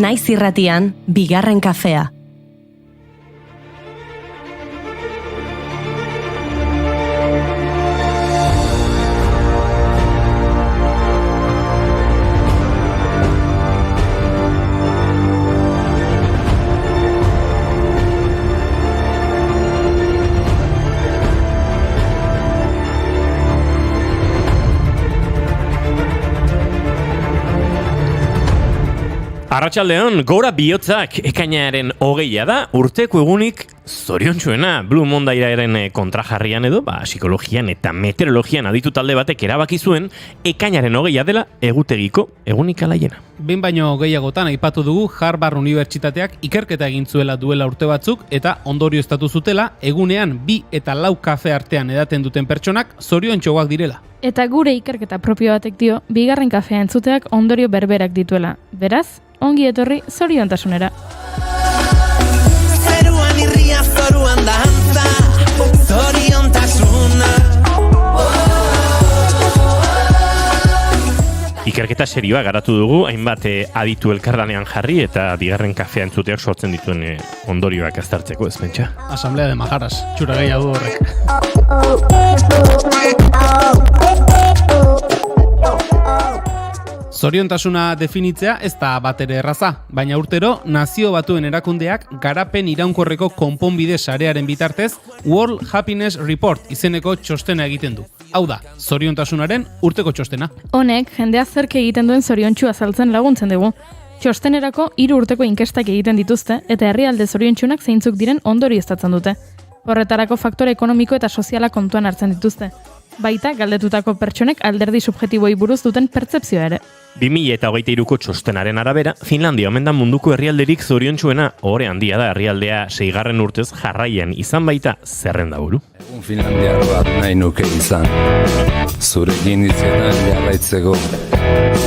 Naiz irratian, bigarren kafea. Arratsaldeon, gora bihotzak ekainaren 20 da, urteko egunik zoriontsuena. Blue Mondayaren kontrajarrian edo, psikologian eta meteorologian aditu talde batek erabaki zuen ekainaren 20 dela egutegiko egunik alaiena. Behin baino gehiagotan aipatu dugu Harvard Unibertsitateak ikerketa egin zuela duela urte batzuk eta ondorioztatu zutela egunean 2 eta 4 kafe artean edaten duten pertsonak zoriontsuak direla. Eta gure ikerketa propio batek dio, bigarren kafea entzuteak ondorio berberak dituela. Beraz, ongi etorri zoriontasunera. Zeruan irria, zoruan dantza, zoriontasuna. Ikerketa serioa garatu dugu, hainbat aditu elkarlanean jarri eta bigarren kafea entzuteak sortzen dituen ondorioak aztertzeko, ez pentsa? Asamblea de Majaras, txura gehiago horrek. Zoriontasuna definitzea ez da batere erraza, baina urtero Nazio Batuen Erakundeak garapen iraunkorreko konponbide sarearen bitartez World Happiness Report izeneko txostena egiten du. Hau da, zoriontasunaren urteko txostena. Honek, jendea zerk egiten duen zoriontsu azaltzen laguntzen dugu. Txostenerako 3 urteko inkestak egiten dituzte eta herrialde zoriontsunak zeintzuk diren ondorioztatzen dute. Horretarako faktore ekonomiko eta soziala kontuan hartzen dituzte. Baita, galdetutako pertsonek alderdi subjektiboei buruz duten pertzepzioa ere. 2023ko txostenaren arabera, Finlandia omen da munduko herrialderik zoriontsuena, ore handia da herrialdea 6. urtez jarraian izan baita zerrendaburu. Egun Finlandiar bat nahi nuke izan, zurekin hitzetan jarraitzeko,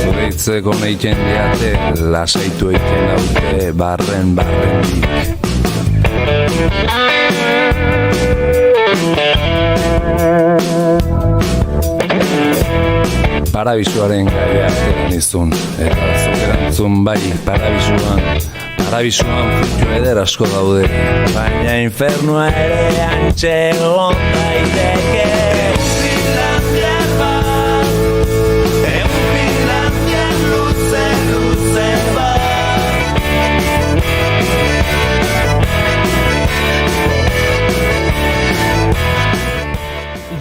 zure hitzeko neiken diate, lasaitu eiken haute barren-dik. Parabisuaren gaia artean izun, eta zukerantzun bai parabisuan futxu eder asko daude, baina infernua ere antxe egon daiteke. Finlandiar bat, Finlandiar luze bat.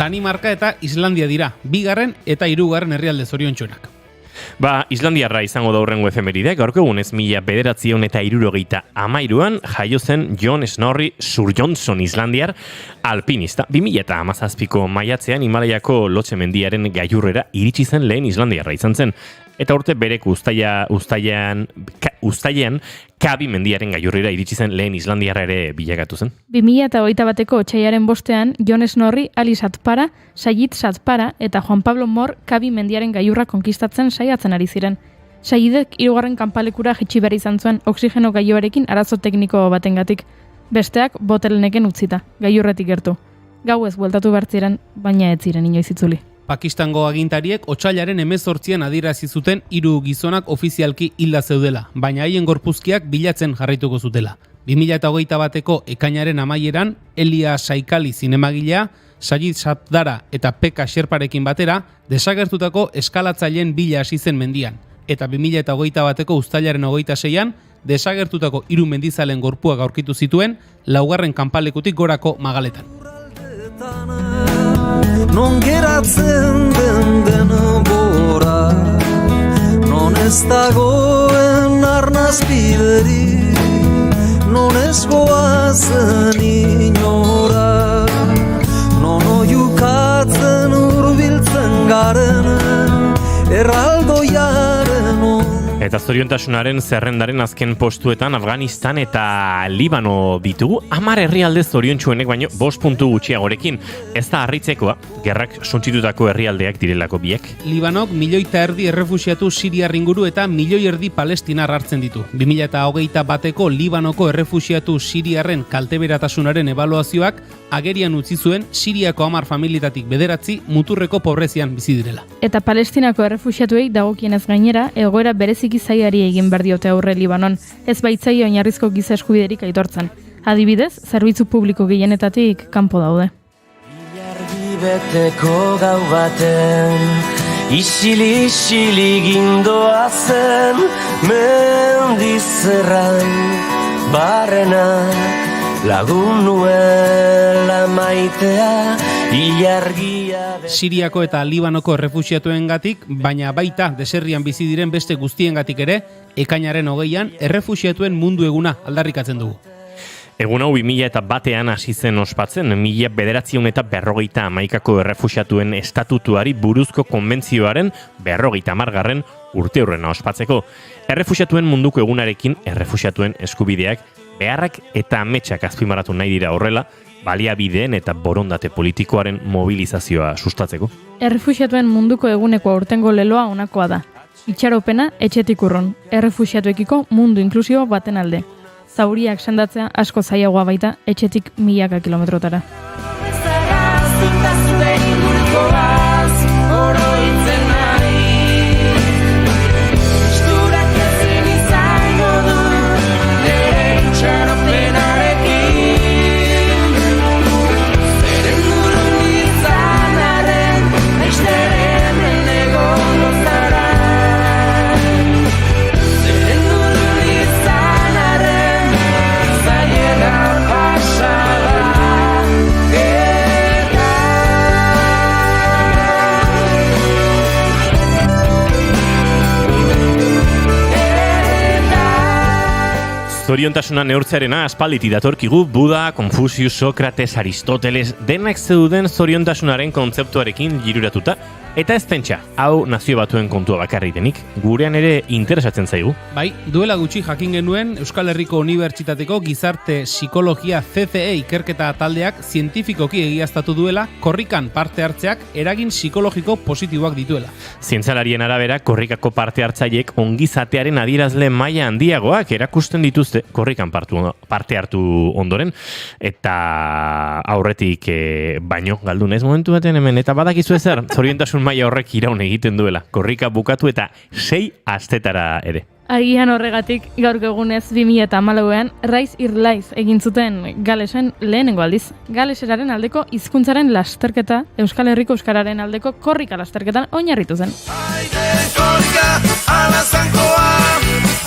Danimarka eta Islandia dira, 2. eta 3. herrialde zoriontsuenak. Islandiarra izango da hurrengo efemeridea, gaurko egunez 1973an jaio zen Jon Snorri Sturluson Islandiar alpinista. 2017ko maiatzean Himalaiako Lotse mendiaren gailurrera iritsi zen lehen Islandiarra izan zen. Eta urte berek uztailean Kabi mendiaren gailurrera iritsi zen lehen Islandiarra ere bilakatu zen. 2021ko otsailaren 5ean Jon Snorri, Ali Satpara, Sayid Satpara eta Juan Pablo Mor Kabi mendiaren gailurra konkistatzen saiatzen ari ziren. Sayidek 3. kanpalekura jaitsi behar izan zuen oxigeno gailuarekin arazo tekniko batengatik. Besteak botelneken utzita, gailurretik gertu. Gauez bueltatu behar ziren, baina ez ziren inoiz itzuli. Pakistango agintariek otsailaren 18an adierazi zuten 3 gizonak ofizialki hilda zeudela, baina haien gorpuzkiak bilatzen jarraituko zutela. 2021ko ekainaren amaieran, Elia Saikali zinemagilea, Sayid Satpara eta Pekka Sherparekin batera, desagertutako eskalatzaileen bila hasi zen mendian. Eta 2021ko uztailaren 26an, desagertutako 3 mendizalen gorpuak aurkitu zituen, 4. kanpalekutik gorako magaletan. Non geratzen den gora, non ez dagoen arnazbideri, non ez goazen inora, non oiukatzen urbiltzen garen, erraldoiaren on. Eta zoriontasunaren zerrendaren azken postuetan Afganistan eta Libano ditugu. 10 herrialde zoriontsuenek baino 5 puntu gutxiagorekin. Ez da harritzekoa, gerrak suntsitutako herrialdeak direlako biek. Libanok 1,5 milioi errefuxiatu Siriar inguru eta 1,5 milioi palestinar hartzen ditu. 2021ko Libanoko errefuxiatu Siriarren kalteberatasunaren ebaluazioak agerian utzi zuen Siriako 10 familietatik 9 muturreko pobrezian bizi direla. Eta Palestinako errefuxiatuei dagokienez gainera, egoera berezik bereziki zaiari egin behar diote aurre Libanon, ez baitzaio oinarrizko giza eskubiderik aitortzen. Adibidez, zerbitzu publiko gehienetatik kanpo daude. Ilargi beteko gau baten, isili gindoa zen, mendizerran barrena, lagun nuela maitea, ilargia... Siriako eta Libanoko errefuxiatuengatik, baina baita deserrian bizi diren beste guztiengatik ere, ekainaren 20an errefuxiatuen mundu eguna aldarrikatzen dugu. Egun hau 2001an hasi zen ospatzen, 1951ko errefuxiatuen estatutuari buruzko konbentzioaren 50. urteurrena ospatzeko. Errefuxiatuen munduko egunarekin errefuxiatuen eskubideak, beharrak eta ametsak azpimarratu nahi dira horrela, baliabideen eta borondate politikoaren mobilizazioa sustatzeko. Errefuxiatuen munduko eguneko aurtengo leloa honakoa da. Itxaropena etxetik urrun, errefuxiatuekiko mundu inklusibo baten alde. Zauriak sendatzea asko zailagoa baita etxetik milaka kilometrotara. Zoriontasuna neurtzearena aspalditi datorkigu Buda, Konfuzius, Sokrates, Aristoteles denak zeuden zoriontasunaren kontzeptuarekin jiruratuta. Eta ez pentsa, hau nazio batuen kontua bakarrik denik, gurean ere interesatzen zaigu. Bai, duela gutxi jakin genuen Euskal Herriko Unibertsitateko Gizarte Psikologia CCE ikerketa taldeak zientifikoki egiaztatu duela korrikan parte hartzeak eragin psikologiko positiboak dituela. Zientzialarien arabera, korrikako parte hartzaileek ongizatearen adierazle maila handiagoak erakusten dituzte korrikan parte hartu ondoren, eta aurretik baino galdun ez momentu baten hemen, eta badakizu ezer, zoriontasun maila horrek iraun egiten duela, korrika bukatu eta 6 astetara ere. Agian horregatik, gaurko egunez 2014an Rise Your Life egin zuten Galesen lehenengo aldiz. Galeseraren aldeko hizkuntzaren lasterketa, Euskal Herriko euskararen aldeko korrika lasterketan oinarritu zen. Aide korrika, ala zankoa,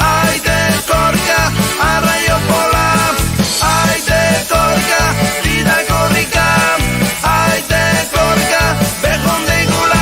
aide korrika, arraio pola, aide korrika, ida korrika, aide korrika, behon deigula.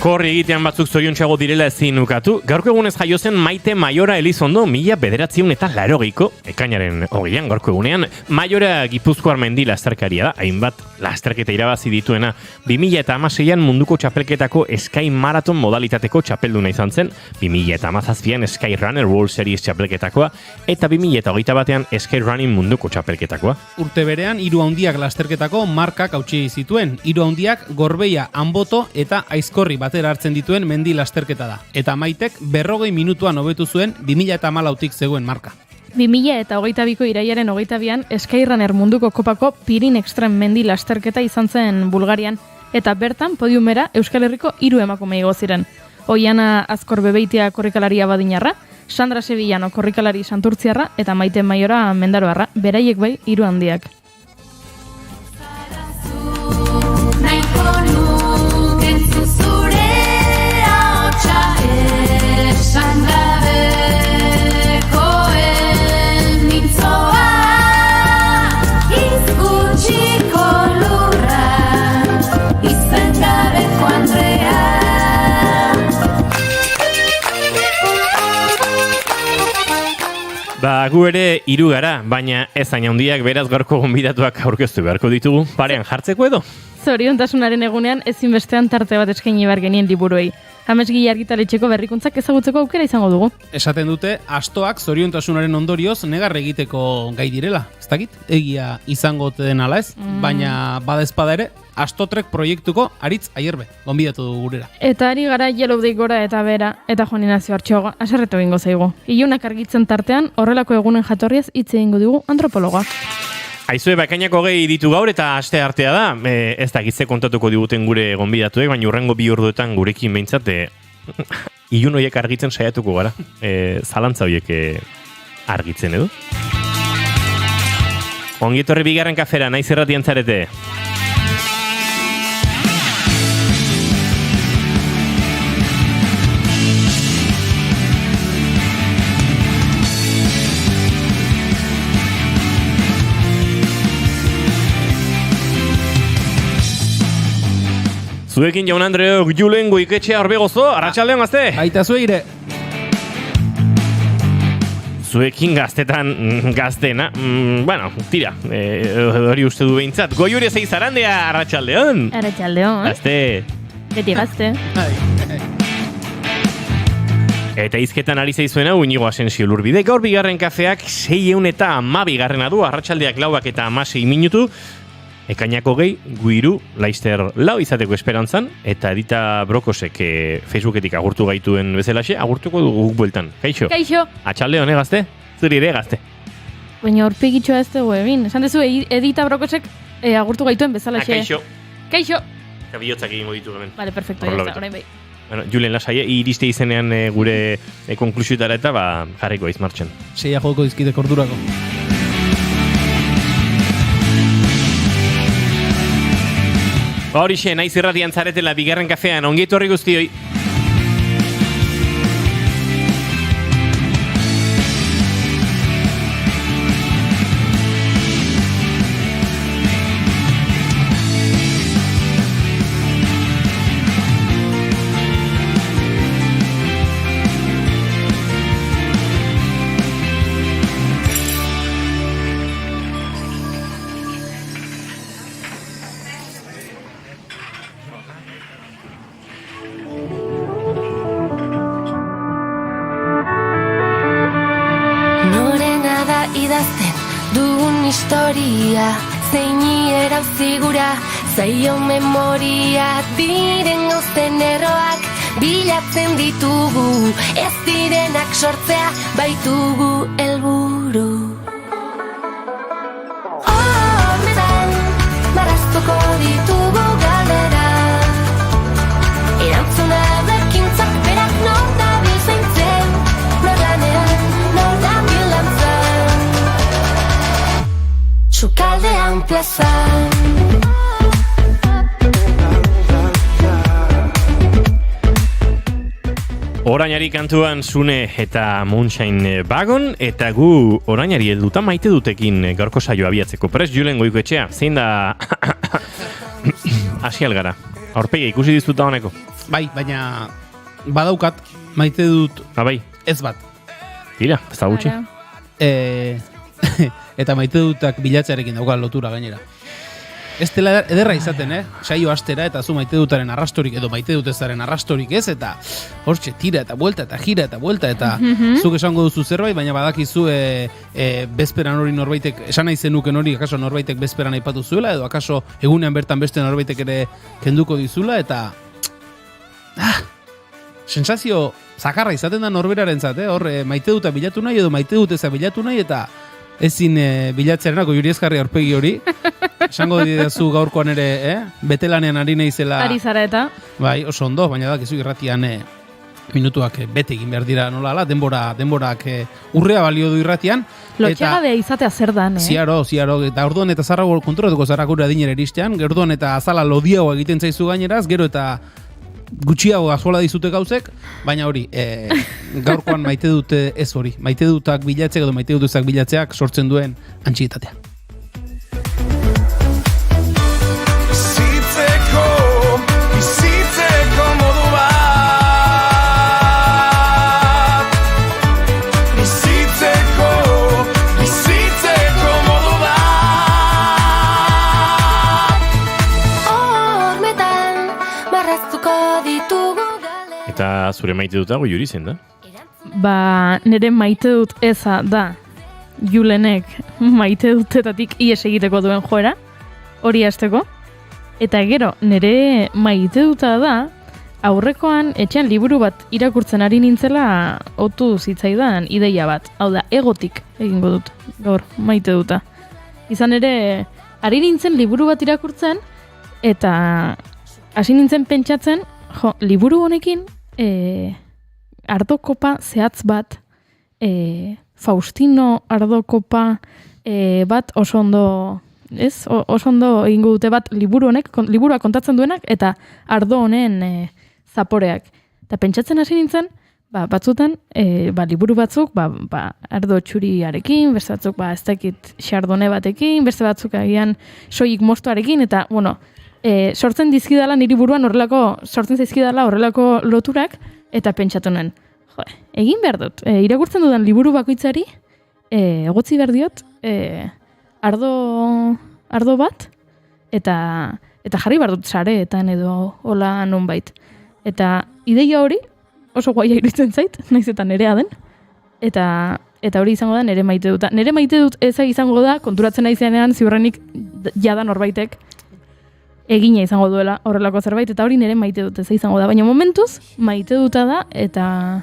Korri egitean batzuk zoriontxeago direla ezin ukatu. Gaurko egunez jaio zen Maite Maiora Elizondo 1980ko ekainaren 20an gaurko egunean. Maiora Gipuzkoar mendi lasterkaria da, hainbat lasterketa irabazi dituena. 2016an munduko txapelketako Sky Marathon modalitateko txapelduna izan zen, 2017an Sky Runner World Series txapelketakoa, eta 2021an Sky Running munduko txapelketakoa. Urte berean, 3 handiak lasterketako markak hautsi zituen. 3 handiak Gorbeia, Anboto eta Aizkorri batera hartzen dituen mendi lasterketa da. Eta Maitek 40 minutuan hobetu zuen 2014tik zegoen marka. 2022ko iraiaren 22an Skyrunner munduko kopako Pirin Extreme mendi lasterketa izan zen Bulgarian, eta bertan podiumera Euskal Herriko 3 emakume igo ziren. Oiana Azkor Bebeitia korrikalaria Badinarra, Sandra Sevillano korrikalari Santurtziarra eta Maite Maiora Mendaroarra, beraiek bai 3 handiak. Ba, gu ere 3 gara, baina ez hain handiak, beraz gaurko gonbidatuak aurkeztu beharko ditugu. Parean jartzeko edo? Zoriontasunaren egunean ezinbestean tarte bat eskaini behar genien liburuei. Amesgile Argitaletxeko berrikuntzak ezagutzeko aukera izango dugu. Esaten dute, astoak zoriontasunaren ondorioz negar egiteko gai direla. Ez dakit, egia izango den ala ez, baina badezpada ere, Astotrek proiektuko Aritz Aierbe, gonbidatu dugu gurera. Eta ari gara Yellow Day gora eta bera, eta Juan Ignacio Artxoga, aserretu egingo zaigu. Ilunak argitzen tartean, horrelako egunen jatorriaz hitz egingo dugu antropologoak. Aizue, ekainak 20 ditu gaur eta aste artea da. Ez da, gizte kontatuko diguten gure gonbidatuek, baina urrengo 2 orduetan gurekin behintzat ilun horiek argitzen saiatuko gara. Zalantza horiek argitzen edo. Ongietorri bigarren kafera, naiz irratian zarete. Zuekin Jaun Andreok Julen Goiketxea Orbegozo, arratsaldeon gazte! Baita zueire! Zuekin gaztetan gaztena, bueno, tira, hori uste du behintzat. Goiuri zei zarandea, arratsaldeon! Arratsaldeon. Gazte! Beti gazte. Eta izketan ari zaizuena, Iñigo Asensio Lurbide. Gaur bigarren kafeak 612 du, arratsaldeak 4 eta 16 minutu. Ekainako gehi, guiru, Laister lau izateko esperantzan, eta Edita Brokosek Facebooketik agurtu gaituen bezalaxe, agurtuko dugu bueltan. Kaixo? Kaixo! Atxaldeon, gazte? Zuri ere, gazte? Baina horpegitxoa ez dugu egin. Esan dezu, Edita Brokosek agurtu gaituen bezalaxe. Kaixo! Kaixo! Eta bihotzak egingo ditu hemen. Vale, perfecto, ya está, orain bai. Bueno, Julen lasai, iriste izenean gure konklusiotara eta jarriko aiz martxan. Seia joko dizkitek ordurako. Horixe, naiz irratian zaretela bigarren kafean, ongietu horri guztioi. Historia, zeini erauzigura, zaio memoria, diren gauzen erroak, bilatzen ditugu, ez direnak sortzea, baitugu helburu. Hormetan, marraztuko ditugu galdera, erantzuna bekintzak berak nor dabil zaintzen, nor lanean, nor dabil lantzan. Sukaldean plazan. Orainari kantuan Sune eta Moonshine Wagon, eta gu orainari helduta maite dutekin gaurko saioa abiatzeko. Prest Julen Goikoetxea, zein da hasi algara. Aurpegia ikusi dizuta honeko. Bai, baina badaukat, maite dut Bai. ez bat. Tira, ez da gutxi. Eta maite dutak bilatzearekin dauka lotura gainera. Ez dela ederra izaten, saio astera eta zu maite dutaren arrastorik edo maite dutezaren arrastorik ez, eta hortxe tira eta buelta eta gira eta buelta eta zuk esango duzu zerbait, baina badakizu bezperan hori norbaitek, esan nahi zenuken hori akaso norbaitek bezperan aipatu zuela, edo akaso egunean bertan beste norbaitek ere kenduko dizula, eta sensazio zakarra izaten da norberarentzat, hor maite duta bilatu nahi edo maite duteza bilatu nahi, eta ezin bilatzearenako juri ezkarri aurpegi hori. Esango didazu gaurkoan ere, betelanean ari naizela. Ari zara eta. Bai, oso ondo, baina da, gizu irratian minutuak bete egin behar dira nolala, denborak urrea balio du irratian. Lotxegabea izatea zer dan, Ziaro, eta orduan eta zarrago kontrolatuko zarrakura dinera iristean, orduan eta azala lodiago egiten zaizu gaineraz, gero eta gutxiago gazola dizute gauzek, baina hori, gaurkoan maite dute ez hori. Maite dutak bilatzeak edo maite dutezak bilatzeak sortzen duen antxietatea. Bizitzeko modu bat, bizitzeko modu bat. Hormetan, marraztuko ditugu gale. Eta zure maite dutago juri zen da? Ba, nire maite dut eza da, Julenek maite dutetatik ies egiteko duen joera, hori hasteko. Eta gero, nire maite duta da, aurrekoan etxean liburu bat irakurtzen ari nintzela otu zitzaidan ideia bat. Hau da, egotik egingo dut, gaur maite duta. Izan ere, ari nintzen liburu bat irakurtzen, eta hasi nintzen pentsatzen, liburu honekin ardokopa zehatz bat, Faustino ardokopa bat oso ondo, ez? Oso ondo egingo dute bat liburua kontatzen duenak, eta ardo honen zaporeak. Eta pentsatzen hasi nintzen, batzutan, liburu batzuk, ardo txuriarekin, beste batzuk, ez dakit xardone batekin, beste batzuk agian soilik mostoarekin, eta, sortzen dizkidala niri buruan sortzen zaizkidala horrelako loturak, eta pentsatu nuen, egin behar dut, irakurtzen dudan liburu bakoitzari, egotzi behar diot, ardo bat, eta jarri behar dut sareetan edo hola nonbait. Eta ideia hori, oso guaia iruditzen zait, naiz eta nerea den, eta hori izango da nere maite dut. Nere maite dut eza izango da, konturatzen naizenean ziurrenik jada norbaitek egina izango duela horrelako zerbait, eta hori nere maite dut eza izango da. Baina momentuz, maite duta da, eta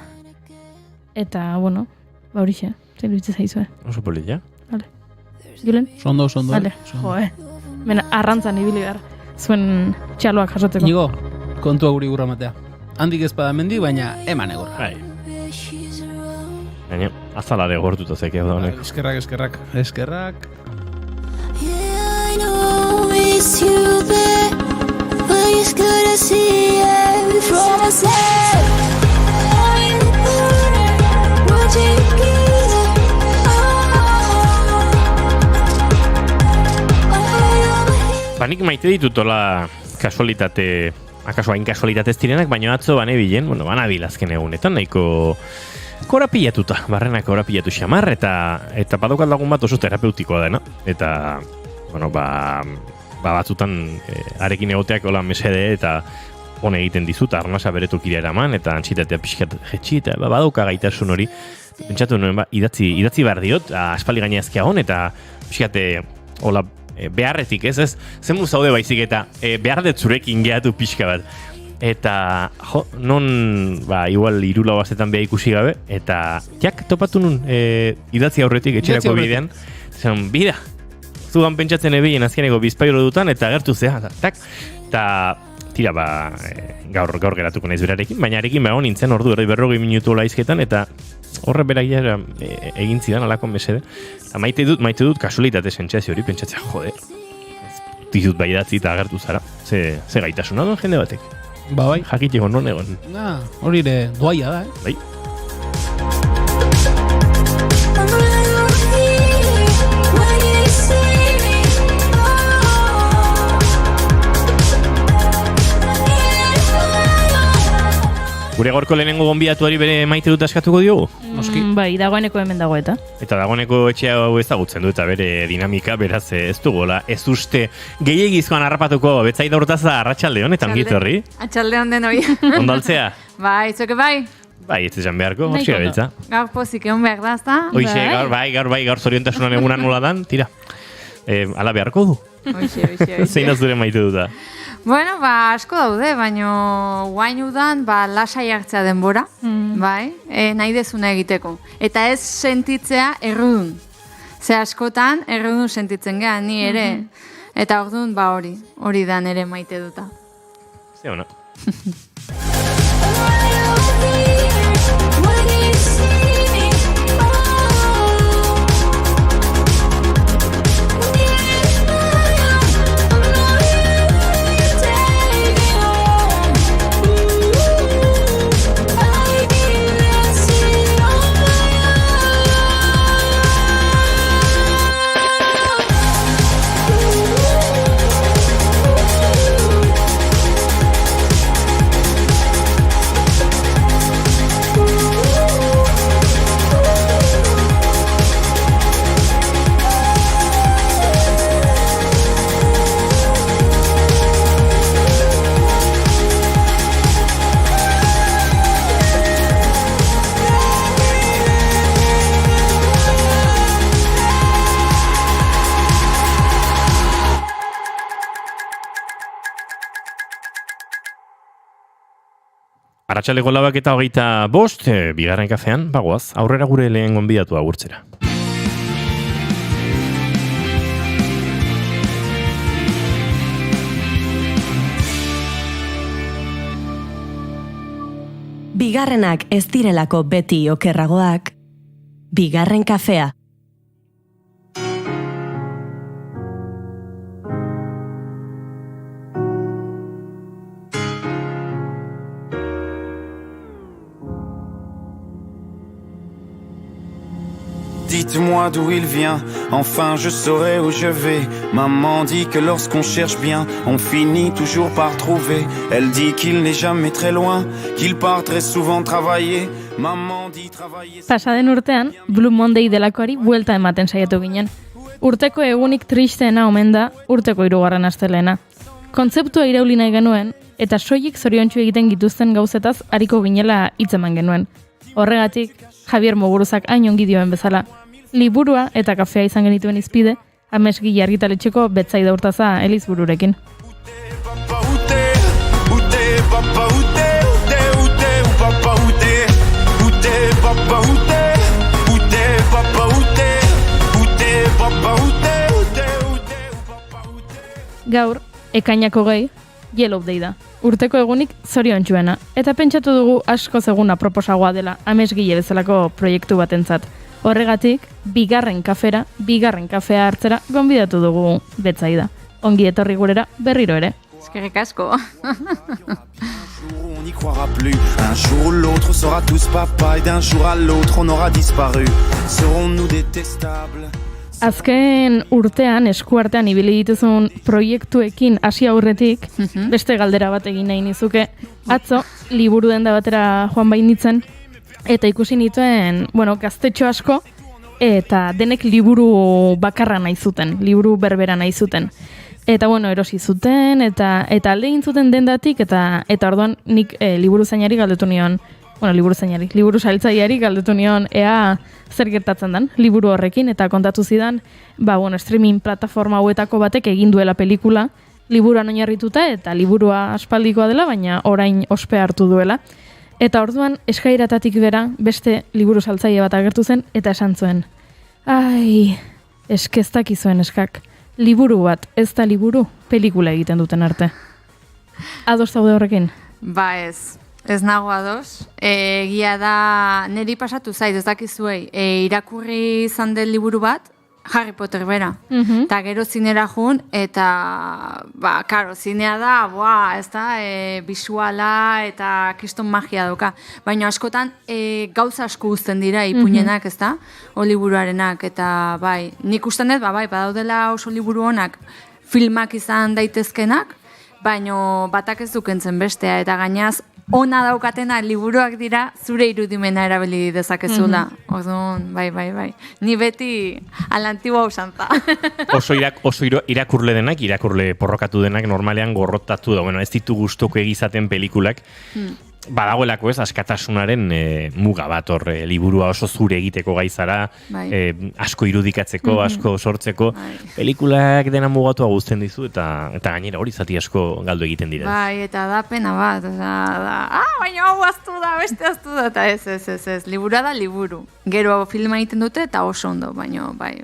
hori xe, zer iruditzen zaizue. Oso polilla. Vale. Julen? Sondo. Vale, Mena, arrantzan ibili behar, zuen txaloak jasotzeko. Nigo, kontua guri gurra matea. Handik ezpada mendi, baina eman egorra. Bai. Baina, azalare gortuta zekea da honek. Eskerrak. Yeah, I know it's you there, but it's good to see you from a side. Would you give it? Banik maite ditutola kasualitate, akaso hain kasualitatez direnak, baina atzo banebilen, banabil azken egunetan, nahiko korapilatuta, barrenak korapilatu xamar, eta badokat lagun bat oso terapeutikoa dena, eta, batzutan arekin egoteak hola mesede, eta hone egiten dizut, arnasa bere tokira eraman, eta antxitatea pixkat jetxi, eta badauka gaitasun hori, pentsatu nuen, idatzi behar diot, aspaldi gainezkia hon, eta pixkate, hola, beharretik, ez, zenbu zaude baizik eta behar dut zurekin gehatu pixka bat. Eta, non, igual 3 bazetan beha ikusi gabe, eta jak topatu nun idatzi aurretik etxerako bidean, zen, bida, zugan pentsatzen ebien azkeneko bizpairo dutan, eta gertu zea, eta tira, gaur geratuko naiz berarekin, baina arekin nintzen ordu 40 minutu laizketan, eta horre beraia egin zidan alako mesede. Eta maite dut kasualitate sentsazio hori, pentsatzea, joder, dizut bai idatzi eta agertu zara. Ze gaitasuna duen jende batek. Bai. Jakiteko non egon. Hori ere doaia da, Bai. Gure gorko lehenengo gonbidatuari bere maite dut askatuko diogu? Bai, dagoeneko hemen dago eta. Eta dagoeneko etxea hau ezagutzen du eta bere dinamika, beraz ez dugola, ez uste gehiagizkoan harrapatuko betzaida hortaz da arratsalde honetan gitu horri. Atxalde honden hori. Ondaltzea? Bai, zoke bai. Bai, ez esan beharko, hortzi gabiltza. Gaur pozik egon behar da, ezta? Hoixe, gaur zoriontasunan eguna nola dan, tira. Ala beharko du. Hoixe. Zein zure maite duta? Bueno, asko daude, baino guain udan, lasai hartzea denbora, bai, nahi dezuna egiteko. Eta ez sentitzea errudun. Ze askotan, errudun sentitzen geha, ni ere. Eta orduan, hori da nere maite duta. Ze hona. Arratsaleko 4:25, bigarren kafean, bagoaz, aurrera gure lehen gonbidatu agurtzera. bigarrenak ez direlako beti okerragoak, bigarren kafea. Dites-moi d'où il vient, enfin je saurai où je vais. Maman dit que lorsqu'on cherche bien, on finit toujours par trouver. Elle dit qu'il n'est jamais très loin, qu'il part très souvent travailler. Maman dit travailler... Pasaden urtean, Blue Monday delakoari buelta ematen saiatu ginen. Urteko egunik tristeena omen da urteko 3. astelehena. Kontzeptua irauli nahi genuen, eta soilik zoriontsu egiten gituzten gauzetaz ariko ginela hitz eman genuen. Horregatik, Javier Muguruzak hain ongi dioen bezala, liburua eta kafea izan genituen izpide, Amesgile argitaletxeko Betsaida Urtaza Elizbururekin. Gaur, ekainak 20, Yellow Day da. Urteko egunik zoriontsuena, eta pentsatu dugu asko zeguna proposagoa dela Amesgile bezalako proiektu batentzat. Horregatik, bigarren kafea hartzera gonbidatu dugu Betsaida. Ongi etorri gurera berriro ere. Eskerrik asko. On n'y croira plus. Un jour ou l'autre sera tous papa et d'un jour à l'autre on aura disparu. Serons-nous détestables? Azken urtean, eskuartean ibili dituzun proiektuekin hasi aurretik, beste galdera bat egin nahi nizuke. Atzo, liburu denda batera joan bainitzen, eta ikusi nituen, gaztetxo asko, eta denek liburu bakarra nahi zuten, liburu berbera nahi zuten. Eta erosi zuten, eta alde egin zuten dendatik, eta orduan nik liburu zainari galdetu nion, liburu saltzaileari galdetu nion ea zer gertatzen den liburu horrekin, eta kontatu zidan, streaming plataforma hauetako batek egin duela pelikula, liburuan oinarrituta, eta liburua aspaldikoa dela, baina orain ospe hartu duela. Eta orduan eskairatatik bera beste liburu saltzaile bat agertu zen, eta esan zuen, ai, eskeztak izuen eskak, liburu bat, ez da liburu, pelikula egiten duten arte. Ados zaude horrekin? Ba ez nago ados. Egia da, niri pasatu zait, ez dakizuei, irakurri izan den liburu bat, Harry Potter bera. Eta gero zinera jun, eta, karo, zinea da, ez da, bisuala eta kriston magia dauka. Baina askotan, gauza asko uzten dira, ipuinenak, ez da, o liburuarenak, eta nik usten dut, badaudela oso liburu honak, filmak izan daitezkenak, baina batak ez dukentzen bestea, eta gainaz, ona daukatena liburuak dira zure irudimena erabili dezakezula. Orduan, bai. Ni beti alantiboa usantza. Oso irakurle denak, irakurle porrokatu denak normalean gorrotatu da. Ez ditu gustoko egizaten pelikulak. Badagoelako askatasunaren muga bat hor, liburua oso zure egiteko gaizara, asko irudikatzeko, asko sortzeko. Pelikulak dena mugatua guztien dizu, eta gainera hori zati asko galdu egiten dira. Eta da pena bat, baina hau aztu da, beste aztu da, eta ez, liburua da liburu. Gero filma egiten dute, eta oso ondo, baina bai.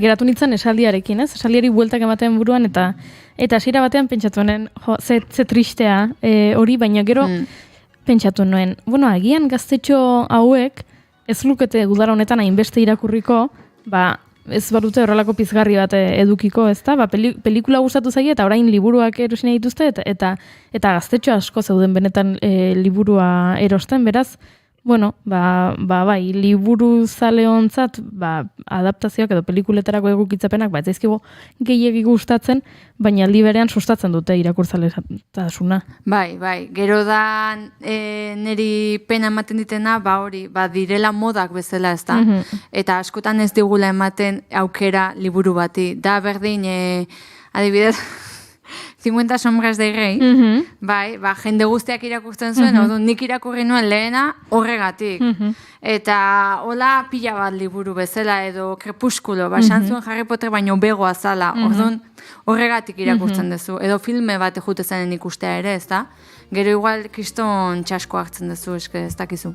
Geratu nintzen esaldiarekin, ez? Esaldiari bueltak ematen buruan, eta hasiera batean pentsatu nuen, ze tristea hori, baina gero pentsatu nuen, agian gaztetxo hauek ez lukete udara honetan hainbeste irakurriko, ez badute horrelako pizgarri bat edukiko, ez da? Pelikula gustatu zaie eta orain liburuak erosi nahi dituzte, eta gaztetxo asko zeuden benetan liburua erosten, beraz, bai, liburu zale hontzat, adaptazioak edo pelikuletarako egokitzapenak, ez zaizkigu gehiegi gustatzen, baina aldi berean sustatzen dute irakurtzaletasuna. Bai, gero da niri pena ematen ditena, direla modak bezala, ez da? Eta askotan ez digula ematen aukera liburu bati. Da berdin, adibidez, 50 sombras de Grey, jende guztiak irakurtzen zuen, nik irakurri nuen lehena horregatik. Eta hola pila bat liburu bezala, edo Crepúsculo, esan zuen Harry Potter baino begoa zala, horregatik irakurtzen duzu. Edo filme bat jute zenen ikustea ere, ez da? Gero igual kriston txasko hartzen duzu, ez dakizu.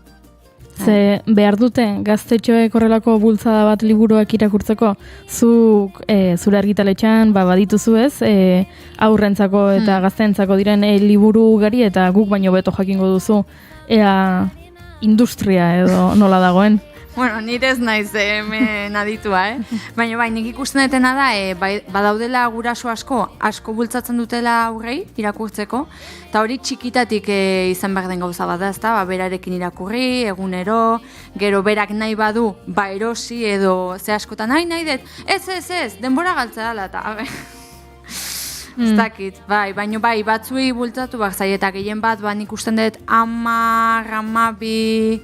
Ze behar dute gaztetxoek horrelako bultzada bat liburuak irakurtzeko, zuk zure argitaletxean badituzu ez, aurrentzako eta gazteentzako diren liburu ugari, eta guk baino beto jakingo duzu ea industria edo nola dagoen. Bueno, nire ez naiz hemen aditua, Baina bai, nik ikusten detena da, badaudela guraso asko bultzatzen dutela aurrei irakurtzeko, eta hori txikitatik izan behar den gauza bat da, ezta? Berarekin irakurri, egunero, gero berak nahi badu, erosi edo ze askotan, nahi dut, ez, denbora galtza dela, eta, ez dakit, baina batzuei bultzatu behar zai, eta gehien bat, nik ikusten dut 10,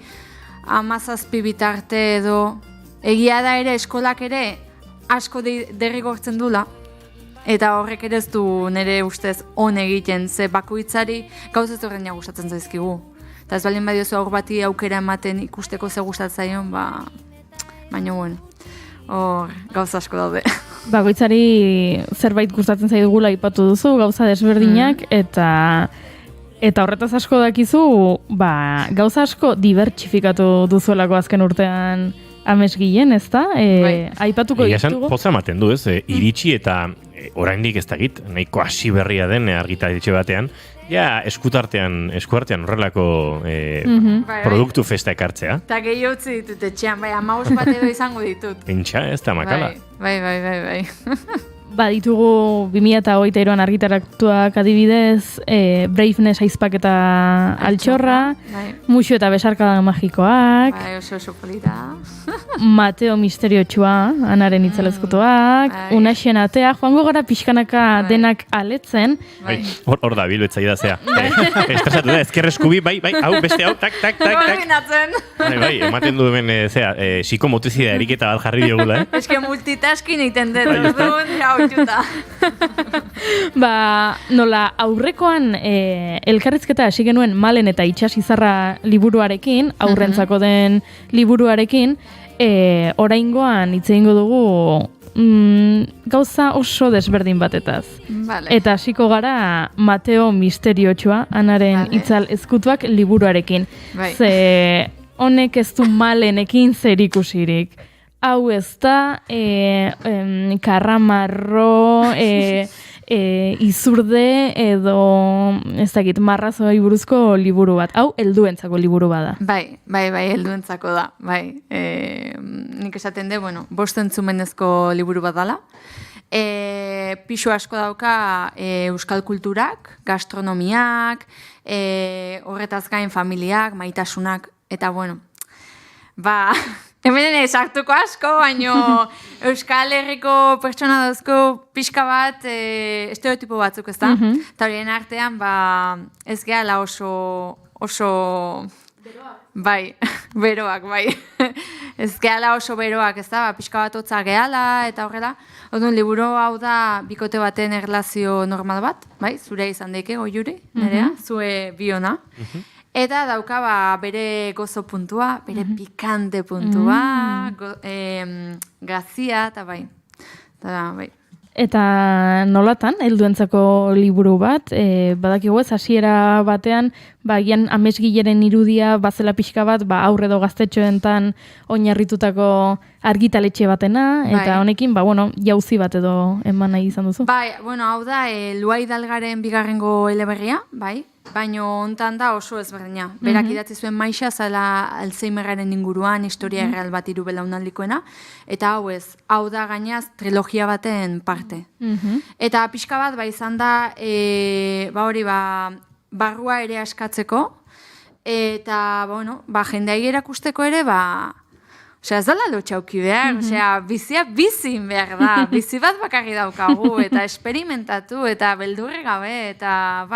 17 bitarte edo, egia da ere eskolak ere asko derrigortzen dula, eta horrek ere ez du nire ustez on egiten, ze bakoitzari gauz ez horreina gustatzen zaizkigu. Eta ez balin badiozu aur bati aukera ematen ikusteko ze gustatzen, baina bueno, hor gauz asko daude. Bakoitzari zerbait gustatzen zaigula aipatu duzu, gauza desberdinak, eta horretaz asko dakizu, gauza asko dibertsifikatu duzuelako azken urtean amesgilen, ez da? Aipatuko ditugu. Poza ematen du, ez? Iritsi eta oraindik ez dakit, nahiko hasi berria den argitaletxe batean, eskuartean horrelako produktu festa ekartzea. Eta gehi utzi ditut etxean, 15 bat edo izango ditut. Pentsa, ez da makala. Bai. Ditugu 2023an argitaratuak adibidez, Braveness aizpaketa altxorra, Muxu eta besarkada magikoak, oso polita. Mateo Misteriotsua, Anaren itzalezkotoak, Unaxen atea, joango gara pixkanaka denak aletzen. Hor da, bilbetza idazea. Estresatu da, ezkerreskubi, bai, hau, beste hau, tak. Bai, ematen du hemen, psikomotrizia eriketa bat jarri diogula, Eske multitasking egiten dut, orduan, nola aurrekoan elkarrizketa hasi genuen Malen eta Itsasizarra liburuarekin, aurrentzako den liburuarekin, oraingoan hitz egingo dugu gauza oso desberdin batetaz. Eta hasiko gara Mateo Misteriotsua, Anaren itzal ezkutuak liburuarekin. Ze honek ez du Malenekin zerikusirik. Hau ez da, karramarro, izurde edo, ez dakit, marrazoi buruzko liburu bat. Hau, helduentzako liburu bada. Bai, helduentzako da. Nik esaten de, 5 entzumenezko liburu bat dala. Pixu asko dauka euskal kulturak, gastronomiak, horretaz gain familiak, maitasunak, eta hemen sartuko asko, baino Euskal Herriko pertsona dauzko pixka bat estereotipo batzuk, ez da? Eta horien artean, ez gehala oso... Beroak. Ez gehala oso beroak, ez da? Pixka bat hotza gehala, eta horrela. Odun, liburu hau da bikote baten erlazio normal bat, zure izan daike, goiuri, nerea, zue biona. Eta dauka bere gozo puntua, bere pikante puntua, grazia, eta bai. Eta nolatan, helduentzako liburu bat, badakigu ez, hasiera batean, gian amesgileren irudia, bazela pixka bat, aurre edo gaztetxoentan oinarritutako argitaletxe batena, eta honekin, jauzi bat edo eman nahi izan duzu. Hau da, Luai Dalgaren bigarrengo eleberria, baina hontan da oso ezberdina. Berak idatzi zuen Maixa zela Alzheimerraren inguruan, historia erreal bat 3 belaunaldikoena, eta hau da gainaz trilogia baten parte. Eta pixka bat, izan da, barrua ere askatzeko, eta, jendeai erakusteko ere, ez dala lotxauki behar, bizia bizin behar da, bizi bat bakarri daukagu, eta esperimentatu, eta beldurre gabe, eta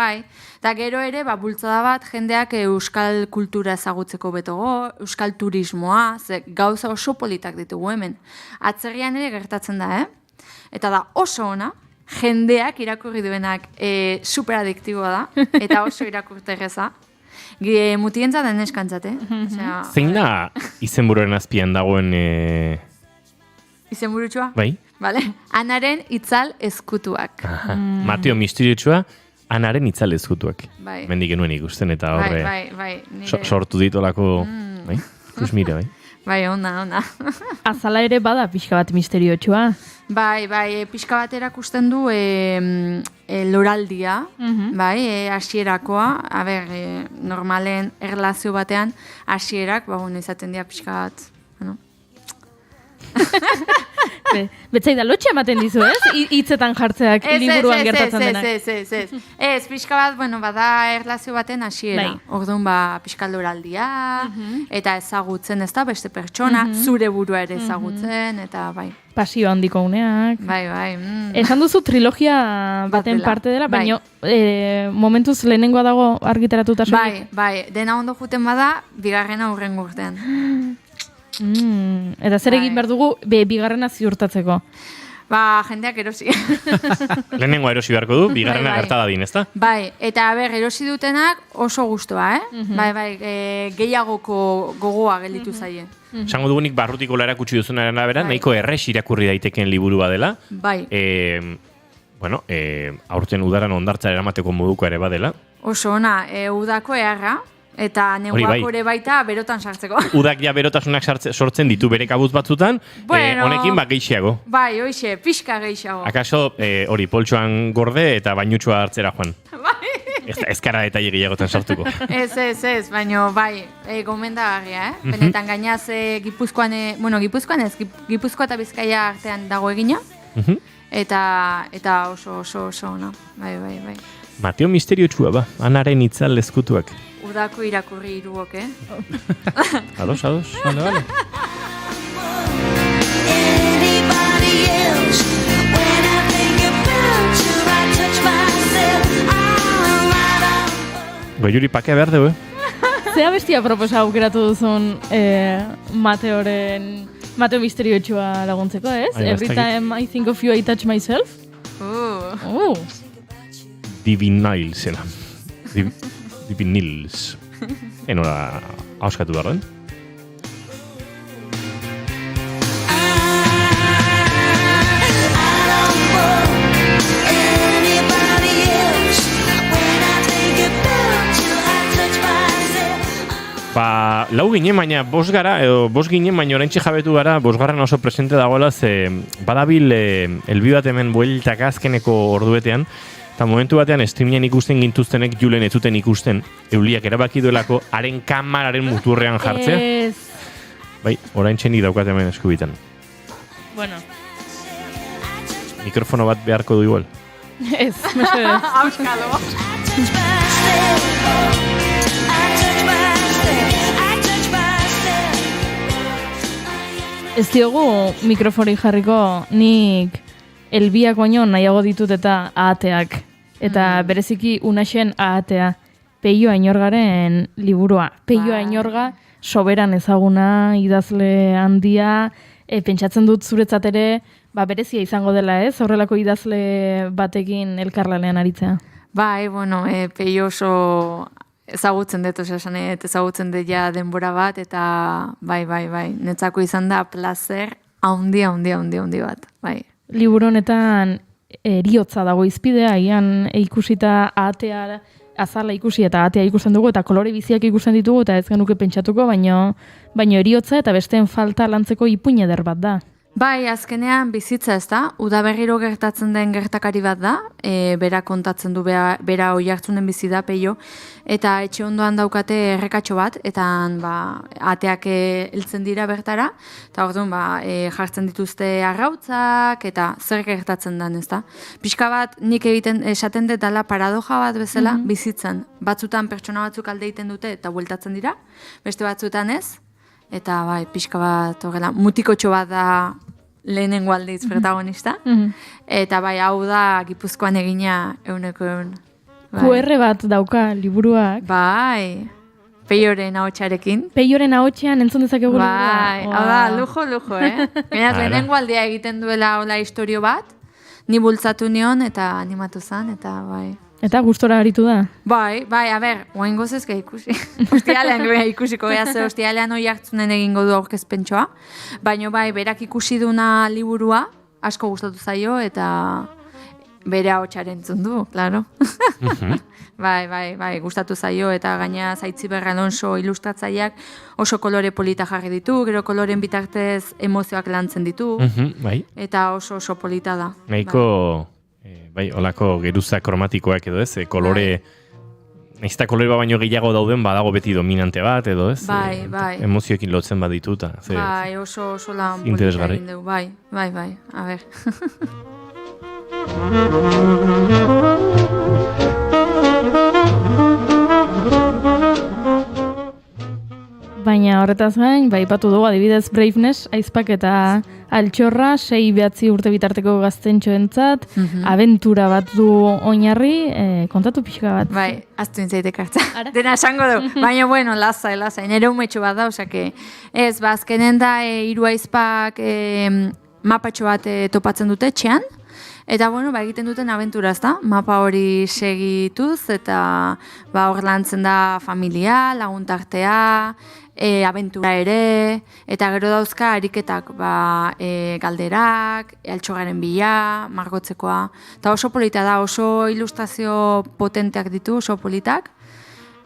eta gero ere, bultzada bat jendeak euskal kultura ezagutzeko betogo, euskal turismoa, gauza oso politak ditugu hemen. Atzerrian ere gertatzen da, eta da oso ona, jendeak irakurri duenak superadiktiboa da, eta oso irakurterreza. Mutientza den eskantzat, Zein da izenburuaren azpian dagoen... Izenburutsua? Bai. Anaren itzal ezkutuak. Mateo Misteriotsua, Anaren itzal ezkutuak. Mendik genuen ikusten eta horre... Sortu ditolako... Pues mire, ona. Azala ere bada pixka bat misteriotsua. Bai, pixka bat erakusten du loraldia, bai, hasierakoa, normalen erlazio batean, hasierak, izaten dira pixka bat, bueno. Betzai da lotxa ematen dizu, ez? Hitzetan jartzeak liburuan gertatzen denak. Ez, pixka bat, bada erlazio baten hasiera. Orduan, pixka loraldia, eta ezagutzen, ez da, beste pertsona, zure burua ere ezagutzen, eta bai. Pasio handiko uneak. Bai. Esan duzu trilogia baten parte dela, baina momentuz lehenengoa dago argitaratuta soilik. Bai, dena ondo juten bada, bigarrena hurrengo urtean. Eta zer egin behar dugu bigarrena ziurtatzeko? Jendeak erosi. Lehenengoa erosi beharko du, bigarrena gerta dadin, ezta? Bai, eta erosi dutenak oso guztua, Bai, gehiagoko gogoa gelditu zaie. Esango dugunik barrutikola erakutsi duzunaren arabera, nahiko erres irakurri daitekeen liburua dela. Bai. Aurten udaran ondartza eramateko moduko ere badela. Oso ona, udako eharra. Eta neguako ere baita berotan sartzeko. Udak ja berotasunak sortzen ditu bere kabuz batzutan, honekin gehiago. Bai, hoxe, pixka gehiago. Akaso hori poltsoan gorde eta bainutxoa hartzera joan. Bai. Ez kara eta gehiagotan sartuko. Ez, baina bai, gomendagarria, Benetan gainaz Gipuzkoan ez, Gipuzkoa eta Bizkaia artean dago egina. Eta oso ona. Bai. Mateo misteriotxua anaren itzal lezkutuak. Udako irakurri iruok, Ados. Vale. Goiuri pakea behar dugu, Zea bestia proposa aukeratu duzun Mateo misteriotxua laguntzeko, ez? Every time I think of you, I touch myself. Divinilsena. Divinils. Enora hauskatu behar den. Lau ginen, baina bost ginen, baina orentxe jabetu gara, bosgarren oso presente dagoela, ze badabil elbi bat hemen bueltak azkeneko orduetean, eta momentu batean streamingen ikusten gintuztenek Julen ez zuten ikusten, Euliak erabaki duelako haren kamararen muturrean jartzea. Bai, oraintxe nik daukat hemen eskubitan. Bueno. Mikrofono bat beharko du igual. Ez, mesedez. Auskalo. Ez diogu mikrofori jarriko, nik elbiak baino nahiago ditut eta ahateak. Eta bereziki unaxen ahatea. Peio Ainorgaren liburua. Peio Ainorga soberan ezaguna, idazle handia, pentsatzen dut zuretzat ere, berezia izango dela, ez? Horrelako idazle batekin elkarlanean aritzea. Bai, Peio oso ezagutzen dut, ezagutzen dut ja denbora bat, eta bai, netzako izan da placer handi bat, bai. Liburu honetan eriotza dago izpidea, ian ikusita ahatea azala ikusi eta ahatea ikusten dugu, eta kolore biziak ikusten ditugu, eta ez genuke pentsatuko, baino eriotza eta besteen falta lantzeko ipuin eder bat da. Bai, azkenean bizitza ez da, udaberriro gertatzen den gertakari bat da, bera kontatzen du, bera oi hartzunen bizi da, Peio, eta etxe ondoan daukate errekatxo bat, eta ateak heltzen dira bertara, eta orduan jartzen dituzte arrautzak, eta zer gertatzen den, ez da. Pixka bat nik esaten dut dela paradoja bat bezala, bizitzen. Batzutan pertsona batzuk alde egiten dute eta bueltatzen dira, beste batzutan ez, eta bai, pixka bat horrela, mutikotxo bat da lehenengo aldiz protagonista. Eta bai, hau da Gipuzkoan egina 100%. QR bat dauka liburuak. Bai, Peioren ahotsarekin. Peioren ahotsean entzun dezakegu liburua. Bai, hau da, lujo, Gainaz, lehenengo aldia egiten duela hola historio bat, ni bultzatu nion eta animatu zen, eta bai. Eta gustora aritu da? Bai, oain gozezke ikusi. Ostialean ikusiko beha ze, ostialean hoi hartzunen egingo du aurkezpentsoa. Baina bai, berak ikusi duna liburua, asko gustatu zaio, eta bere ahotsaren entzun du, claro. Bai, gustatu zaio, eta gaina Zaitziber Alonso ilustratzaileak oso kolore polita jarri ditu, gero koloren bitartez emozioak lantzen ditu, bai. eta oso polita da. Nahiko, olako geruza kromatikoak edo ez, kolore, nahiz eta kolore baino gehiago dauden, badago beti dominante bat edo ez, bai. emozioekin lotzen badituta. Bai, oso lan polita egin dugu, bai, a ber. Baina horretaz gain, ipatu dugu adibidez Braveness, aizpak eta altxorra, 6-9 urte bitarteko gaztentxoentzat, abentura bat du oinarri, kontatu pixka bat. Bai, aztu intzaitek hartza. Dena esango du, baina bueno, lasai, nire umetxo bat da, osake, ez, azkenen da, 3 aizpak mapatxo bat topatzen dute txean, eta bueno, egiten duten abentura, ezta? Mapa hori segituz, eta hor lantzen da familia, laguntartea, abentura ere, eta gero dauzka ariketak, galderak, altxogaren bila, margotzekoa. Eta oso polita da, oso ilustrazio potenteak ditu, oso politak,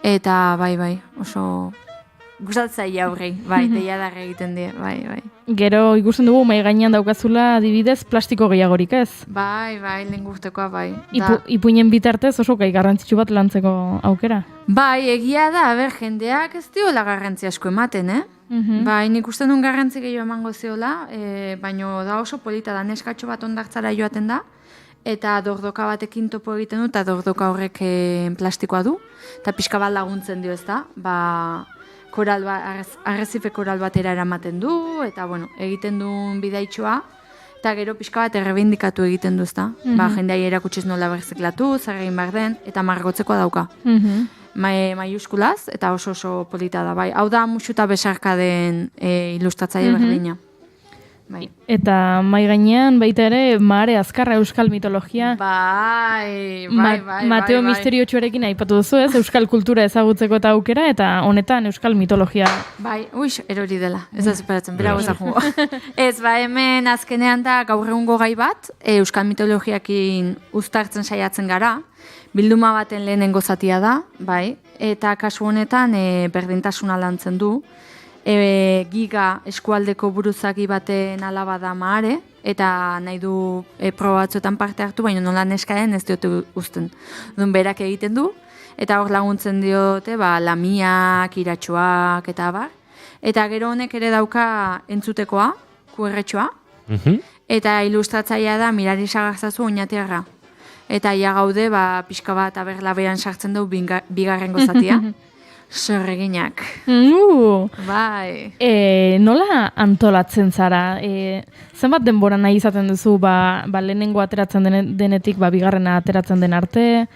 eta bai, oso gustatzaile aurrei, deiadarra egiten die, bai. Gero ikusten dugu mai gainean daukazula adibidez plastiko gehiagorik, ez? Bai, lehen urtekoa, bai. Ipuinen bitartez oso gai garrantzitsu bat lantzeko aukera. Bai, egia da, jendeak ez diola garrantzi asko ematen, Bai, nik uste duen garrantzi gehiago emango ziola, baino da oso polita da, neskatxo bat ondartzara joaten da, eta dordoka batekin topo egiten du, eta dordoka horrek plastikoa du, eta pixka bat laguntzen dio, ez da, arrezife koral batera eramaten du, eta bueno, egiten duen bidaitxoa, eta gero pixka bat errebindikatu egiten du, ezta? Jendeai erakutsiz nola berziklatu, zer egin behar den, eta margotzekoa dauka. Maiuskulaz, eta oso polita da, bai. Hau da musuta besarka den ilustratzaile berdina. Bai. Eta mai gainean baita ere Mare Azkarra euskal mitologia. Bai. Mateo Misteriotsuarekin aipatu duzu, ez? Euskal kultura ezagutzeko eta aukera, eta honetan euskal mitologia. Bai, erori dela. Ez da superatzen, bera goza jungo. Ez, hemen azkenean da gaur egungo gai bat, euskal mitologiakin uztartzen saiatzen gara, bilduma baten lehenengo zatia da, bai, eta kasu honetan berdintasuna lantzen du, Giga eskualdeko buruzagi baten alaba da Mare, eta nahi du proba batzuetan parte hartu, baina nola neskaen ez diote uzten. Dun berak egiten du, eta hor laguntzen diote lamiak, iratxoak, eta abar. Eta gero honek ere dauka entzutekoa, QR-txoa, eta ilustratzailea da Mirari Sagarzazu oinatiarra. Eta ia gaude, pixka bat aberlabean sartzen du bigarrengo zatia. Zorreginak. Bai. Nola antolatzen zara? Zenbat denbora nahi izaten duzu lehenengo ateratzen denetik bigarrena ateratzen den arte?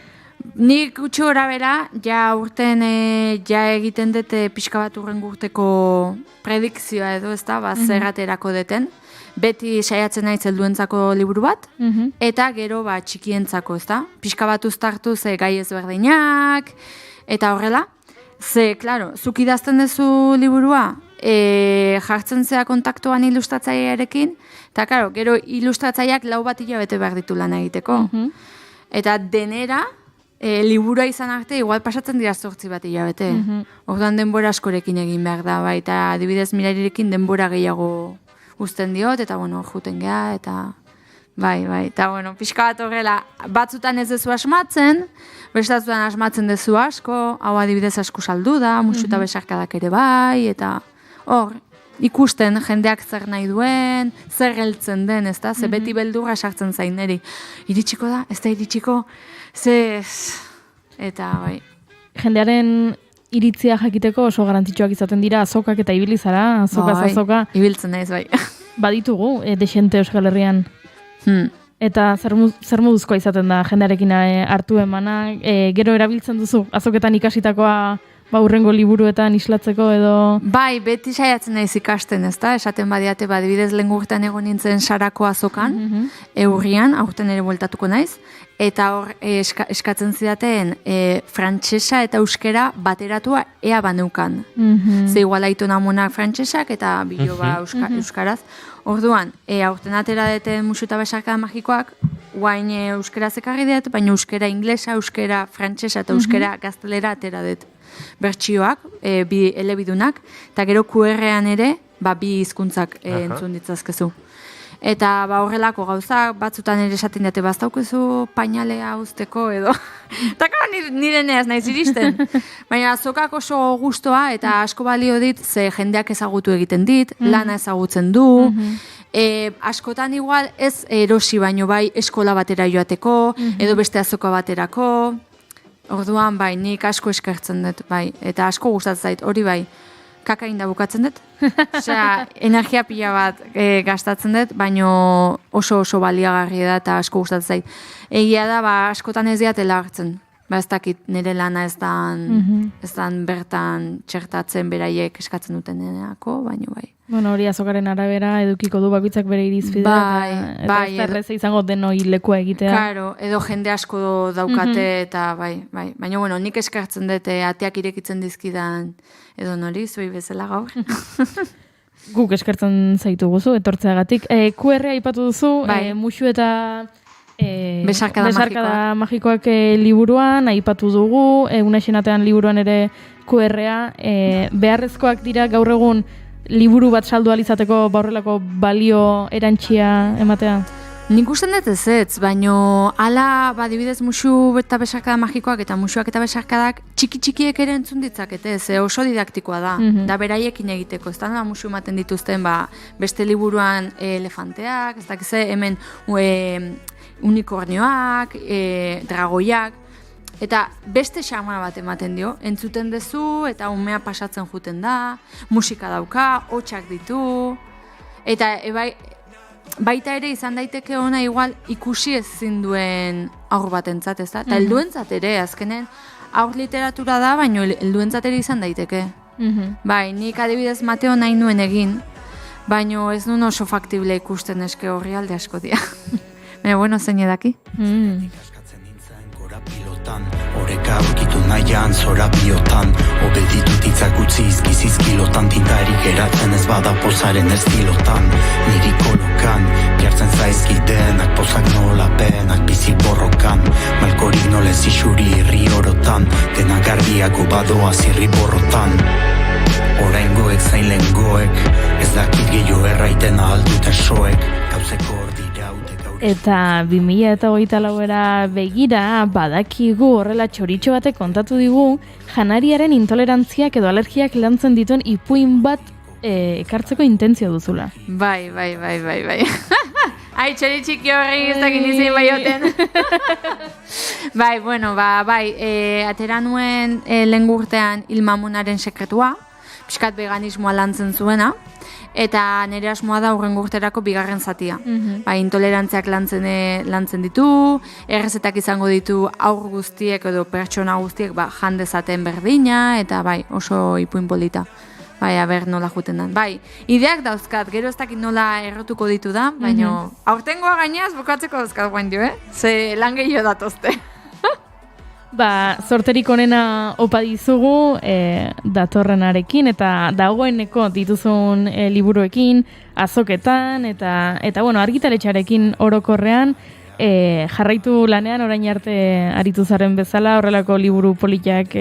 Nik gutxi gora bera, urten egiten dute pixka bat urrengo urteko predikzioa edo, ez da, zerraterako deten. Beti saiatzen nahi zelduentzako liburu bat, eta gero txikientzako, ez da? Pixka bat uztartu gai ezberdinak, eta horrela. Ze, klaro, zuk idazten duzu liburua, jartzen zea kontaktuan ilustratzailearekin, eta, klaro, gero ilustratzaileak 4 bat hilabete behar ditu lan egiteko. Eta denera, liburua izan arte, igual pasatzen dira 8 bat hilabete. Orduan denbora askorekin egin behar da, eta adibidez Mirarirekin denbora gehiago uzten diot, eta, bueno, juten geha, eta... Bai, eta, bueno, pixka bat horrela, batzutan ez dezu asmatzen, bestatutan asmatzen dezu asko, hau adibidez asko saldu da, musuta besarkadak ere bai, eta hor, ikusten jendeak zer nahi duen, zer geltzen den, ez da, ze beti beldurra sartzen zain neri. Iritsiko da, ez da iritsiko, eta bai. Jendearen iritzia jakiteko oso garrantzitsuak izaten dira azokak eta ibilizara, azoka. Ibiltzen naiz, bai. Baditugu, desente Euskal Herrian. Eta zer moduzkoa izaten da jendearekin hartu emana, gero erabiltzen duzu azoketan ikasitakoa urrengo liburuetan islatzeko edo... Bai, beti saiatzen naiz ikasten, ez da? Esaten badiate, adibidez lehen urtean egon nintzen Sarako azokan, Eurrian, aurten ere bueltatuko naiz, eta hor eskatzen zidaten frantsesa eta euskera bateratua ea baneukan. Ze igual Aiton Amonak frantsesak eta Biloba euskaraz. Orduan, aurten atera deten musuta besarkada magikoak, guain euskera zekarri dut, baina euskera inglesa, euskera frantsesa eta euskera gaztelera atera dut. Bertsioak, bi elebidunak, eta gero QR-ean ere, bi hizkuntzak entzun ditzazkezu. Eta horrelako gauzak, batzutan ere esaten dute baztaukezu painalea uzteko edo. Eta nire neaz naiz iristen. Baina azokak oso gustoa eta asko balio dit, ze jendeak ezagutu egiten dit, lana ezagutzen du, askotan igual ez erosi baino bai eskola batera joateko, edo beste azoka baterako. Orduan bai, nik asko eskertzen dut, bai, eta asko gustatzen zait, hori bai. Kakain da bukatzen dut. Osea, energia pila bat gastatzen dut, baino oso baliagarri da eta asko gustatzen zait. Egia da, askotan ez diatela hartzen. Ez dakit nire lana ez dan bertan txertatzen beraiek eskatzen duten deneako, baino bai. Bueno, hori azokaren arabera edukiko du bakoitzak bere irizpidea eta ez erreza izango denoi lekua egitea. Claro, edo jende asko daukate eta bai. Baina, bueno, nik eskertzen dut ateak irekitzen dizkidan edo nori, zuei bezala gaur. Guk eskertzen zaitu guzu, etortzeagatik. QR aipatu duzu, musu eta Besarkada magikoak liburuan, aipatu dugu, Unaxenatean liburuan ere QR-a, beharrezkoak dira gaur egun liburu bat saldu alizateko horrelako balio erantxia ematea? Nik usten dut ez, baino ala badibidez musu eta besarkada magikoak eta musuak eta besarkadak txiki-txikiek ere entzun ditzakete, ze oso didaktikoa da, da beraiekin egiteko, ez da musu ematen dituzten beste liburuan elefanteak, ez dakize hemen unikornioak, dragoiak, eta beste xamana bat ematen dio, entzuten duzu eta umea pasatzen juten da, musika dauka, hotxak ditu, eta baita ere izan daiteke ona igual ikusi ezin duen aur batentzat, ez da? Eta helduentzat ere, azkenen aur literatura da, baina helduentzat ere izan daiteke. Bai, nik adibidez Mateo nahi nuen egin, baina ez nuen oso faktible ikusten eske horri alde asko dira. Baina, bueno, zein edaki. Oreka aurkitu nahian zora biotan, obeditut itzak utzi izkizkilotan, tintari geratzen ez bada pozaren estilotan, niri kolokan, jartzen zaizkitenak pozak nolapenak bizi borrokan, malkorik nolez isuri irri orotan, dena garbiako badoa zirri borrotan. Oraingoek zain lehengoek, ez dakit gehiago erraiten ahalduten soek, gauzeko hor dira Eta 2024era begira badakigu horrela txoritxo batek kontatu digu janariaren intolerantziak edo alergiak lantzen dituen ipuin bat ekartzeko intentzio duzula. Bai. Ai, txoritxiki horri ez dakit nizien baioten. Bai, bueno, atera nuen lehengurtean Ilmamunaren sekretua, pixkat veganismoa lantzen zuena, eta nire asmoa da hurrengo urterako bigarren zatia. Intolerantziak lantzen ditu, errezetak izango ditu aur guztiek edo pertsona guztiek jan dezaten berdina, eta oso ipuin polita. Aber nola juten dan. Ideak dauzkat, gero ez dakit nola errotuko ditu da, baina aurtengoa gainaz bukatzeko dauzkat guain dio, ze lan gehiago datozte. Sorterik onena opa dizugu datorrenarekin eta dagoeneko dituzun liburuekin, azoketan eta bueno, argitaletxarekin orokorrean jarraitu lanean orain arte aritu zaren bezala horrelako liburu politak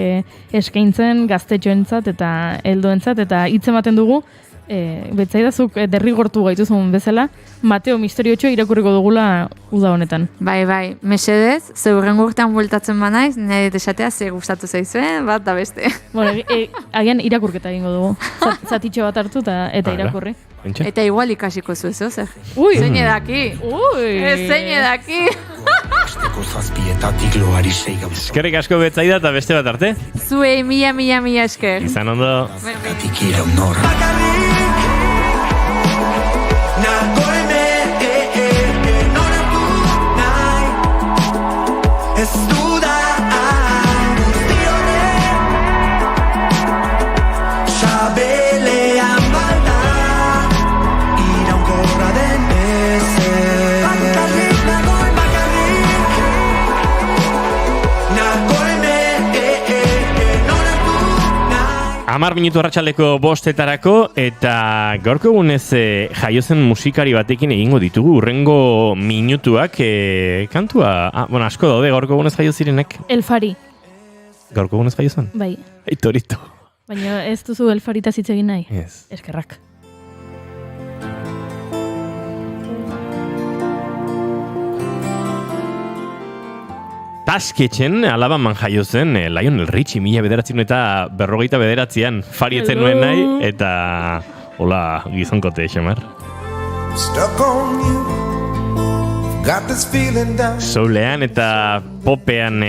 eskaintzen gaztetxoentzat eta helduentzat eta hitz ematen dugu betzaidazuk derrigortu gaituzun bezala, Mateo Misteriotxo irakurriko dugula uda honetan. Bai, mesedez, ze hurrengo urtean bueltatzen banaiz, nire esatea ze gustatu zaizuen, bat da beste. Bueno, agian irakurketa egingo dugu, zatitxo bat hartu eta irakurri. Eta igual ikasiko zu, zer? Zein edaki! Zein edaki! Eskerrik asko betzaida eta beste bat arte. Zuei, mila esker. Izan ondo. 10 minutu arratsaldeko 5:00 eta gaurko egunez jaio zen musikari batekin egingo ditugu hurrengo minutuak kantua. Asko daude gaurko egunez jaio zirenek. Elfari. Gaurko egunez jaio zen? Bai. Aitorito. Baina ez duzu Elfarita hitz egin nahi? Ez. Eskerrak. Tasketxen Alabaman jaio zen Lionel Richie 1949an farietzen nuen nahi eta hola gizonkote xamar. Soulean eta popean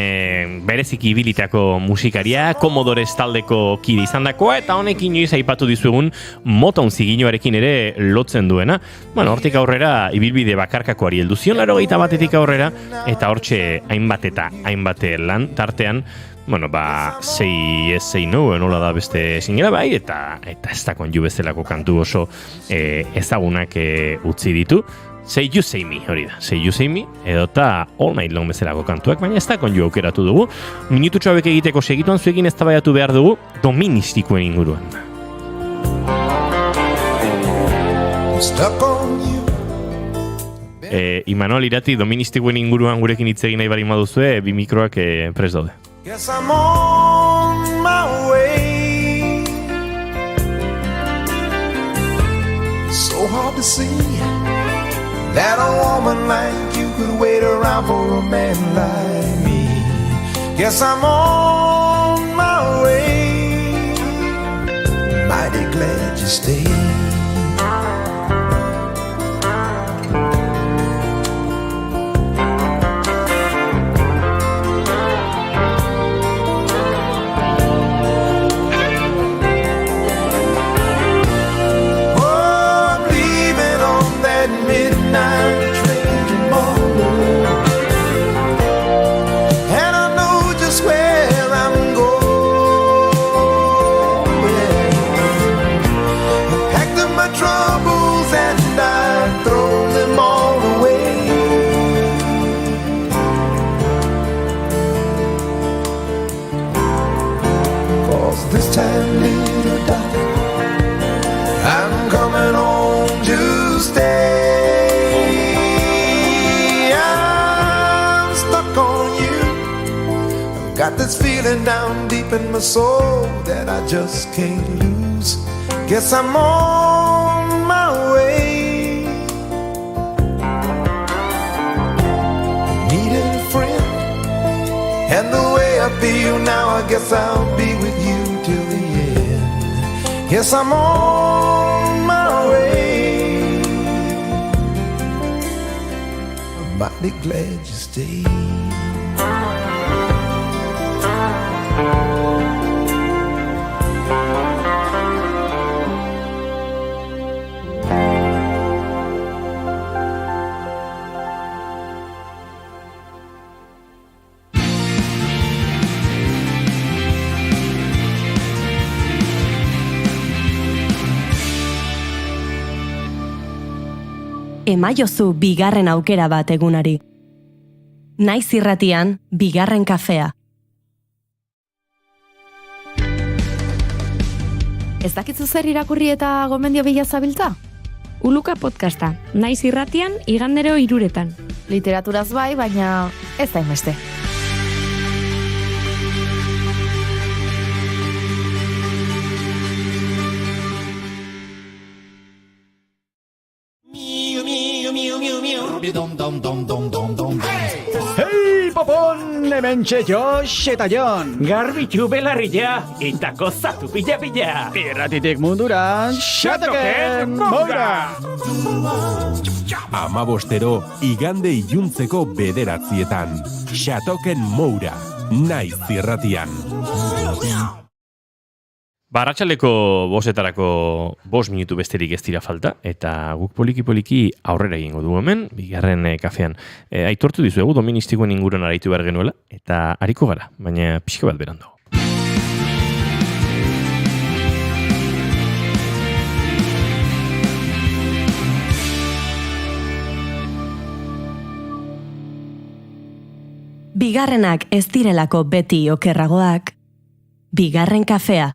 bereziki ibilitako musikaria, Commodores taldeko kide izandakoa eta honek inoiz aipatu dizuegun Motown ziginoarekin ere lotzen duena. Hortik aurrera ibilbide bakarkakoari heldu zion 81etik aurrera eta hortxe hainbat lan tartean Say Yes, Say No, nola da beste zingera bai, eta ez da konju bezalako kantu oso ezagunak utzi ditu. Say You, Say Me, hori da. Say You, Say Me, edota All Night Long bezalako kantuak, baina ez da konju aukeratu dugu. Minututxo hauek egiteko segituan zuekin eztabaidatu behar dugu doministikoen inguruan. Imanol Irati, doministikoen inguruan gurekin hitz egin nahi bari maduzue, bi mikroak prest daude. Guess I'm on my way. So hard to see that a woman like you could wait around for a man like me. Guess I'm on my way. Mighty glad you stayed. Got this feeling down deep in my soul that I just can't lose. Guess I'm on my way. Needed a friend, and the way I feel now, I guess I'll be with you till the end. Guess I'm on my way. I'm mighty glad you stayed. Emaiozu bigarren aukera bat egunari. Naiz irratian, bigarren kafea. Ez dakitzu zer irakurri eta gomendio bila zabiltza? Uluka podcasta, Naiz irratian, igandero 3:00. Literaturaz bai, baina ez da inbeste. Hei, popon, hementxe Josh eta Jon. Garbitu belarria eta gozatu pila-pila. Irratitik mundura, Xatoken Moura. 15 igande iluntzeko 9:00. Xatoken Moura, Naiz irratian. Arratsaleko 5:00 5 minutu besterik ez dira falta, eta guk poliki aurrera egingo dugu hemen, bigarren kafean. Aitortu dizuegu doministikoen inguruan araitu behar genuela, eta hariko gara, baina pixka bat berandu. Bigarrenak ez direlako beti okerragoak, bigarren kafea.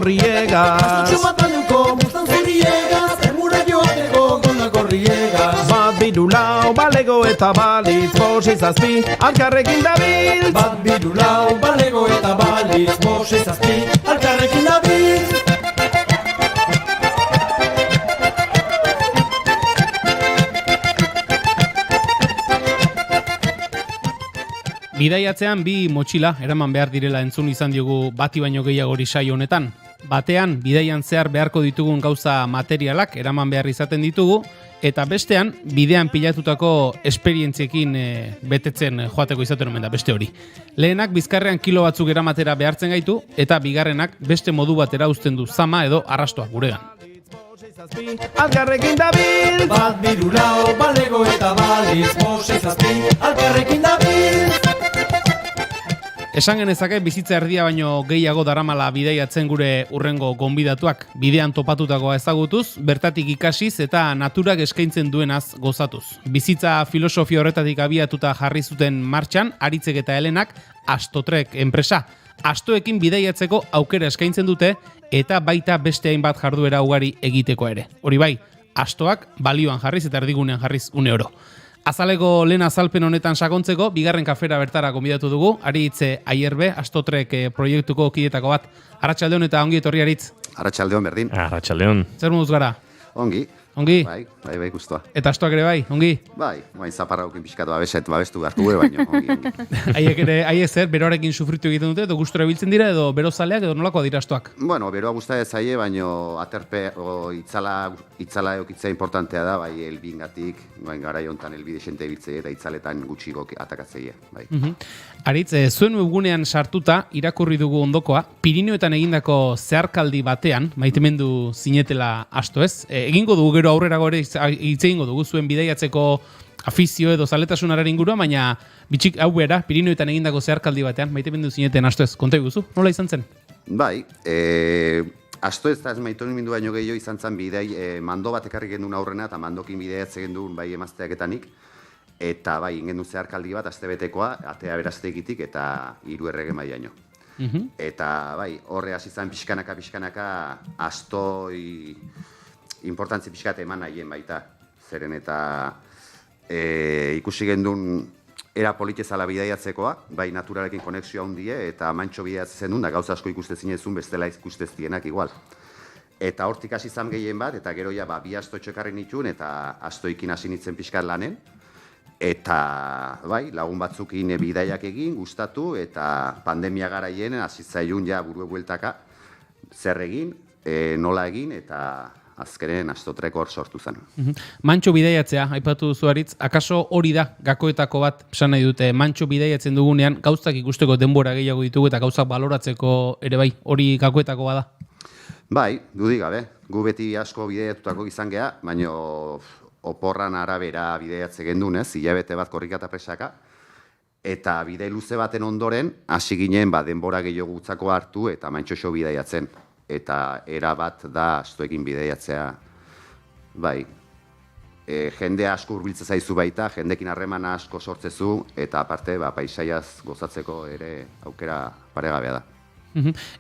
corriegas. Matanyuko mustan zuriegas, emura joteko gona corriegas. Bat birulau balego eta balitz, bost zazpi, alkarrekin dabil. Bat birulau balego eta balitz, bost zazpi, alkarrekin dabil. Bidaiatzean bi motxila eraman behar direla entzun izan diogu bati baino gehiagori saio honetan. Batean, bidaian zehar beharko ditugun gauza materialak eraman behar izaten ditugu, eta bestean, bidean pilatutako esperientziekin betetzen joateko izaten omen da, beste hori. Lehenak bizkarrean kilo batzuk eramatera behartzen gaitu, eta bigarrenak beste modu batera uzten du zama edo arrastoa guregan. Alkarrekin dabil. Bat birulau balego eta balitz, bost zazpi, alkarrekin dabil. Esan genezake bizitza erdia baino gehiago daramala bidaiatzen gure urrengo gonbidatuak. Bidean topatutakoa ezagutuz, bertatik ikasiz eta naturak eskaintzen duenaz gozatuz. Bizitza filosofia horretatik abiatuta jarri zuten martxan, Aritzek eta Helenak Astotrek enpresa. Astoekin bidaiatzeko aukera eskaintzen dute eta baita beste hainbat jarduera ugari egiteko ere. Hori bai, Astoak balioan jarriz eta erdigunean jarriz une oro. Azaleko lehen azalpen honetan sakontzeko, bigarren kafera bertara gonbidatu dugu, Aritz Aierbe, Astotrek proiektuko kidetako bat. Arratsaldeon eta ongi etorri Aritz. Arratsaldeon berdin. Arratsaldeon. Zer moduz gara? Ongi. Ongi? Bai, guztua. Eta Astoak ere bai, ongi? Bai, zaparra aukin pixkatu babestu behartu baino, ongi. Haiek ere, zer, beroarekin sufritu egiten dute, edo gustura biltzen dira, edo bero zaleak, edo nolakoa dira Astoak? Bueno, beroa guztia ez zaie, baino aterpe, itzala eokitzea importantea da, bai, elbingatik, garai hontan elbide xente biltzea eta itzaletan gutxiko atakatzeia, bai. Aritz, zuen webgunean sartuta, irakurri dugu ondokoa, Pirineoetan egindako zeharkaldi batean, maitemendu zinetela Asto ez? Egingo dugu gero aurrera gore hitz egingo dugu zuen bidaiatzeko afizio edo zaletasunaren ingurua, baina bitxik hau bera, Pirineoetan egindako zeharkaldi batean, maitemendu zineten Asto ez, konta iguzu, nola izan zen? Bai, Asto ez da ez maitemendu baino gehiago izan zen bidei, mando bat ekarri gendun aurrena eta mandokin bidaiatze gendun bai emazteaketanik, eta bai, ingen du zeharkaldi bat, astebetekoa, atea beraztegitik eta 3 errege mailaino. Eta bai, horre hasi izan pixkanaka Astoi importantzi pixkat eman nahien baita. Zeren eta ikusi gendun era politezala bidaiatzekoa, bai naturarekin konexioa hundie, eta mantxo bidaiatzen duen, da gauza asko ikustezinezun bestela ikustezienak igual. Eta hortik hasi izan gehien bat, eta gero ja bi Astotxo ekarri nituen, eta Astoikin hasi nintzen pixkat lanen. Eta bai, lagun batzukin bidaiak egin, gustatu, eta pandemia garaien hasi zailun ja burue bueltaka zer egin, nola egin, eta azkenen Astotrek hor sortu zen. Mantxo bidaiatzea, aipatu duzu Aritz, akaso hori da gakoetako bat, esan nahi dute, mantxo bidaiatzen dugunean, gauzak ikusteko denbora gehiago ditugu eta gauzak baloratzeko ere bai, hori gakoetako bada? Bai, dudik gabe, gu beti asko bidaiatutako izan geha, baina oporran arabera bidaiatze gendunez, hilabete bat korrika presaka, eta bidai luze baten ondoren, hasi ginen denbora gehiago gutzako hartu eta mantxoxo bidaiatzen. Eta era bat da Astoekin bidaiatzea, bai, jende asko hurbiltza zaizu baita, jendekin harremana asko sortzezu, eta aparte, paisaiaz gozatzeko ere aukera paregabea da.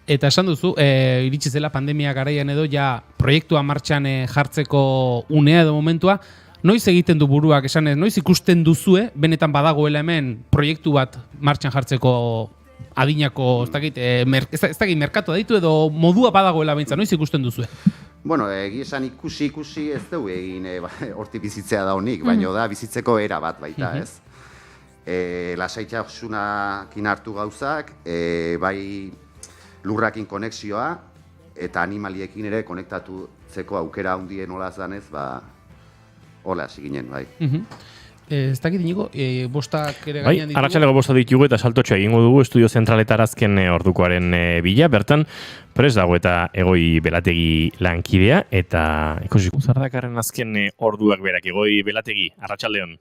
Eta esan duzu, iritsi zela pandemia garaian edo, ja proiektua martxan jartzeko unea edo momentua, noiz egiten du buruak, esan ez, noiz ikusten duzue, benetan badagoela hemen proiektu bat martxan jartzeko adinako, ez dakit merkatu ditu edo modua badagoela beintza, noiz ikusten duzue? Bueno, esan ikusi ez dugu egin horti bizitzea da honik, baina da bizitzeko era bat baita, ez? Lasaitasunakin hartu gauzak, bai lurrakin konexioa eta animaliekin ere konektatzeko aukera handien olaz danez, hola hasi ginen, bai. Ez dakit inigo, bostak ere gainean ditugu? Arratsaleko bosta ditugu eta saltotxo egingo dugu estudio zentraletara azken ordukoaren bila, bertan prest dago eta Egoi Belategi lankidea, eta ikusi Zardakarren azken orduak berak, Egoi Belategi, arratsaldeon.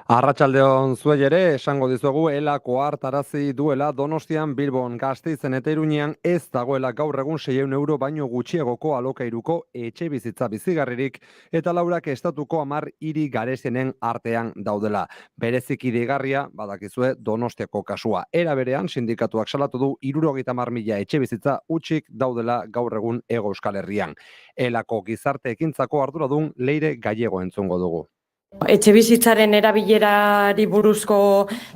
Arratsaldeon zuei ere esango dizuegu elako hartarazi duela Donostian, Bilbon, Gasteizen eta Iruñean ez dagoela gaur egun 600 euro baino gutxiegoko alokairuko etxe bizitza bizigarririk eta laurak estatuko 10 hiri garestienen artean daudela. Bereziki deigarria badakizue Donostiako kasua. Era berean sindikatuak salatu du 70.000 etxe bizitza hutsik daudela gaur egun Hego Euskal Herrian. Elako gizarte ekintzako arduradun Leire Gallego entzungo dugu. Etxebizitzaren erabilerari buruzko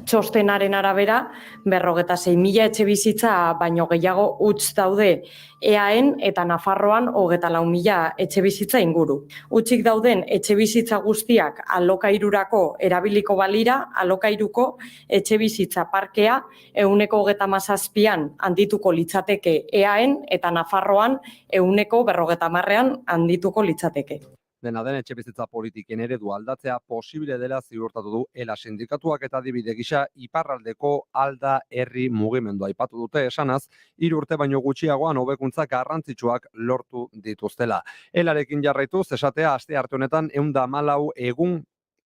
txostenaren arabera, 56.000 etxebizitza baino gehiago huts daude EAEn eta Nafarroan 24.000 etxebizitza inguru. Hutsik dauden etxebizitza guztiak alokairurako erabiliko balira, alokairuko etxebizitza parkea 137an handituko litzateke EAEn eta Nafarroan 150an handituko litzateke. Dena den etxebizitza politiken eredu aldatzea posible dela ziurtatu du ELA sindikatuak eta adibide gisa iparraldeko Alda herri mugimendua aipatu dute esanaz, 3 urte baino gutxiagoan hobekuntzak garrantzitsuak lortu dituztela. ELArekin jarraituz esatea astearte honetan 114 egun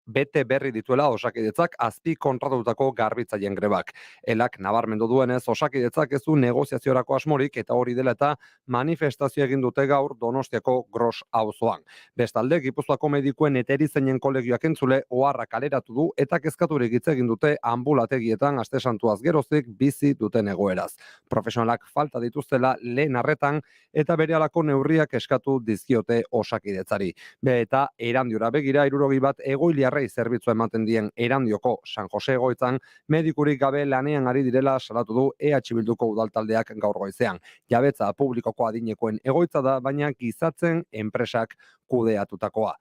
bete berri dituela Osakidetzak azpi kontratutako garbitzaileen grebak. ELAk nabarmendu duenez Osakidetzak ez du negoziaziorako asmorik eta hori dela eta manifestazio egin dute gaur Donostiako Gros auzoan. Bestalde, Gipuzkoako medikuen eta erizainen kolegioak entzule oharra kaleratu du eta kezkaturik hitz egin dute ambulategietan aste santuaz geroztik bizi duten egoeraz. Profesionalak falta dituztela lehen arretan eta berehalako neurriak eskatu dizkiote Osakidetzari. Eta Erandiora begira 60 bat egoiliarrei zerbitzua ematen dien Erandioko San Jose egoitzan medikurik gabe lanean ari direla salatu du EH Bilduko udaltaldeak gaur goizean. Jabetza publikoko adinekoen egoitza da, baina gizatzen enpresak kudeatutakoa.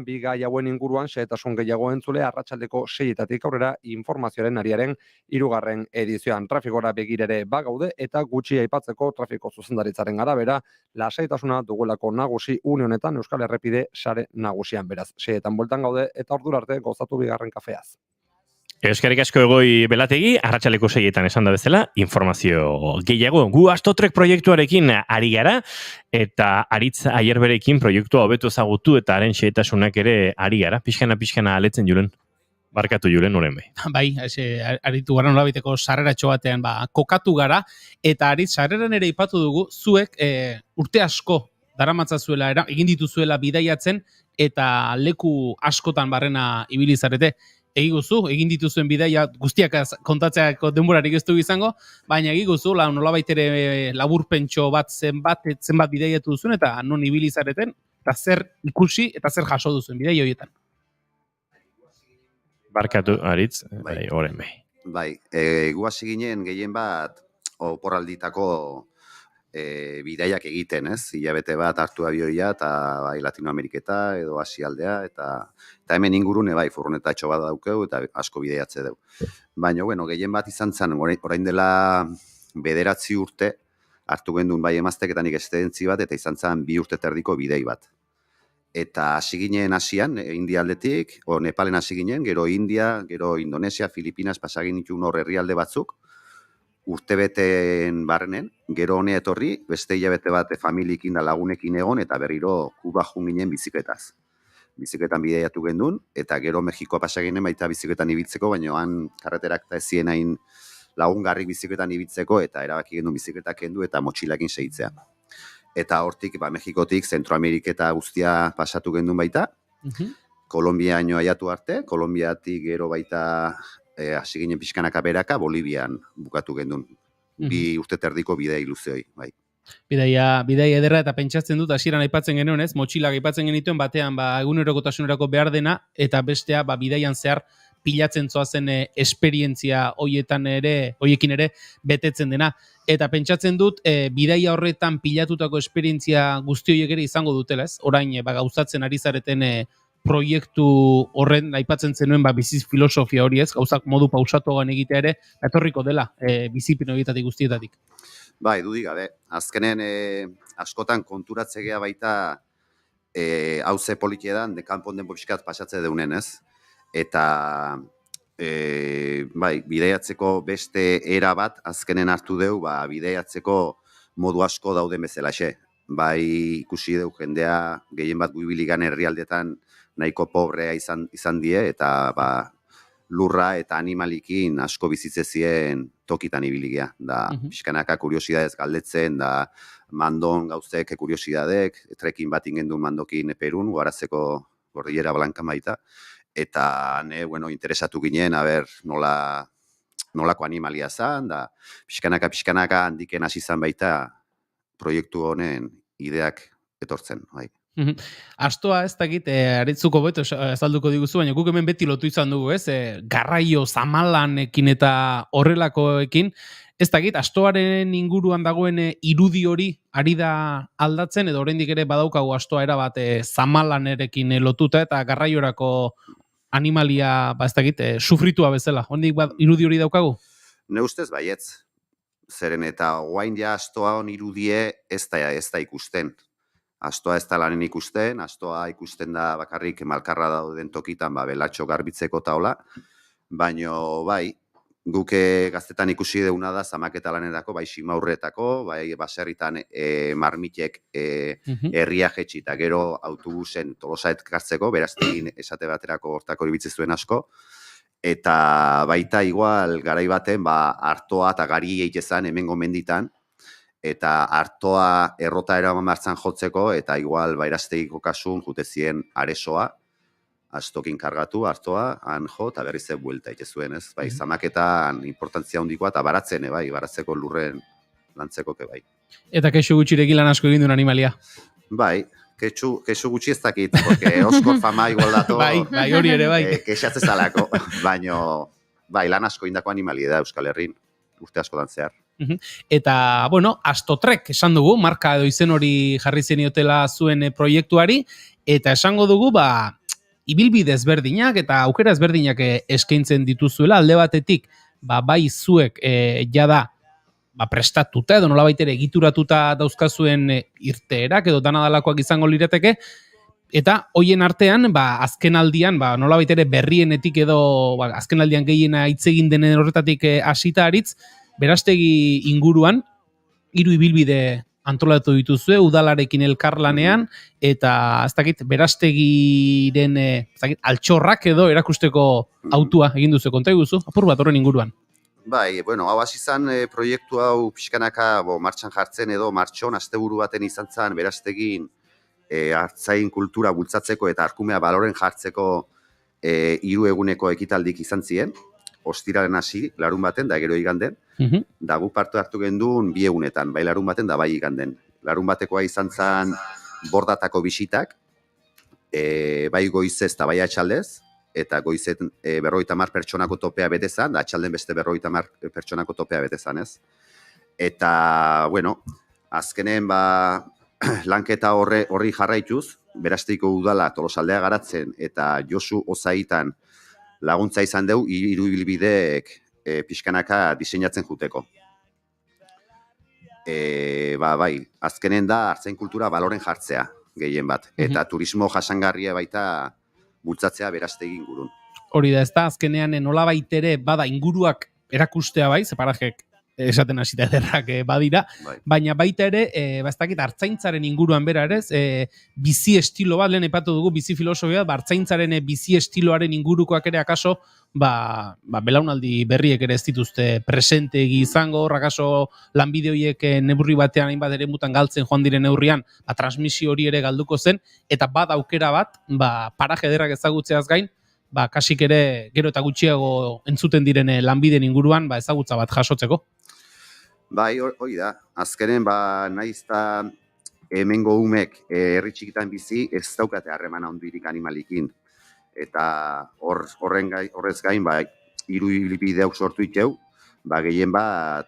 Bi gai hauen inguruan xehetasun gehiago entzule arratsaldeko 6etatik aurrera informazioaren ariaren 3. edizioan. Trafikora begirere bagaude eta gutxi aipatzeko trafiko zuzendaritzaren arabera lasaitasuna dugulako nagusi une honetan Euskal Errepide sare nagusian. Beraz, 6etan bueltan gaude eta ordura arte gozatu bigarren kafeaz. Euskarik asko Egoi Belategi, arratsaleko 6etan esan da bezala, informazio gehiago. Gu Astotrek proiektuarekin ari gara, eta Aritz Aierberekin proiektua hobeto ezagutu eta haren xehetasunak ere ari gara. Pixkana aletzen Julen. Barkatu Julen, oren bai. Bai, aritu gara nolabiteko sarreratxo batean kokatu gara, eta Aritz sarreran ere ipatu dugu, zuek urte asko daramatzazuela, egin dituzuela bidaiatzen, eta leku askotan barrena ibili zarete. Egiguzu, egin dituzuen bidaia guztiak kontatzeako denborarik ez du izango, baina egiguzu, nolabait ere laburpentxo bat zenbat bidaiatu duzuen, eta non ibili zareten, eta zer ikusi eta zer jaso duzuen bidaia horietan. Barkatu, Aritz, oren bai. Bai, guazi ginen gehien bat oporralditako bidaiak egiten, ez? Hilabete bat hartu abioia eta bai Latinoameriketa edo Asialdea eta hemen ingurune bai furgonetatxo bat daukeu eta asko bidaiatze dugu. Baina, gehien bat izan zen, orain dela 9 urte hartu gendun bai emazteketanik estedentzi bat eta izan zen 2 urte terdiko bidei bat. Eta hasi ginen Asian, India aldetik, Nepalen hasi ginen, gero India, gero Indonesia, Filipinas, pasagin ditun hor herrialde batzuk, urtebeten barrenen, gero honea etorri, beste hilabete bat familiekin da lagunekin egon, eta berriro Kuba jun ginen bizikletaz. Bizikletan bidaiatu gendun, eta gero Mexikoa pasaginen baita bizikletan ibiltzeko, baina han karreterak eta ezien hain lagungarrik bizikletan ibiltzeko, eta erabaki gendun bizikletak kendu eta motxilakin segitzea. Eta hortik, Mexikotik, Zentroameriketa guztia pasatu gendun baita, Kolombiaino aiatu arte, Kolombiatik gero baita hasi ginen pixkanaka beraka, Bolivian bukatu gendun. 2 urte terdiko bidei luzeoi, bai. Bidaia ederra eta pentsatzen dut, hasieran aipatzen genuen, ez? Motxilak aipatzen genituen batean, egunerokotasunerako behar dena, eta bestea, bidaian zehar pilatzen zoazen esperientzia hoiekin ere betetzen dena. Eta pentsatzen dut, bidaia horretan pilatutako esperientzia guzti horiek ere izango dutela, ez? Orain, gauzatzen ari zareten proiektu horren aipatzen zenuen biziz filosofia hori, ez? Gauzak modu pausatuagoan egitea ere, etorriko dela bizipin horietatik guztietatik. Bai, dudik gabe. Azkenen askotan konturatzegea baita hauze politiedan, kanpon denbo pixkat pasatze deunen, ez? Eta bidaiatzeko beste era bat azkenen hartu deu, bidaiatzeko modu asko dauden bezalaxe. Bai ikusi deu jendea gehien bat guibiligan herrialdetan nahiko pobrea izan die, eta lurra eta animalikin asko bizitzezien tokitan ibiligea. Da, pixkanaka kuriosidadez galdetzen, da mandon gauzek kuriosidadek, trekin bat ingen du mandokin Perun, Guarazeko Kordillera Blanka baita, eta interesatu ginen, nolako animalia zan, da pixkanaka handiken hasi zan baita proiektu honen ideak etortzen, bai. Astoa ez dakit, aritzuko beto azalduko diguzu, baina guk hemen beti lotu izan dugu, ez? Garraio zamalanekin eta horrelakoekin, ez dakit, astoaren inguruan dagoen irudi hori ari da aldatzen, edo oraindik ere badaukagu astoa erabat zamalanerekin lotuta, eta garraiorako animalia, ez dakit, sufritua bezala. Hondik irudi hori daukagu? Ne ustez baietz. Zeren eta guain ja astoa on irudie ez da ikusten. Astoa ez da lanen ikusten, astoa ikusten da bakarrik malkarra dauden tokitan, belatxo garbitzeko taola, baino bai, guke gaztetan ikusi deuna da zamaketa lanerako, bai simaurretako, bai baserritan marmitek herria jetxi eta gero autobusen Tolosa ekartzeko, beraztegin esate baterako hortako ibitzen zuen asko, eta baita igual garai baten artoa eta gari egitezan hemengo menditan, eta artoa errota eraman martzan jotzeko, eta igual bairaztegiko kasun jutezien aresoa, astokin kargatu, artoa, han jo, eta berriz buelta itezuen, ez? Bai, zamaketan importantzia handikoa, eta baratzen, bai, baratzeko lurren lantzeko, bai. Eta kexu gutxirekin lan asko egin duen animalia? Bai, kexu gutxi ez dakit, porque oskor fama igual dato, bai, hori ere, bai. Kexatzez alako, baino, bai, lan asko indako animalia da Euskal Herrin, urte asko dantzear. Eta, Astotrek esan dugu, marka edo izen hori jarri zeniotela zuen proiektuari, eta esango dugu, ibilbide ezberdinak eta aukera ezberdinak eskaintzen dituzuela, alde batetik, bai zuek jada prestatuta edo nolabait ere egituratuta dauzkazuen irteerak edo danadalakoak izango lirateke, eta hoien artean, azken aldian, nolabait ere berrienetik edo azken aldian gehiena hitz egin denen horretatik hasita aritz, Berastegi inguruan, 3 ibilbide antolatu dituzue, udalarekin elkarlanean, eta ez dakit, Berastegiren altxorrak edo erakusteko autua egin duzu, konta eguzu, apur bat horren inguruan. Bai, hau hasi izan proiektu hau pixkanaka martxan jartzen edo martxon, asteburu baten izan zen Berastegin hartzain kultura bultzatzeko eta arkumea baloren jartzeko 3 eguneko ekitaldik izan ziren, ostiraren hasi, larun baten, da gero iganden, da gu parte hartu gendun 2 egunetan, bai larun baten, da bai iganden. Larun batekoa izan zen bordatako bisitak, bai goizez eta bai atxaldez, eta goizet 50 pertsonako topea betezan, da atxalden beste 50 pertsonako topea betezan, ez? Eta, azkenen, lanketa horri jarraituz, Berasteko udala Tolosaldea garatzen, eta Josu Ozaitan laguntza izan dugu 3 ibilbideek pixkanaka diseinatzen juteko. Bai, azkenen da hartzain kultura baloren jartzea gehien bat, eta turismo jasangarria baita bultzatzea Berastegi ingurun. Hori da, ez da, azkenean nolabait ere bada inguruak erakustea bai, zeparajek esaten hasita ederrak badira, baina baita ere, ez dakit, hartzaintzaren inguruan bera ere, bizi estilo bat, lehen epatu dugu, bizi filosofia, hartzaintzaren bizi estiloaren ingurukoak ere akaso, belaunaldi berriek ere ez dituzte presentegi izango, akaso lanbide horiek neurri batean hainbat ere mutan galtzen joan diren neurrian, transmisio hori ere galduko zen, eta bad aukera bat, paraje ederrak ezagutzeaz gain, kasik ere gero eta gutxiago entzuten diren lanbideen inguruan ezagutza bat jasotzeko. Bai, hori da. Azkenen, nahiz eta hemengo umek herri txikitan bizi, ez daukate harreman handirik animalikin. Eta horrez gain, 3 ibilbideak sortu iteu, gehien bat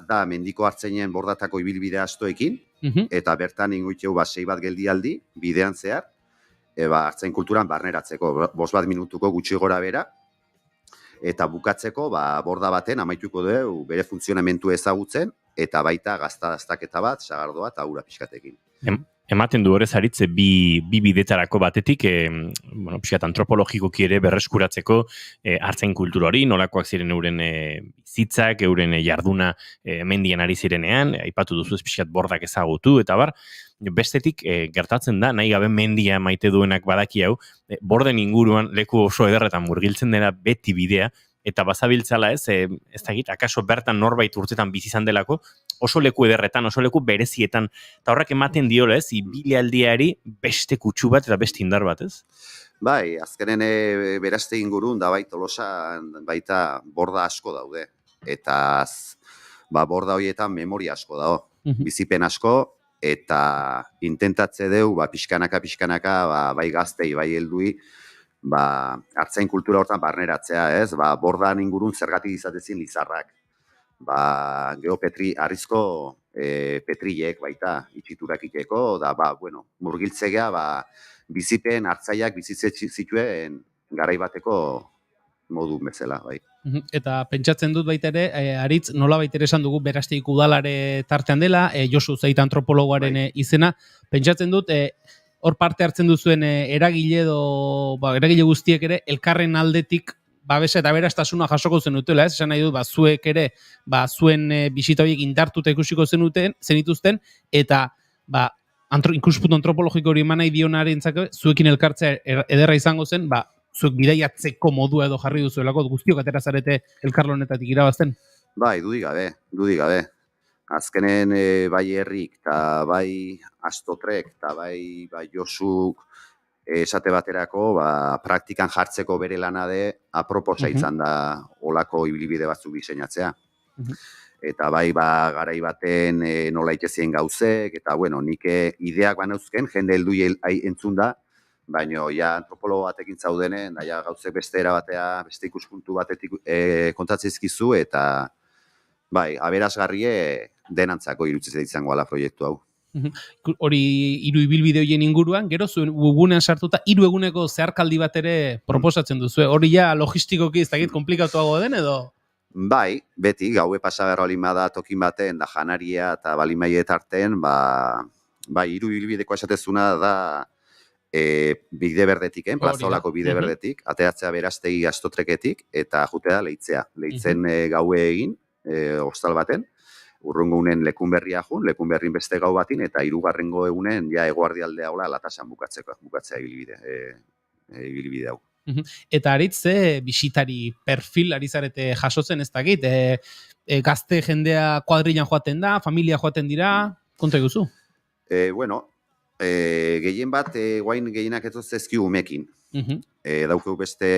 da mendiko hartzeinen bordatako ibilbide astoekin, eta bertan ingo iteu 6 bat geldialdi, bidean zehar, hartzain kulturan barneratzeko, 5 minutuko gutxi gora bera, eta bukatzeko borda baten amaituko dugu bere funtzionamentu ezagutzen, eta baita gazta-daztaketa bat, sagardoa eta ura pixkatekin. ematen du horrez aritze bi bidetarako batetik, bueno, pixkat antropologikoki ere berreskuratzeko artzain kultura hori, nolakoak ziren euren bizitzak, euren jarduna mendian ari zirenean, aipatu duzu pixkat bordak ezagutu, eta bar, bestetik gertatzen da, nahi gabe mendia maite duenak badaki hau, borden inguruan leku oso ederretan murgiltzen dela beti bidea, eta bazabiltzala ez dakit, akaso bertan norbait urtetan bizi izan delako, oso leku ederretan, oso leku berezietan, eta horrek ematen diola ez, ibilaldiari beste kutsu bat eta beste indar bat, ez? Bai, azkenen beraste ingurun da bai Tolosan baita borda asko daude, eta borda horietan memoria asko dago, bizipen asko, eta intentatze deu, pixkanaka, bai gaztei, bai heldui, artzain kultura hortan barneratzea, ez? Bordan ingurun zergatik izatezin lizarrak. Arrizko petrilek baita itxiturak iteko, murgiltzea, bizipen hartzaiak bizitze zituen garai bateko modu bezala, bai. Eta pentsatzen dut baita ere, Aritz, nola baita ere esan dugu Berasteik udalare tartean dela, Josu Zait antropologoaren izena, pentsatzen dut, hor parte hartzen duzuen eragile guztiek ere, elkarren aldetik babesa eta berastasuna jasoko zenutela, ez? Esan nahi dut, zuek ere, zuen bisita horiek indartuta ikusiko zenituzten, eta ikuspuntu antropologiko hori eman nahi dionarentzako, zuekin elkartzea ederra izango zen, zuek bidaiatzeko modua edo jarri duzuelako, guztiok atera zarete elkarlonetatik irabazten? Bai, dudik gabe. Azkenen bai herrik, eta bai Astotrek, eta bai Josuk esate baterako, praktikan jartzeko bere lanade aproposa izan da olako ibilbide batzuk diseinatzea. Eta bai garai baten nola itezien gauzek, eta nik ideak banauzken, jende heldui entzun da, baina antropologo batekin zaudenen, gauzek beste erabatea, beste ikuspuntu batetik kontatzezkizu, eta aberasgarrie denantzako irutzez izango ala proiektu hau. Hori 3 ibilbide horien inguruan, gero zuen webunean sartuta 3 eguneko zeharkaldi bat ere proposatzen duzu. Hori logistikoki ez dakit komplikatuago den edo? Bai, beti, gaue pasagarro alimada tokin baten, da janaria eta balimaie tarten, 3 ibilbideko esatezuna da bide berdetik, plazolako bide berdetik, ateatzea Berastegi Astotreketik, eta jutea leitzea. Leitzen gaue egin, hostal baten, urrungo unen Lekunberria jun, Lekunberrin beste gau batin, eta 3. egunen eguardialdea hola latasan bukatzea ibilbide hau. Eta Aritz, bisitari perfil ari zarete jasotzen ez dakit, gazte jendea kuadrilan joaten da, familia joaten dira, konta eguzu? Gehien bat, guain gehienak etzozezki umekin. Daukeu beste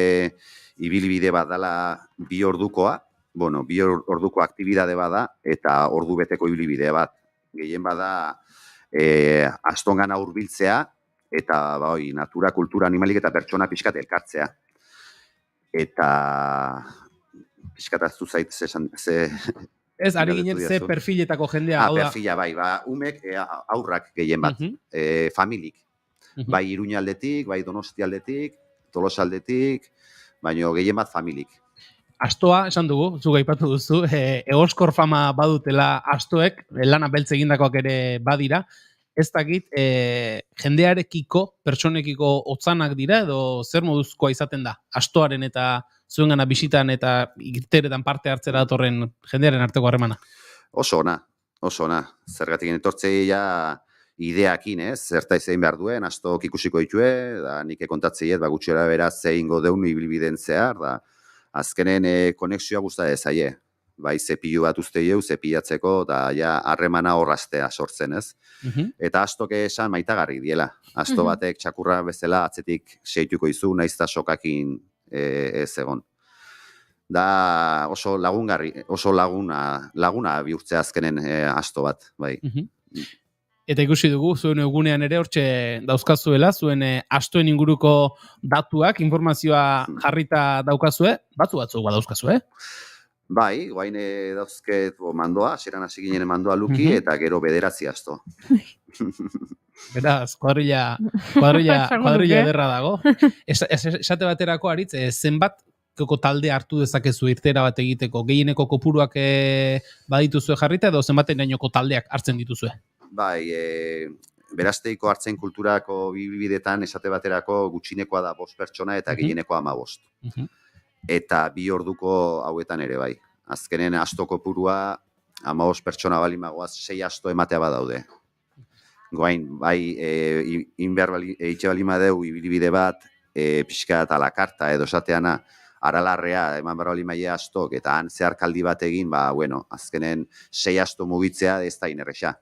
ibilbide bat dala 2 ordukoa, 2 orduko aktibidade bada, eta ordu beteko ibilbide bat. Gehien bada, astongana hurbiltzea, eta natura, kultura, animalik eta pertsona pixkat elkartzea. Eta pixkataztu zait ze... Ez, ari ginen ze perfiletako jendea. Perfila, umek aurrak gehien bat, familik. Bai Iruña aldetik, bai Donosti aldetik, Tolosa aldetik, baina gehien bat familik. Astoa, esan dugu, zuk aipatu duzu, egoskor fama badutela astoek, lana beltz egindakoak ere badira, ez dakit, jendearekiko, pertsonekiko otzanak dira, edo zer moduzkoa izaten da, astoaren eta zuengana bisitan eta irteretan parte hartzera datorren jendearen arteko harremana? Oso ona. Zergatik etortzei ideakin, zerta izan behar duen, astok ikusiko ditue, da nik kontatzeiet, gutxera beraz zeingo deun ibilbiden zehar, da azkenen konexioa guzta ezaie. Bai, zepilu bat usteieu, zepilatzeko, da harremana horraztea sortzen, ez? Eta astoke esan maitagarri diela. Asto batek txakurra bezala atzetik seituko izu, naizta sokakin ez egon. Da oso lagungarri, oso laguna bihurtzea azkenen asto bat, bai. Eta ikusi dugu, zuen egunean ere hortxe dauzkazuela, zuen astoen inguruko datuak, informazioa jarrita daukazue, batzuk badauzkazue, Bai, guain dauzket mandoa, seran hasi ginen mandoa luki, eta gero 9 asto. Beraz, kuadrilla ederra dago. Esate baterako, Aritz, zenbat talde hartu dezakezu irtera bat egiteko, gehieneko kopuruak badituzue jarrita, edo zenbaten gainoko taldeak hartzen dituzue? Bai, berasteiko hartzen kulturako ibilbidetan esate baterako gutxinekoa da 5 pertsona eta gehienekoa 15. Eta 2 orduko hauetan ere bai. Azkenen asto kopurua 15 pertsona bali magoaz 6 asto ematea badaude. Goain, bai, eitxe bali madeu ibilbide bat, pixka eta lakarta edo esateana, aralarrea, eman barra bali maia astok, eta han zeharkaldi bat egin, azkenen 6 asto mugitzea ez da inerrexa.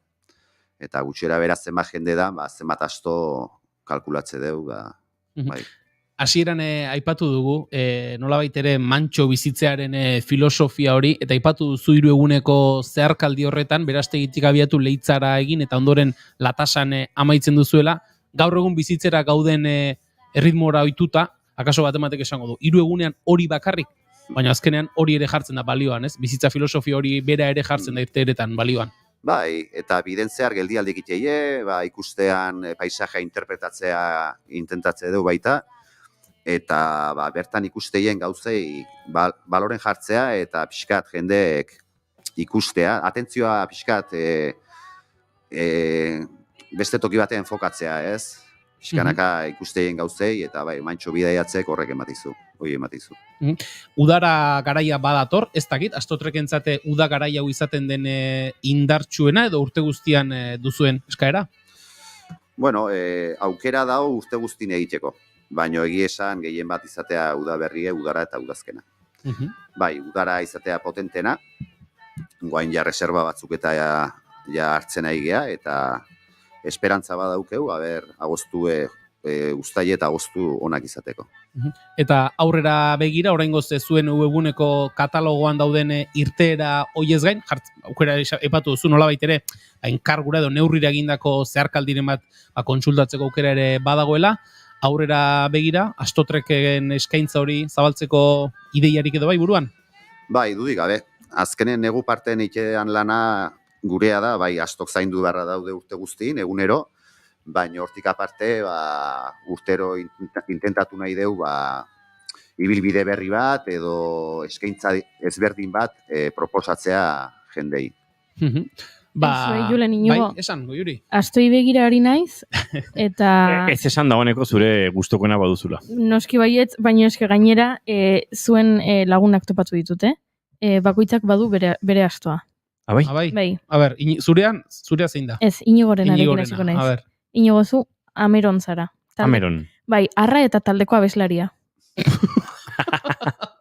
Eta gutxera beraz zenbat jende da, zenbat asto kalkulatze deu, bai. Hasieran aipatu dugu, nolabait ere mantxo bizitzearen filosofia hori, eta aipatu duzu 3 eguneko zeharkaldi horretan, berastegitik abiatu leitzara egin, eta ondoren latasan amaitzen duzuela, gaur egun bizitzera gauden erritmora ohituta, akaso batematek esango du, 3 egunean hori bakarrik, baina azkenean hori ere jartzen da balioan, ez? Bizitza filosofia hori bera ere jartzen da irteeretan balioan. Bai, eta bidentzear geldialdik iteie, ikustean paisajea interpretatzea intentatze du baita, eta bertan ikusteien gauzei baloren jartzea eta pixkat jendeek ikustea, atentzioa pixkat beste toki batean enfokatzea, ez? Pixkanaka ikusteien gauzei eta mantxo bidaiatzek horrek ematizu. Udara garaia badator, ez dakit, astotrekentzate uda garaia hau izaten den indartsuena edo urte guztian duzuen eskaera? Bueno, aukera dau urte guztien egiteko, baina egia esan gehien bat izatea udaberrie, udara eta udazkena. Bai, udara izatea potentena, guain ja reserva batzuk eta ja hartzen ari gea, eta esperantza badaukeu, agostu uztai eta agostu onak izateko. Eta aurrera begira, oraingoz zuen webguneko katalogoan dauden irteera hoiez gain, aukera epatu duzu nolabait ere, enkargura edo neurrira egindako zeharkaldiren bat kontsultatzeko aukera ere badagoela, aurrera begira, Astotreken eskaintza hori zabaltzeko ideiarik edo bai buruan? Bai, dudik gabe. Azkenen negu parten ikean lana gurea da, bai, Astok zaindu beharra daude urte guztiin, egunero, baina hortik aparte, urtero intentatu nahi deu, ibilbide berri bat edo eskaintza ezberdin bat proposatzea jendei. Julen, Inigo, esan, Goiuri. Astoi begira hori naiz, eta... Ez esan dagoeneko zure gustokoena baduzula. Noski baietz, baina eske gainera zuen lagunak topatu ditute. Bakoitzak badu bere astoa. Abai? Bai. A ber, zurea zein da? Ez, Inigoren arekin hasiko naiz. A ber. Inigo zu, Ameron zara. Ameron. Bai, arra eta taldeko abeslaria.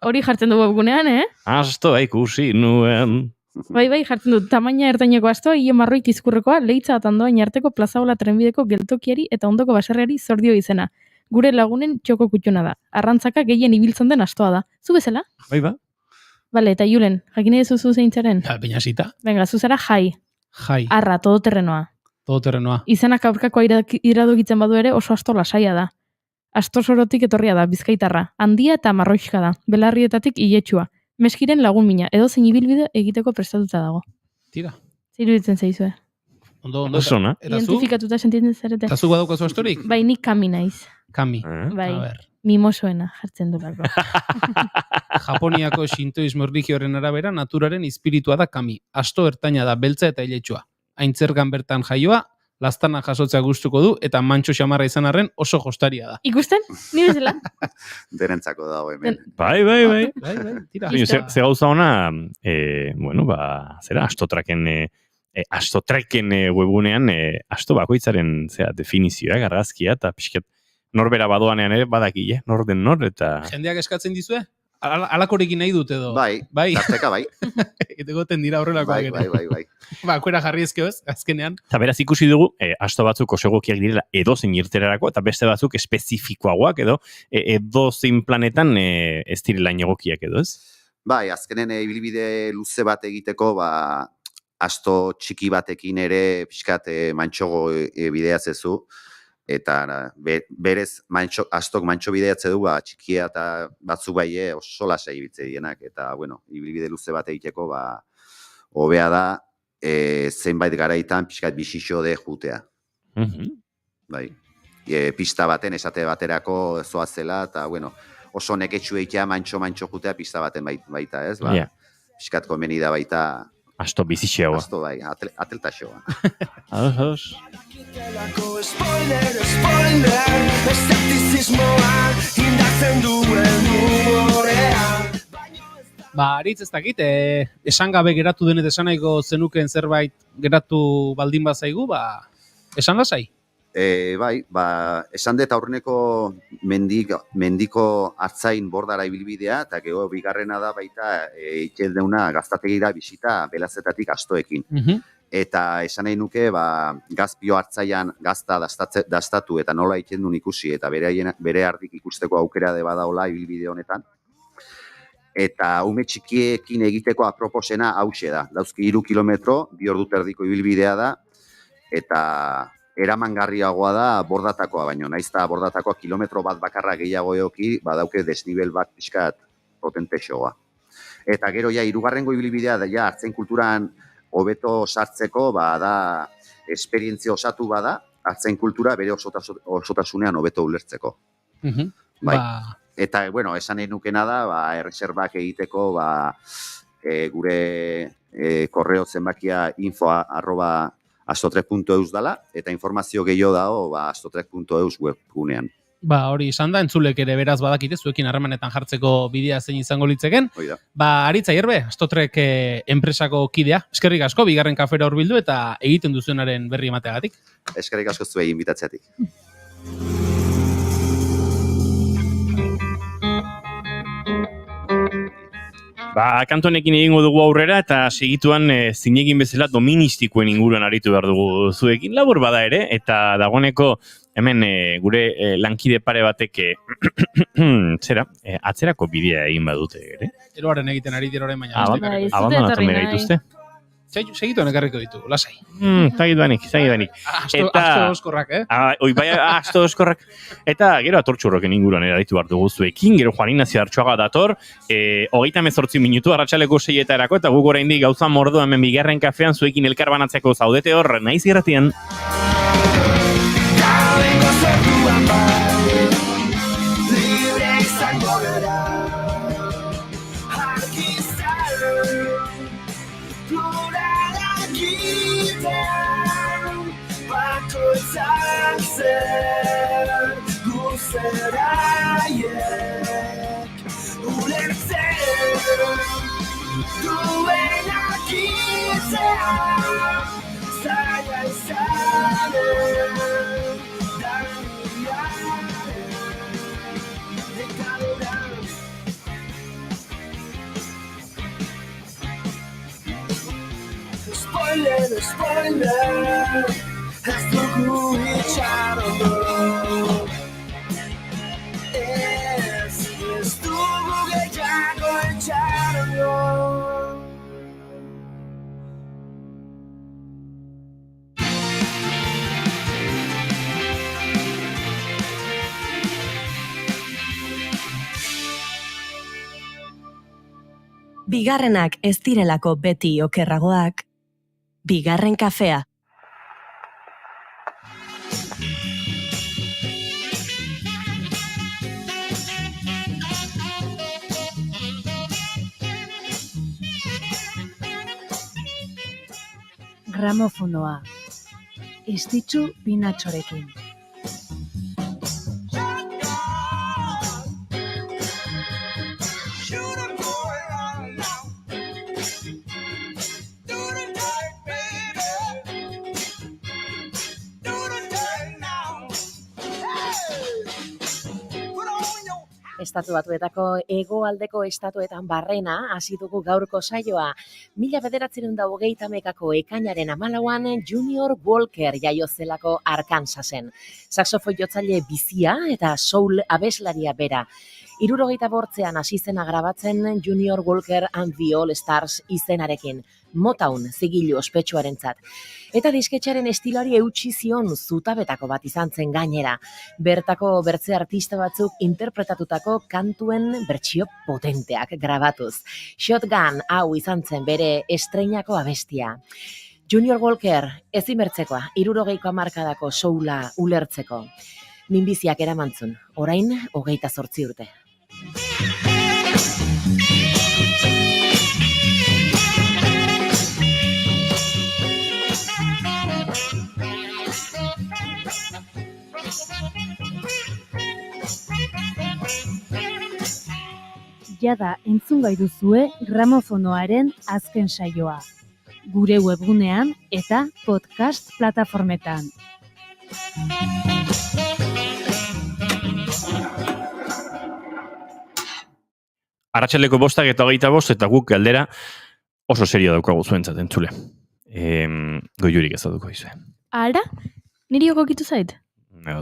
Hori jartzen du webgunean, Asto ikusi nuen... Bai, jartzen dut, tamaina ertaineko astoa, hile marroi kizkurrekoa, leitza bat andoain arteko plazaola trenbideko geltokiari eta ondoko baserriari zordio izena. Gure lagunen txoko kutxuna da. Arrantzaka gehien ibiltzen den astoa da. Zu bezala? Bai, ba. Bale, eta Julen, jakine duzu zeintzaren? Peñasita. Venga, zuzara jai. Jai. Arra, todoterrenoa. Todoterrenoa. Izenak aurkakoa iradogitzen badu ere oso asto lasaia da. Asto sorotik etorria da, bizkaitarra. Handia eta marroixka da. Belarrietatik iletsua. Meskiren lagun mina, edo zein ibilbide egiteko prestatuta dago. Tira. Zer iruditzen zaizue? Ondo. Identifikatuta sentitzen zarete. Eta zu badaukazu astorik? Bai, nik Kami naiz. Kami. Bai, mimosoena jartzen durako. Japoniako shintoismo erlijioaren arabera naturaren espiritua da Kami. Asto ertaina da, beltza eta iletsua. Aintzergan bertan jaioa, lastana jasotzea gustuko du eta mantxo xamarra izan arren oso jostaria da. Ikusten? Ni bezala? Derentzako dago hemen. Bai. Tira. Ze gauza ona, zera, Astotreken webgunean, asto bakoitzaren definizioa, garrazkia, eta pixket norbera badoanean ere badaki, norden nor, eta... Jendeak eskatzen dizue? Alakorekin nahi dut edo? Bai, tarteka bai. Egoten dira horrelakoak. Bai. Akuera jarri ezkeo ez, azkenean. Eta beraz ikusi dugu, asto batzuk oso egokiak direla edozein irterarako, eta beste batzuk espezifikoagoak edo, edozein planetan ez direla egokiak edo ez? Bai, azkenen ibilbide luze bat egiteko, asto txiki batekin ere pixkat mantxogo bideatzezu, eta berez astok mantxo bideatze du, txikia eta batzuk bai oso lasa ibiltze dienak, eta, ibilbide luze bat egiteko, hobea da, zenbait garaitan pixkat bisixo de jutea. Bai, pista baten, esate baterako zoazela, eta, oso neketxu egitea mantxo jutea pista baten baita, ez? Pixkat komeni da baita Asto bizitxeagoa. Asto bai, ateltaxoa. Ados. Spoiler, eszeptizismoa indartzen duen humorea. Aritz ez dakit, esan gabe geratu denet esan nahiko zenuken zerbait geratu baldin bazaigu, esan lasai? Bai, esan dut aurreneko mendiko hartzain bordara ibilbidea, eta gero bigarrena da baita ikel deuna gaztategira bisita belazetatik astoekin. Eta esan nahi nuke, gazpio hartzaian gazta dastatu eta nola ikel duen ikusi, eta bere ardik ikusteko aukera de badaola ibilbide honetan. Eta ume txikiekin egiteko aproposena hause da. Dauzki 3 kilometro, 2 ordu erdiko ibilbidea da, eta eramangarriagoa da bordatakoa, baino naiz eta bordatakoa kilometro bat bakarra gehiago eoki, badauke desnibel bat pixkat potentexoa. Eta gero ja, 3. ibilbidea da, ja, hartzain kulturan hobeto sartzeko, da esperientzia osatu bada, hartzain kultura bere osotasunean hobeto ulertzeko. Bai. Eta, bueno, esan nahi nukena da, erreserbak egiteko, gure korreo zenbakia info@astotrek.eus dala, eta informazio gehiago dago, astotrek.eus webgunean. Hori izan da, entzulek ere beraz badakite, zuekin harremanetan jartzeko bidea zein izango litzeken. Aritz Ayerbe, Astotrek enpresako kidea. Eskerrik asko, bigarren kafera hurbildu eta egiten duzuenaren berri emateagatik. Eskerrik asko zuei inbitatzeatik. Kantonekin egingo dugu aurrera eta segituan zinegin bezala doministikoen inguruan aritu behar dugu zuekin. Labur bada ere, eta dagoeneko hemen gure lankide pare batek atzerako bidea egin badute ere. Eroaren egiten ari diroren baina. Abandonatu mera dituzte. Segituan ekarriko ditugu, lasai. Zagiduanik. Asto oskorrak, Asto oskorrak. Eta gero atortxurroken inguruan eraritu behar dugu zuekin, gero Juan Ignacio Artxoaga dator, 38 minutu arratsaleko 6etarako, eta guk oraindik gauza mordo hemen bigarren kafean zuekin elkar banatzeko zaudete hor, naiz irratian. Spoiler, ez dugu itxarongo. Ez dugu gehiago itxarongo. Bigarrenak ez direlako beti okerragoak, bigarren kafea. Gramofonoa. Estitzu Pinatxorekin. Estatu Batuetako hegoaldeko estatuetan barrena hasi dugu gaurko saioa. 1930ko ekainaren 14an Junior Walker jaio zelako Arkansasen. Saxofoi jotzaile bizia eta soul abeslaria bera. 1968an hasi zena grabatzen Junior Walker and the All Stars izenarekin. Motown zigilu ospetsuarentzat. Eta disketxearen estilari eutsi zion zutabetako bat izan zen gainera. Bertako bertze artista batzuk interpretatutako kantuen bertsio potenteak grabatuz. Shotgun hau izan zen bere estreinako abestia. Junior Walker ezimertzekoa, 60ko hamarkadako soula ulertzeko. Minbiziak eramantzun, orain 28 urte. jada entzungai duzue gramofonoaren azken saioa. Gure webgunean eta podcast plataformetan. Arratsaleko 5:25 eta guk galdera oso serio daukagu zuentzat entzule. Goiurik ez dauko izue. Ara? Niri ogokitu zait?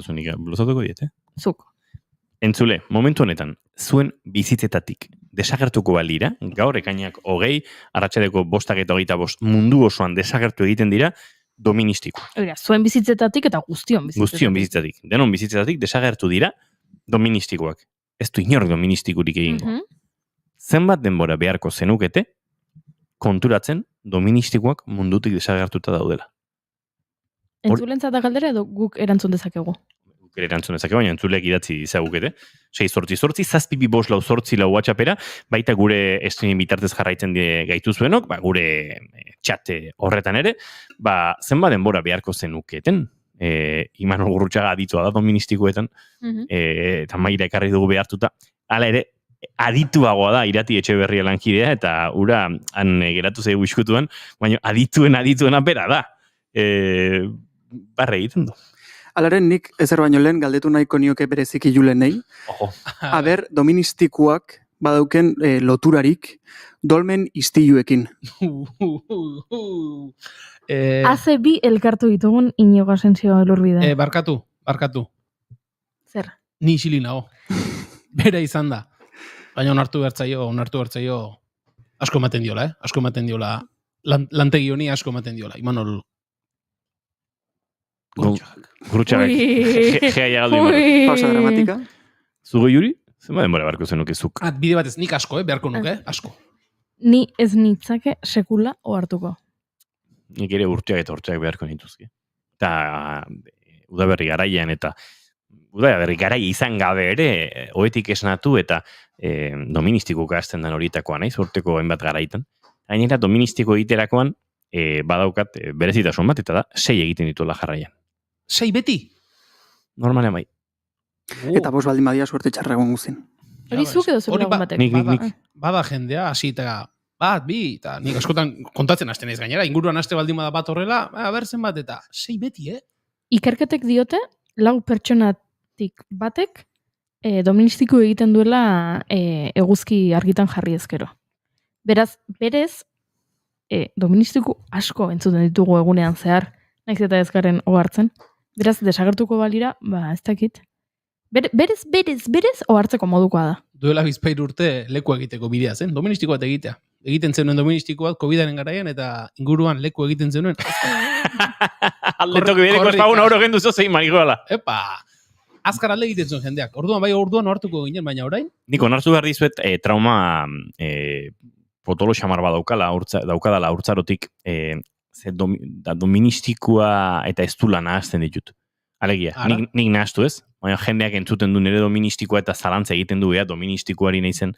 Zunik blozatuko diet, Zuk. Entzule, momentu honetan, zuen bizitzetatik desagertuko balira, gaur ekainak 20, arratsaleko 5:25 mundu osoan desagertu egiten dira doministikoak. Oira, zuen bizitzetatik eta guztion bizitzetatik. Guztion bizitzetatik. Denon bizitzetatik desagertu dira doministikoak. Ez du inork doministikurik egingo. Zenbat denbora beharko zenukete konturatzen doministikoak mundutik desagertuta daudela. Entzulentzat da galdera edo guk erantzun dezakegu? Guk ere erantzun dezakegu, baina entzuleak idatzi dizagukete. 688 722 WhatsAppera, baita gure streaming bitartez jarraitzen gaitu zuenok, gure chat horretan ere, zenbat denbora beharko zenuketen. Imanol Gurrutxaga aditua da doministikoetan, eta maila ekarri dugu behartuta. Hala ere, adituagoa da Irati Etxeberria lankidea, eta ura han geratu zaigu iskutuan, baina adituena bera da. Barre egiten du. Alaren nik ezer baino lehen galdetu nahiko nioke bereziki Julenei. Aber, doministikoak badauken loturarik dolmen istiluekin. AC2 elkartu ditugun Inigo Asensio Elurbide. Barkatu. Zer? Ni isili nago. Bera izan da. Baina onartu bertzaio asko ematen diola, Asko ematen diola. Lantegi honi asko ematen diola. Imanol Gurutxagak. Gea galdu. Pausa dramatika. Zugo Juri? Zenba denbora beharko zenuke zuk? Bide batez, nik asko, beharko nuke, asko. Ni ez nitzake sekula ohartuko. Nik ere urteak beharko nituzke. Eta udaberri garaian eta udaberri garaia izan gabe ere, oetik esnatu eta doministikoka hasten den horietakoa naiz, urteko hainbat garaitan. Gainera doministiko egiterakoan badaukat berezitasun bat, eta da 6 egiten dituela jarraian. 6 beti? Normalean bai. Eta bos baldin badia suerte txarra egon guzin. Hori zuk edo zure lagun batek? Nik. Bada jendea, hasi eta bat, bi, eta nik askotan kontatzen hasten ez gainera, inguruan haste baldin bada bat horrela, berzen bat, eta 6 beti, Ikerketek diote, 4 pertsonatik batek doministiko egiten duela eguzki argitan jarri ezkero. Beraz, berez, doministiko asko entzuten ditugu egunean zehar, naiz eta ez garen ohartzen. Beraz, desagertuko balira, ez dakit. Berez, ohartzeko modukoa da. Duela bizpair urte leku egiteko bidea zen, doministiko bat egitea. Egiten zenuen doministiko bat COVID-aren garaian, eta inguruan leku egiten zenuen. Aldetoki bideko espagun auro gendu zein marigoala. Epa! Azkar alde egiten zuen jendeak. Orduan ohartuko ginen, baina orain? Nik onartu behar dizuet trauma potolo xamar bat daukadala urtzarotik doministikoa eta ez du lan nahazten ditut. Alegia, nik nahaztu ez, baina jendeak entzuten du nire doministikoa eta zalantza egiten du doministikoari naizen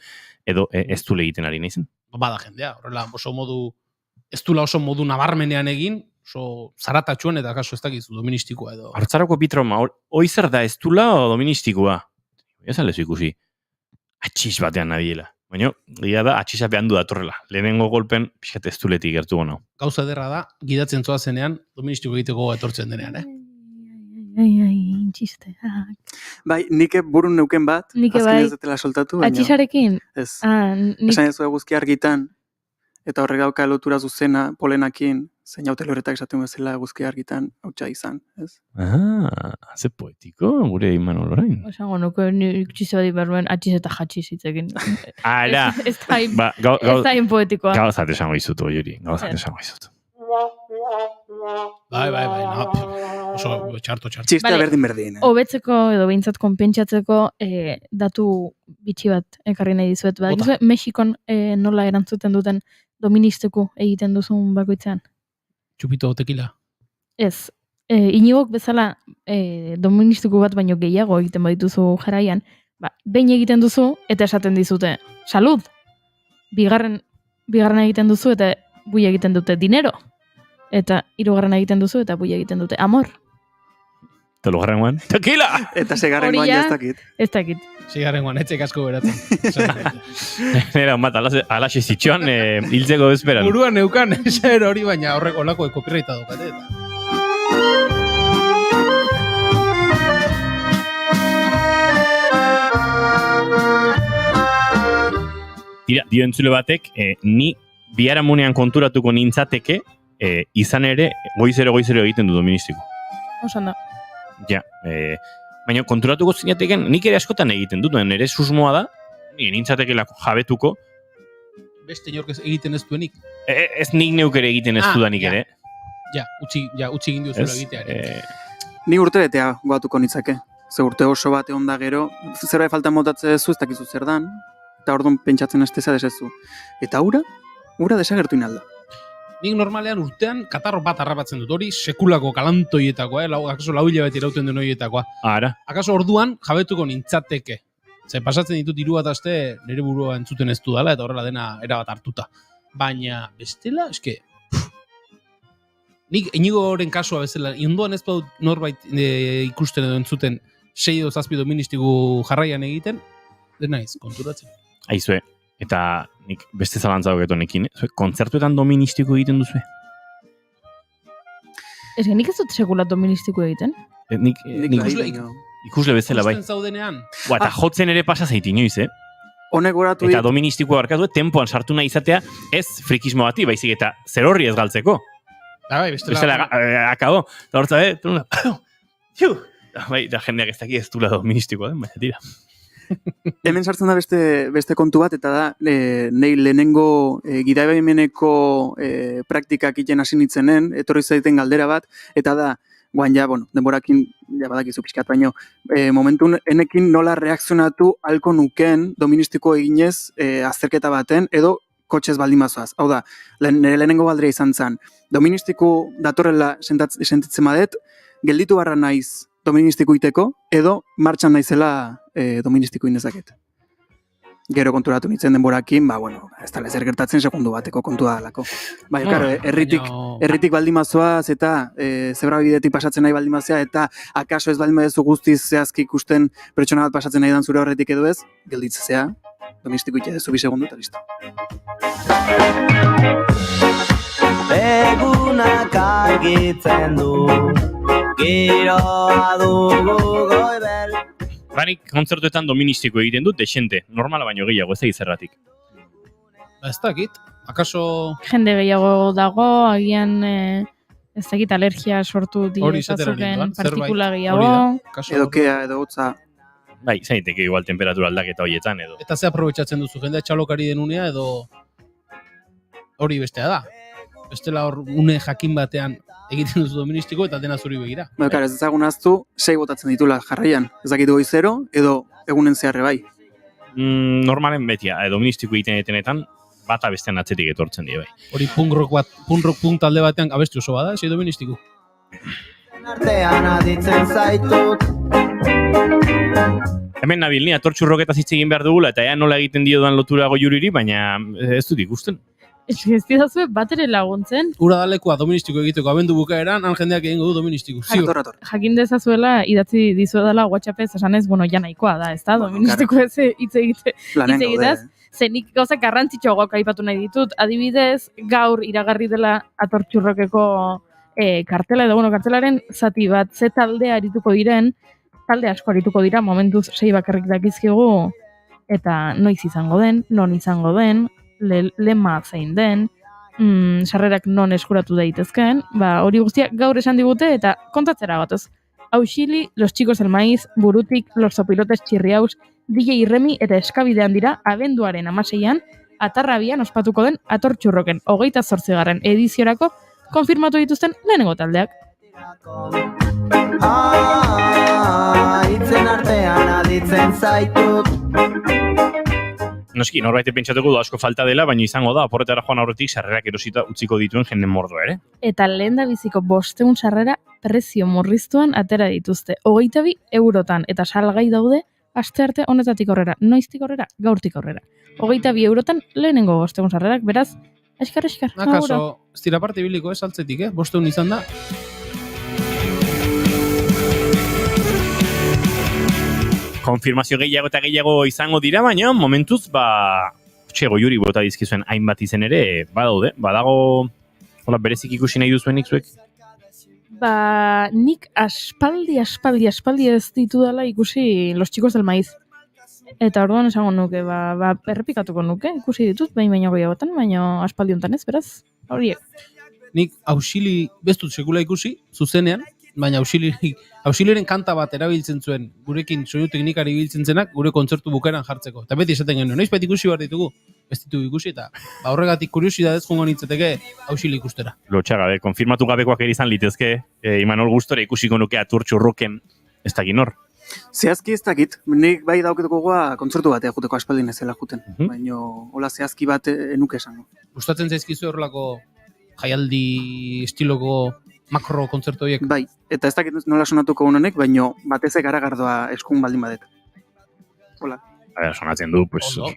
edo ez du egiten ari naizen. Bada jendea, horrela ez dula oso modu nabarmenean egin, oso zaratatxuan eta kaso ez dakizu doministikoa edo. Hartzaroko bitrauma, hoi zer da ez dula o doministikoa? Ez alezu ikusi, atxiz batean nadiela. Baina, gira da, atxiza behan du datorrela. Lehenengo golpen, pixkat ez duletik gertu gonau. Gauza ederra da, gidatzen zoazenean, doministiko egiteko etortzen denean, Intxiste. Bai, nik burun neuken bat, azken ez detela soltatu. Atxizarekin? Ez. Esan ez eguzki argitan, eta horrek dauka lotura zuzena polenakin, zein haute loretak esaten bezala eguzki argitan hautsa izan, ez? Ze poetiko, gure Imanol orain. Osango, nuko ikutsize badi berruen atxiz eta jatxiz hitzekin. Ara! Ez da poetikoa. Gauzat esango izutu, Juri, gauzat esango izutu. Bai, oso txarto. Txistea berdin. Hobetzeko edo behintzat konpentsatzeko datu bitxi bat ekarri nahi dizuet. Mexikon nola erantzuten duten doministiko egiten duzun bakoitzean? Txupito tekila? Ez. Inigok bezala doministiko bat baino gehiago egiten badituzu jarraian, behin egiten duzu eta esaten dizute, salud! Bigarren egiten duzu eta bui egiten dute dinero. Eta 3 egiten duzu eta bui egiten dute amor. Eta logarrengoan, tequila! Eta segarrengoan ja ez dakit. Ez dakit. Segarrengoan, etxek asko beratzen. Nera, bat, alaxe zitxoan, hiltzeko bezperan. Buruan neukan, zer hori, baina horrek olako copyrighta dukate. Tira, dio entzule batek, ni biharamunean konturatuko nintzateke, izan ere, goizero egiten du doministiko. Osan da. Ja, baina konturatuko zinateken, nik ere askotan egiten dut, nire susmoa da, nintzatekelako jabetuko. Beste inork egiten ez duenik. Ez nik neuk ere egiten ez dudanik ere. Ja, utzi egin duzula egiteare. Ni urte betea goatuko nitzake. Ze urte oso bate onda gero, zerbait falta motatze zu ez dakizu zer dan, eta orduan pentsatzen asteza desezu. Eta ura desagertu inalda. Nik normalean urtean katarro bat harrapatzen dut, hori sekulako kalantoietakoa, akaso lau hilabete irauten den horietakoa. Ara. Akaso orduan jabetuko nintzateke. Ze pasatzen ditut 3 aste nire burua entzuten ez dudala eta horrela dena erabat hartuta. Baina bestela, eske nik Inigoren kasua bezala, ondoan ez badut norbait ikusten edo entzuten 6 edo 7 doministiku jarraian egiten, dena iz, konturatzen. Aizue, eta nik beste zalantza honekin, kontzertuetan doministiko egiten duzu? Ez nik ez dut sekula doministiko egiten. Nik ikusle bezala bai. Ikusten zaudenean. Eta jotzen ere pasa zait inoiz, Honek goratu eta doministikoa barkatu, tempoan sartu nahi izatea, ez frikismo bati, baizik eta zer horri ez galtzeko. Bai, bestela akabo. Eta hortza, bai, da jendeak ez daki ez dula doministikoa, baina tira. Hemen sartzen da beste kontu bat, eta da, nahi lehenengo gidabaimeneko praktikak iten hasi nitzenen, etorri zaiten galdera bat, eta da, guan ja, denborakin, ja badakizu pixkat, baino, momentun enekin nola reakzionatu halko nuken doministiko eginez azterketa baten, edo kotxez baldin bazoaz. Hau da, nire lehenengo galdera izan zen, doministiko datorrela sentitzen badet, gelditu barra naiz doministiko iteko, edo martxan naizela doministiko inezaket. Gero konturatu nintzen denborakin, ez da lezer gertatzen segundu bateko kontua dalako. Karo, erritik baldin bazoaz eta zebra bidetik pasatzen nahi baldin bazea, eta akaso ez baldin badezu guztiz zehazki ikusten pertsona bat pasatzen nahi dan zure horretik edo ez, gelditzea, doministiko ite dezu 2 segundu eta listo. Egunak argitzen du, giroa dugu goibel. Banik kontzertuetan doministiko egiten dut, desente, normala baino gehiago, ez da izerratik. Ez dakit, akaso... Jende gehiago dago, agian ez dakit alergia sortu diezazuken partikula gehiago. Edo kea, edo hotza. Bai, zaiteke igual temperatura aldaketa horietan edo. Eta ze aprobetxatzen duzu, jendea txalokari denunea edo hori bestea da. Bestela hor une jakin batean egiten duzu doministiko eta dena zuri begira. Ez ezagun aztu, 6 botatzen ditula jarraian. Ez dakit goizero edo egunen zeharre bai. Normalen betia, doministiko egiten etenetan, bata bestean atzetik etortzen die bai. Hori punk talde batean abesti oso bada, ez doministiko. Artean aditzen zaitut. Hemen nabil, ni atortxurroketa hitz egin behar dugula, eta ea nola egiten diodan loturago juriri, baina ez dut ikusten. Ez didazue bat ere laguntzen. Ura dalekua doministiko egiteko abendu bukaeran, jendeak egingo du doministiko. Jakin dezazuela, idatzi dizuedala WhatsAppez, esanez, ja nahikoa da, ez da? Doministiko ez hitz egitaz. Zenik gauzak garrantzitsuagoak aipatu nahi ditut. Adibidez, gaur iragarri dela atortxurrokeko kartela, edo kartelaren zati bat, ze talde arituko diren, talde asko arituko dira, momentuz 6 bakarrik dakizkigu, eta noiz izango den, non izango den, lema zein den, sarrerak non eskuratu daitezken, hori guztiak gaur esan digute eta kontatzera gatoz. Auxili, Los Chicos del Maíz, Burutik, Los Zopilotes Chirriaus, DJ Remi eta Eskabidean dira abenduaren 16an, Atarrabian ospatuko den Atortxurroken 28. ediziorako konfirmatu dituzten lehenengo taldeak. Itzen artean aditzen zaitut. Noski, norbait pentsatuko du asko falta dela, baina izango da, aporretara joan aurretik sarrerak erosita utziko dituen jenden mordoa ere. Eta lehen da biziko 500 sarrera prezio murriztuan atera dituzte. 22 eurotan eta salgai daude, aste arte honetatik aurrera, noiztik aurrera, gaurtik aurrera. 22 eurotan lehenengo 500 sarrerak, beraz, eskar. Akaso, ez dira parte biliko ez altzetik, 500 izan da. konfirmazio gehiago eta gehiago izango dira, baina momentuz, Goiuri bota dizkizuen hainbat izen ere, badaude, badago berezik ikusi nahi duzuenik zuek? Nik aspaldi ez ditudala ikusi Los Chicos del Maíz. Eta orduan esango nuke, errepikatuko nuke, ikusi ditut, baino gehiagotan, baino aspaldi hontan ez, beraz, horiek. Nik Auxili bestut sekula ikusi, zuzenean, baina Auxiliren kanta bat erabiltzen zuen, gurekin soinu teknikari biltzen zenak, gure kontzertu bukaeran jartzeko. Eta beti esaten genuen, noiz beti ikusi behar ditugu, ez ditugu ikusi, eta horregatik kuriosidadez jongo nintzateke Auxili ikustera. Lotxagabe, konfirmatu gabekoak ere izan litezke, Imanol gustora ikusiko nuke Aturtxurruken, ez dakit nor. Zehazki ez dakit, nik bai dauketuko kontzertu batea juteko aspaldin ezela juten, baina hola zehazki bat enuke esango. Gustatzen zaizkizu horrelako jaialdi estiloko makro kontzertu horiek? Bai, eta ez dakit nola sonatuko honek, baina batez garagardoa eskun baldin badet. Hola. Sonatzen du,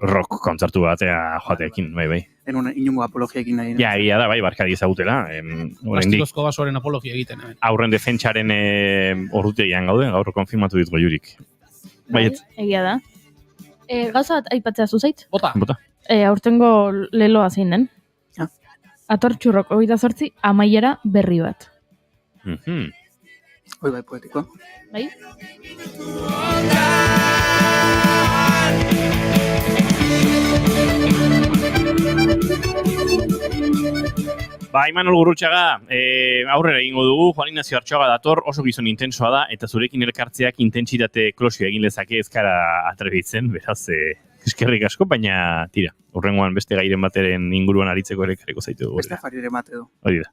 rock kontzertu batea joateekin, bai. Enun inungo apologiaekin nahi. Ja, egia da, bai, barkadi ezagutela. Plastikozko basoaren apologia egiten. Aurren defentsaren ordutegian gaude, gaur konfirmatu dit Goiurik. Bai, egia da. Gauza bat aipatzea zuzait? Bota. Aurtengo leloa zein den. Atortxurrok 28 amaiera berri bat. Hoi bai, poetikoa. Bai? Imanol Gurrutxaga, aurrera egingo dugu, Juan Ignacio Artxoaga dator, oso gizon intensoa da, eta zurekin elkartzeak intentsitate klosio egin lezake ezkara atrebitzen, beraz, eskerrik asko, baina tira, horrengoan beste gairen bateren inguruan aritzeko ere kareko zaitu dugu. Beste afariren bat edo. Hori da.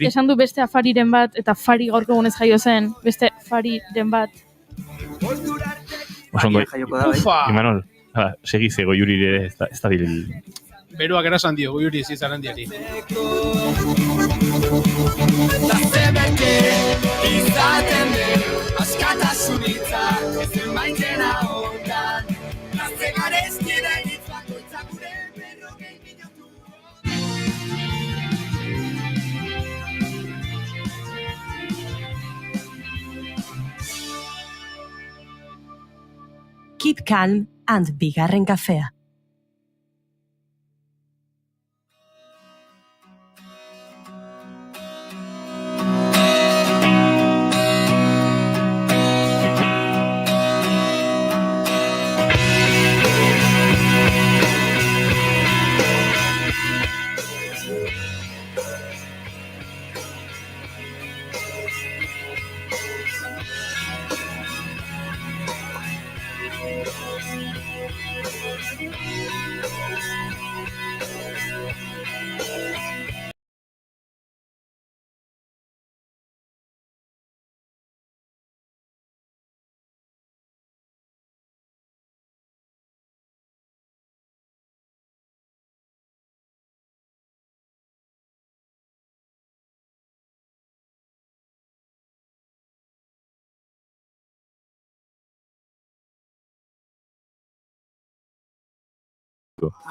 Esan du beste afariren bat, eta fari gaurko egunez jaio zen, beste fariren bat. Osondo, Imanol, segi ze Goiuri ere ez da bil... Beruak erasan dio, Goiuri ez izan handiari. Izaten den, askatasunitza, ez den maitena hondan, gazte garezkide ditzako itzakure berrogei minutu. Keep calm and bigarren kafea.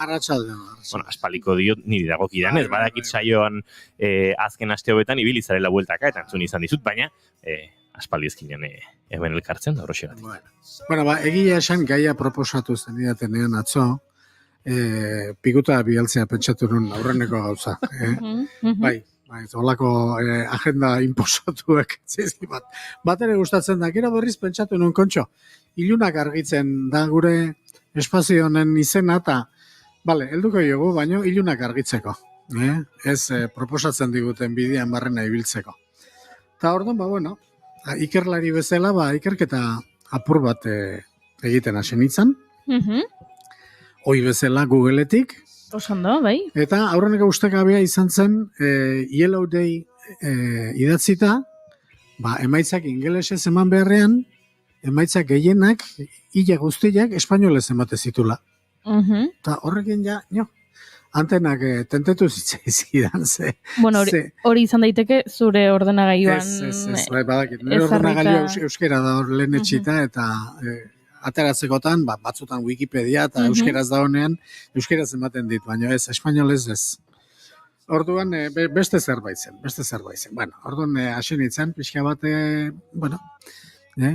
Arratsalde. Bueno, aspaliko diot niri dagokidan, ez badakit saioan azken aste hobetan ibili zarela bueltaka eta entzun izan dizut, baina aspaldi ezkinean hemen elkartzen da horrexegatik. Bueno, egia esan gaia proposatu zen didatenean atzo, pikuta bialtzea pentsatu nun aurreneko gauza. Bai, holako agenda imposatuek zizki bat. Bat ere gustatzen da, gero berriz pentsatu nun kontxo, ilunak argitzen da gure espazio honen izena eta helduko jogu, baino ilunak argitzeko. Ez proposatzen diguten bidean barrena ibiltzeko. Eta orduan, ikerlari bezala, ikerketa apur bat egiten hasi nintzen. Hoi bezala Googleetik. Osondo, bai. Eta aurreneko ustekabea izan zen Yellow Day idatzita, emaitzak ingelesez eman beharrean, emaitzak gehienak, hile guztiak, espainolez emate zitula. Eta horrekin antenak tentetu zitzaizidan ze. Bueno, hori izan daiteke zure ordenagailuan. Ez, badakit. Nire ordenagailua euskera da hor lehen etxita, eta ateratzekotan, batzutan Wikipedia eta euskeraz da honean, euskeraz ematen dit, baina ez, espainolez ez. Orduan, beste zerbait zen. Bueno, orduan, hasi nintzen, pixka bat,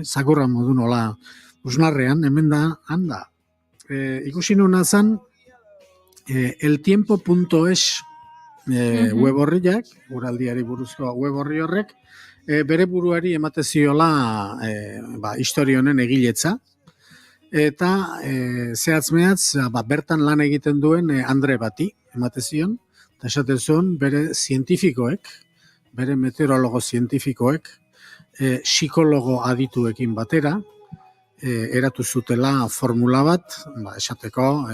zakurra modu nola, usnarrean, hemen da, handa. Ikusi nuna zen, eltiempo.es web horriak, uraldiari buruzko web horri horrek, bere buruari emate ziola historia honen egiletza, eta zehatz-mehatz bertan lan egiten duen Andre bati emate zion, eta esaten zuen bere zientifikoek, bere meteorologo zientifikoek, psikologo adituekin batera, eratu zutela formula bat, esateko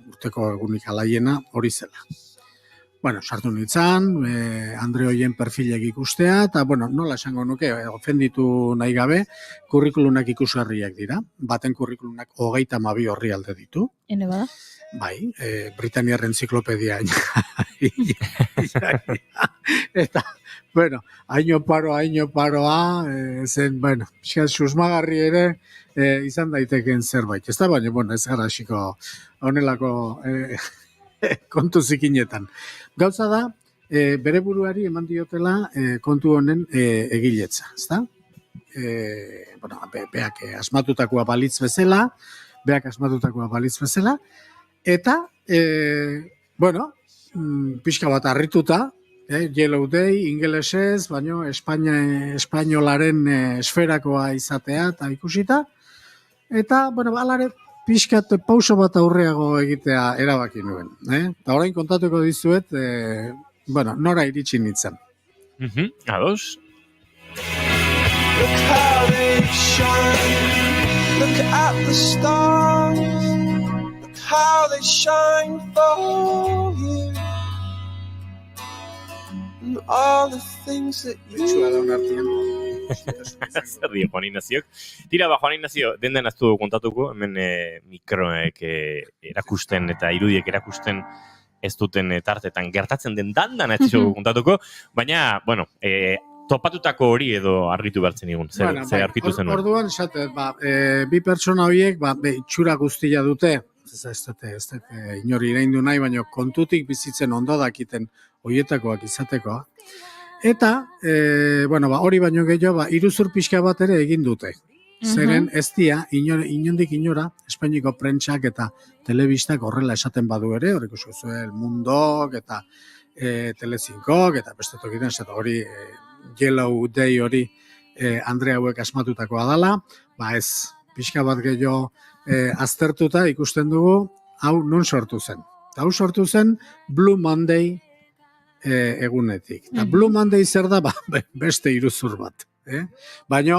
urteko egunik alaiena hori zela. Bueno, sartu nintzen, Andre hoien perfilek ikustea, eta, nola esango nuke, ofenditu nahi gabe, kurrikulunak ikusgarriak dira. Baten kurrikulunak 32 orrialde ditu. Ene bada? Bai, Britaniar Entziklopedia. Eta, haino paroa, zen, susmagarri ere izan daiteken zerbait. Ez da, baina, ez gara hasiko honelako kontu zikinetan. Gauza da, bere buruari eman diotela kontu honen egiletza, ezta? Beak asmatutakoa balitz bezala, eta, pixka bat harrituta, Yellow Day, ingelesez, baino espainolaren esferakoa izatea eta ikusita, eta, alare, pixkat pauso bat aurreago egitea erabaki nuen. Eta orain kontatuko dizuet, nora iritsi nintzen. Ados? Look how they shine, look at the stars, look how they shine for you, and all the things that you Zer dio Juan Ignaziok. Tira, Juan Ignazio, den aztu kontatuko, hemen mikroek erakusten eta irudiek erakusten ez duten tartetan gertatzen den dandan ez kontatuko, baina, topatutako hori edo argitu bertzen igun, zer argitu zen. Orduan, bi pertsona horiek, itxura guztia dute, ez dute inori iraindu nahi, baina kontutik bizitzen ondo dakiten horietakoak izateko. Eta, hori baino gehiago, iruzur pixka bat ere egin dute. Zeren ez dia, inondik inora, Espainiko prentsak eta telebistak horrela esaten badu ere, horreko El Mundok eta Telecinkok eta beste tokitan, hori Yellow Day hori Andre hauek asmatutakoa dela, ez, pixka bat gehiago aztertuta ikusten dugu, hau non sortu zen. Hau sortu zen Blue Monday egunetik. Blue Monday zer da, beste iruzur bat. Baina,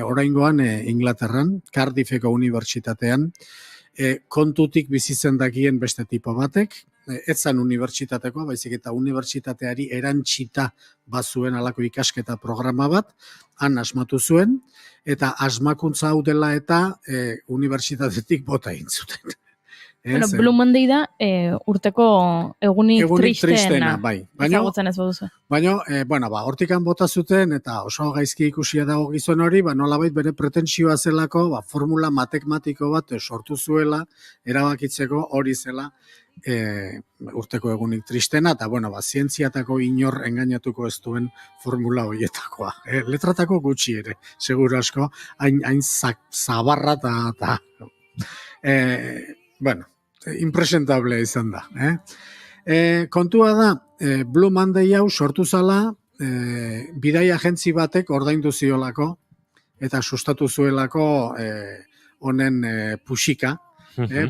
oraingoan Inglaterran, Cardiffeko unibertsitatean, kontutik bizitzen dakien beste tipo batek, ez zan unibertsitatekoa, baizik eta unibertsitateari erantzita bazuen alako ikasketa programa bat, han asmatu zuen, eta asmakuntza hau dela eta unibertsitatetik bota egin zuten. Blue Monday da urteko egunik tristeena. Ezagutzen ez baduzu. Baina, hortikan bota zuten, eta oso gaizki ikusia dago gizon hori, nolabait bere pretensioa zelako, formula matematiko bat sortu zuela, erabakitzeko hori zela urteko egunik tristena, eta, zientziatako inor engainatuko ez duen formula horietakoa. Letratako gutxi ere, seguro asko, hain zabarra eta impresentable izan da. Kontua da, Blue Monday hau sortu zala, bidai agentzi batek ordaindu ziolako, eta sustatu zuelako honen puxika.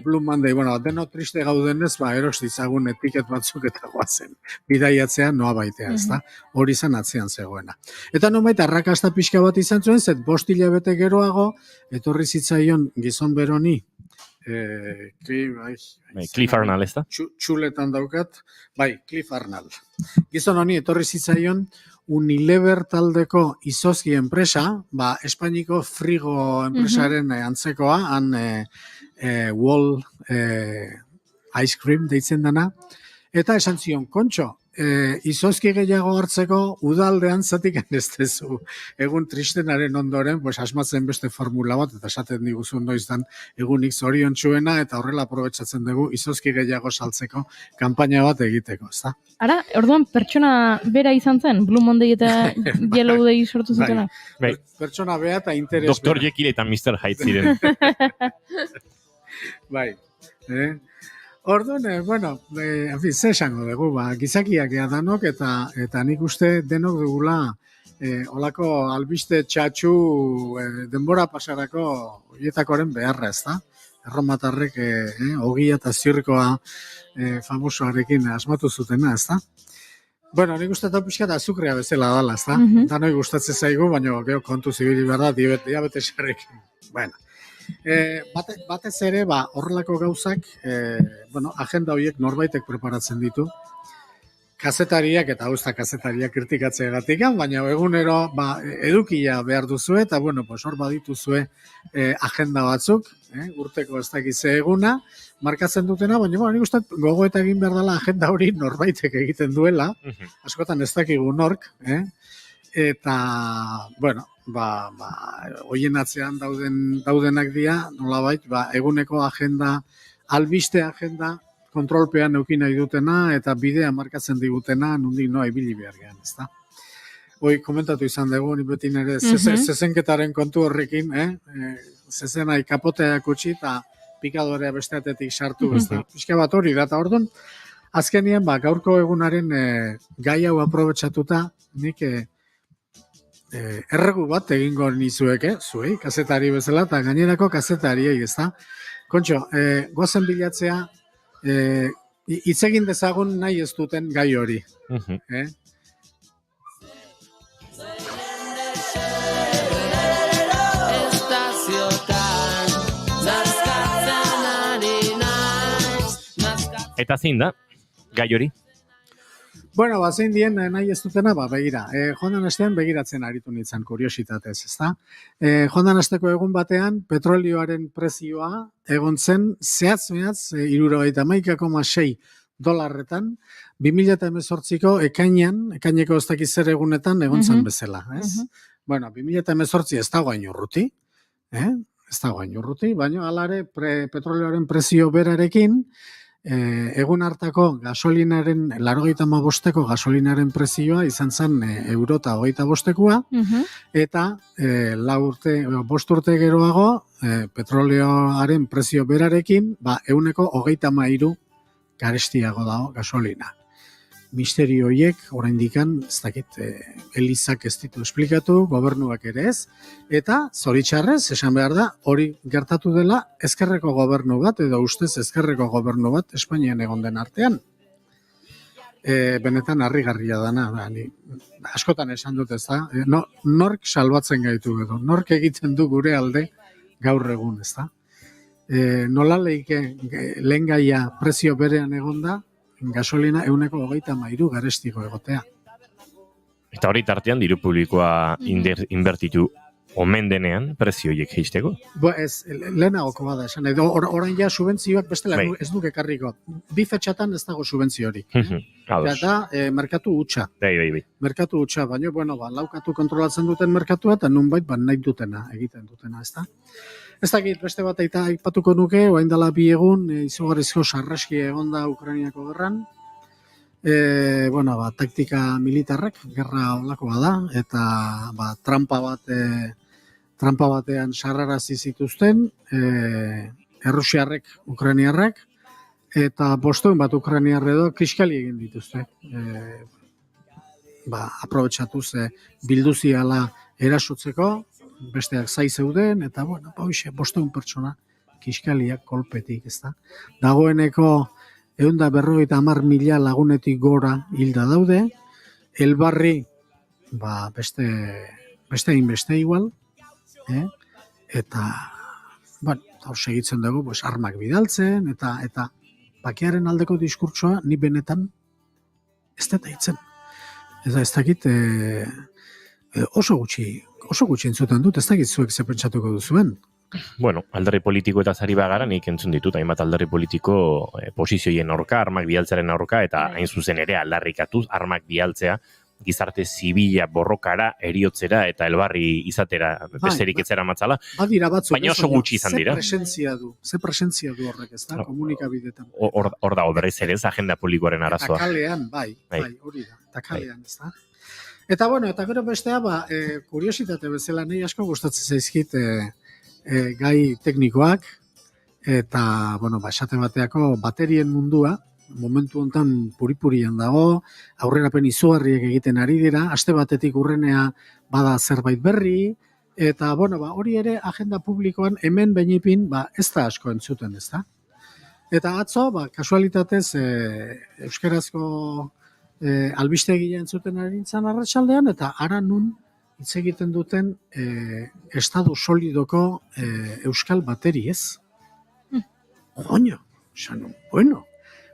Blue Monday, deno triste gaudenez, eros ditzagun etiket batzuk eta guazen. Bidaiatzea noa baitea, ez da? Hori zen atzean zegoena. Eta nomait, arrakasta pixka bat izan zuen, 5 hilabete geroago, etorri zitzaion gizon beroni, Cliff Arnall, ez da? Txuletan daukat, Cliff Arnall. Gizon honi etorri zitzaion Unilever taldeko izozki enpresa, Espainiko frigo enpresaren antzekoa, han Wall Ice Cream deitzen dana, Eta esan zion, Kontxo, izozki gehiago hartzeko udaldean zatik ez dezu. Egun tristenaren ondoren, pues, asmatzen beste formula bat, eta esaten diguzun noizdan egunik zoriontsuena, eta horrela aprobetsatzen dugu izozki gehiago saltzeko kanpaina bat egiteko, ezta? Ara, orduan pertsona bera izan zen, Blue Monday eta Yellow Day sortu zutena? Bai. Pertsona bera eta interes Dr. Jekyll eta Mr. Hyde ziren. Bai. Orduan, bueno, ze esango dugu, gizakiak ea danok, eta nik uste denok dugula olako albiste txatxu denbora pasarako hietakoren beharra, ez da? Erromatarrek ogia eta zirkoa famosoarekin asmatu zutena, ez da? Bueno, nik uste eta pixka da azukrea bezala dala, ez da? Danoi gustatzen zaigu, baina gero kontu zibili behar da, diabetesarekin. Bueno. Batez ere, horrelako gauzak, agenda horiek norbaitek preparatzen ditu. Kazetariak, eta hau ez da kazetariak kritikatzeagatik, baina egunero edukia behar duzue, eta hor badituzue agenda batzuk, urteko ez dakize eguna, markatzen dutena, baina nik uste gogoeta egin behar dela agenda hori norbaitek egiten duela, askotan ez dakigu nork, eta, hoien atzean daudenak dira, nolabait, eguneko agenda, albiste agenda, kontrolpean eukin nahi dutena, eta bidea markatzen digutena, nondik noa ibili behar gehan, ez da? Hoi, komentatu izan dugu, ni beti nire zezenketaren kontu horrekin, zezenai kapoteak utzi, eta pikadorea besteatetik sartu, ez da? Pixka bat hori, eta orduan, azkenien, gaurko egunaren gai hau aprobetxatuta, nik erregu bat egingo nizuek, zuei, kazetari bezala, eta gainerako kazetariei, ez da? Kontxo, gozen bilatzea, hitz egin dezagun nahi ez duten gai hori. Eta zein da, gai hori? Bueno, zein dien nahi ez dutena, begira. Joan astean begiratzen aritu nintzen kuriositatez, ezta? Joan asteko egun batean, petrolioaren prezioa egon zen zehatz-mehatz 71,6 $, 2018ko ekaineko ez dakiz zer egunetan egon zen bezala, ez? Bueno, 2018 ez dago hain urruti, baina alare petrolioaren prezio berarekin, egun hartako gasolinaren, 85ko gasolinaren prezioa izan zen €25, eta 5 urte geroago, petrolioaren prezio berarekin, 133 garestiago dago gasolina. Misterio horiek, oraindikan, ez dakit, Elizak ez ditu esplikatu, gobernuak ere ez, eta zoritxarrez, esan behar da, hori gertatu dela ezkerreko gobernu bat, edo ustez ezkerreko gobernu bat Espainian egon den artean. Benetan harrigarria dana, askotan esan dut ez da, nork salbatzen gaitu edo, nork egiten du gure alde gaur egun, ez da. Nola leike lehen gaia prezio berean egon da, gasolina 133 garestiko egotea. Eta hori tartean diru publikoa inbertitu omen denean prezioiek jeisteko? Ez, lehenagoko bada esan. Orain ja subentzioak bestela ez duk ekarriko. Bi fetxatan ez dago subentziorik. Eta merkatu hutsa. Merkatu hutsa, baina, laukatu kontrolatzen duten merkatua, eta nunbait nahi dutena, egiten dutena, ez da? Ez dakit, beste bat eta aipatuko nuke, orain dela 2 egun, izugarrizko sarraski egonda Ukrainiako gerran. Taktika militarrak, gerra olakoa da, eta trampa batean sarrarazi zituzten, errusiarrek, ukrainiarrek, eta 500 bat ukrainiarre edo kiskali egin dituzte. Aprobetxatuz bilduziala erasotzeko, besteak zai zeuden, eta 500 pertsona kiskaliak kolpetik, ez da. Dagoeneko 150.000 lagunetik gora hilda daude, Elbarri, beste igual, eta, hor segitzen dugu, armak bidaltzen, eta bakearen aldeko diskurtsoa ni benetan ez dut eitzen. Ez dakit, oso gutxi entzuten dut, ez dakit zuek ze pentsatuko duzuen. Bueno, alderri politiko eta zari bagara nik entzun ditut, hainbat alderri politiko posizioien aurka, armak bialtzaren aurka, eta hain zuzen ere aldarrikatuz armak bialtzea gizarte zibila borrokara, eriotzera eta elbarri izatera besterik etzera matzala. Badira batzuk, baina oso gutxi izan dira. Ze presentzia du horrek, ez da, komunikabidetan. Hor dago berriz ere ez agenda politikoaren arazoa. Eta kalean, bai, hori da, eta kalean, ez da. Eta bueno, eta gero bestea, kuriositate bezala nahi asko gustatzen zaizkit gai teknikoak, eta, bueno, esate bateako baterien mundua, momentu honetan puripurian dago, aurrerapen izugarriek egiten ari dira, aste batetik urrenea bada zerbait berri, eta, bueno, hori ere agenda publikoan hemen behinipin, ez da asko entzuten, ez da? Eta atzo, kasualitatez, euskarazko albistegia entzuten ari nintzen arratsaldean, eta ara nun hitz egiten duten estadu solidoko euskal bateri, ez? Oño, bueno,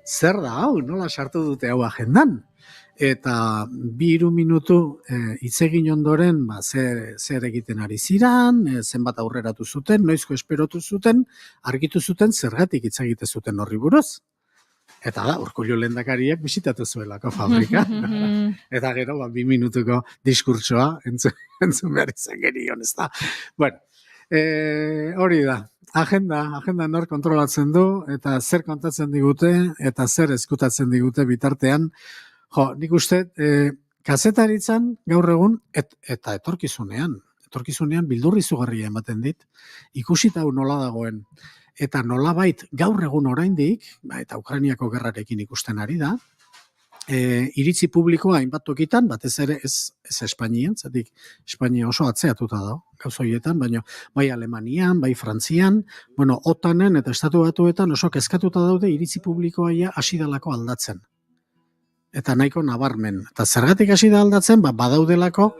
zer da hau, nola sartu dute hau agendan? Eta 2-3 minutu hitz egin ondoren zer egiten ari ziran, zenbat aurreratu zuten, noizko esperotu zuten, argitu zuten zergatik hitz egite zuten horri buruz. Eta da, Urkullu lehendakariak bisitatu zuelako fabrika. Eta gero, 2 minutuko diskurtsoa entzun behar izan genion, ez da. Bueno, hori da. Agenda nor kontrolatzen du, eta zer kontatzen digute, eta zer eskutatzen digute bitartean. Nik uste, kazetaritzan gaur egun, eta etorkizunean bildurri izugarria ematen dit, ikusita hau nola dagoen. Eta nolabait gaur egun oraindik, eta Ukrainiako gerrarekin ikusten ari da, iritzi publikoa hainbat tokitan, batez ere ez Espainian, zatik Espainia oso atzeatuta dago, gauzoietan, baina bai Alemanian, bai Frantzian, bueno, OTANen eta Estatu Batuetan oso kezkatuta daude iritzi publikoa hasi dalako aldatzen. Eta nahiko nabarmen. Eta zergatik hasi da aldatzen, badaudelako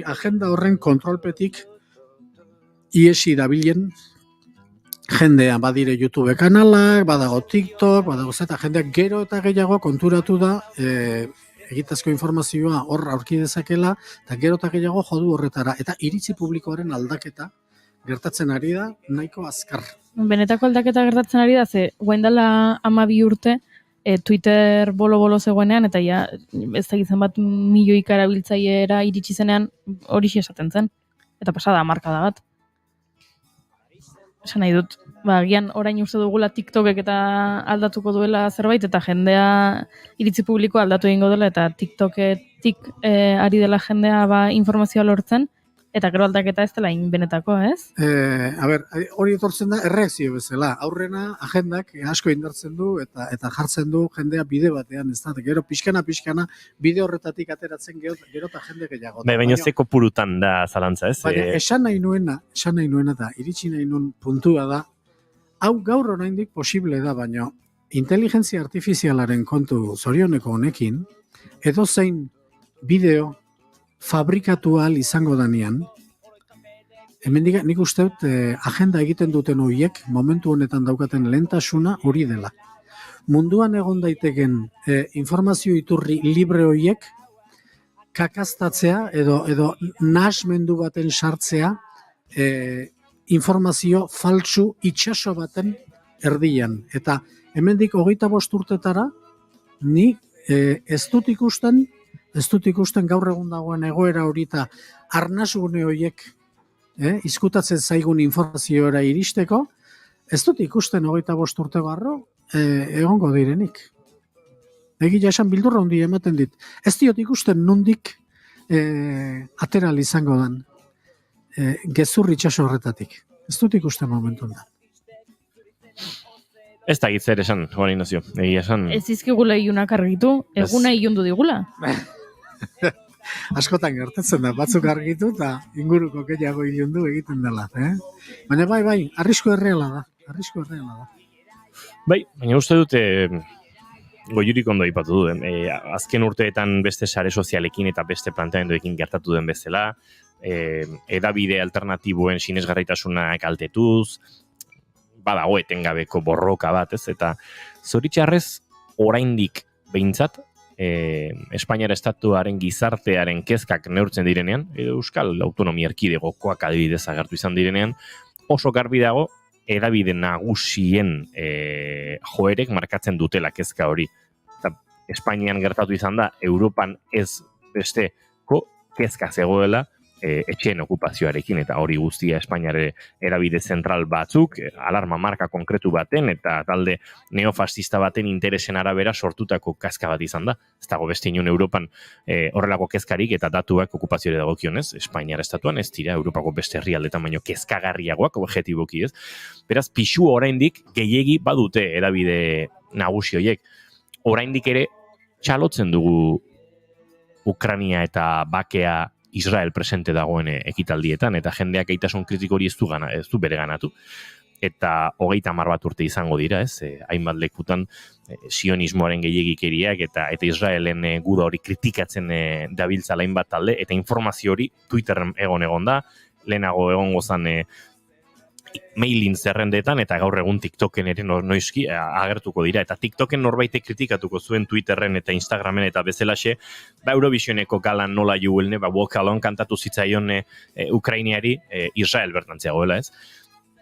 agenda horren kontrolpetik iesi dabilen jendea, badire YouTube kanalak, badago TikTok, badago zeta jendeak gero eta gehiago konturatu da egitazko informazioa hor aurki dezakela, eta gero eta gehiago jodu horretara. Eta iritzi publikoaren aldaketa gertatzen ari da nahiko azkar. Benetako aldaketa gertatzen ari da, ze guaindala 12 urte, Twitter bolo-bolo zegoenean, eta ja, ez da gizan bat milioika erabiltzaileera iritsi zenean hori esaten zen. Eta pasada markada bat. Esan nahi dut, gian orain uste dugula TikTokek eta aldatuko duela zerbait, eta jendea iritzi publikoa aldatu egingo dela, eta TikToketik ari dela jendea informazioa lortzen, eta gero aldaketa ez dela benetako, ez? Hori etortzen da erreakzio bezala. Aurrena agendak asko indartzen du eta jartzen du jendea bide batean, ez da? Gero pixkana bide horretatik ateratzen gero eta jende gehiago. Baina zeko purutan da zalantza, ez? Baina esan nahi nuena eta iritsi nahi nuen puntua da, hau gaur oraindik posible da, baina inteligentzia artifizialaren kontu zorioneko honekin, edozein bideo fabrikatu ahal izango danean, hemendik nik uste dut agenda egiten duten horiek momentu honetan daukaten lehentasuna hori dela. Munduan egon daiteken informazio iturri libre horiek kakaztatzea edo nahasmendu baten sartzea informazio faltsu itsaso baten erdian. Eta hemendik 25 urtetara ni ez dut ikusten gaur egun dagoen egoera hori eta arnasgune horiek izkutatzen zaigun informazioera iristeko, ez dut ikusten 25 urte barro egongo direnik. Egia esan bildurra hundi ematen dit. Ez diot ikusten nondik ateral izango dan gezur itxaso horretatik. Ez dut ikusten momentu da. Ez da gitzer esan, Juan Ignacio. Egia esan. Ez izkigula iunak argitu, eguna ilundu digula. Askotan gertatzen da, batzuk argitu eta inguruko gehiago ilundu egiten dela. Baina bai, arrisku erreala da. Bai, baina uste dute Goiurik ondo aipatu du. Azken urteetan beste sare sozialekin eta beste planteamenduekin gertatu den bezala, edabide alternatiboen sinesgarritasuna kaltetuz, badago etengabeko borroka bat, ez? Eta zoritxarrez oraindik behintzat, Espainiara estatuaren gizartearen kezkak neurtzen direnean, edo Euskal Autonomia Erkidegokoak adibidez agertu izan direnean, oso garbi dago hedabide nagusien joerek markatzen dutela kezka hori. Eta Espainian gertatu izan da, Europan ez besteko kezka zegoela etxeen okupazioarekin, eta hori guztia Espainiare hedabide zentral batzuk, alarma marka konkretu baten, eta talde neofascista baten interesen arabera sortutako kezka bat izan da. Ez dago beste inon Europan horrelako kezkarik, eta datuak okupazioare dagokionez, Espainiar estatuan ez dira Europako beste herrialdetan baino kezkagarriagoak objektiboki ez. Beraz, pixu oraindik gehiegi badute hedabide nagusi horiek. Oraindik ere txalotzen dugu Ukraina eta bakea Israel presente dagoen ekitaldietan, eta jendeak gaitasun kritiko hori ez du bere ganatu. Eta 30 bat urte izango dira, ez? Hainbat lekutan sionismoaren gehiegikeriak eta Israelen guda hori kritikatzen dabiltza hainbat talde, eta informazio hori Twitterren egon da, lehenago egongo zan mailin zerrendetan, eta gaur egun TikToken ere noizki agertuko dira, eta TikToken norbaitek kritikatuko zuen Twitterren eta Instagramen eta bezalaxe, Eurovisioneko galan nola juelne, Walk Alone kantatu zitzaion Ukrainiari, Israel bertantzeagoela, ez?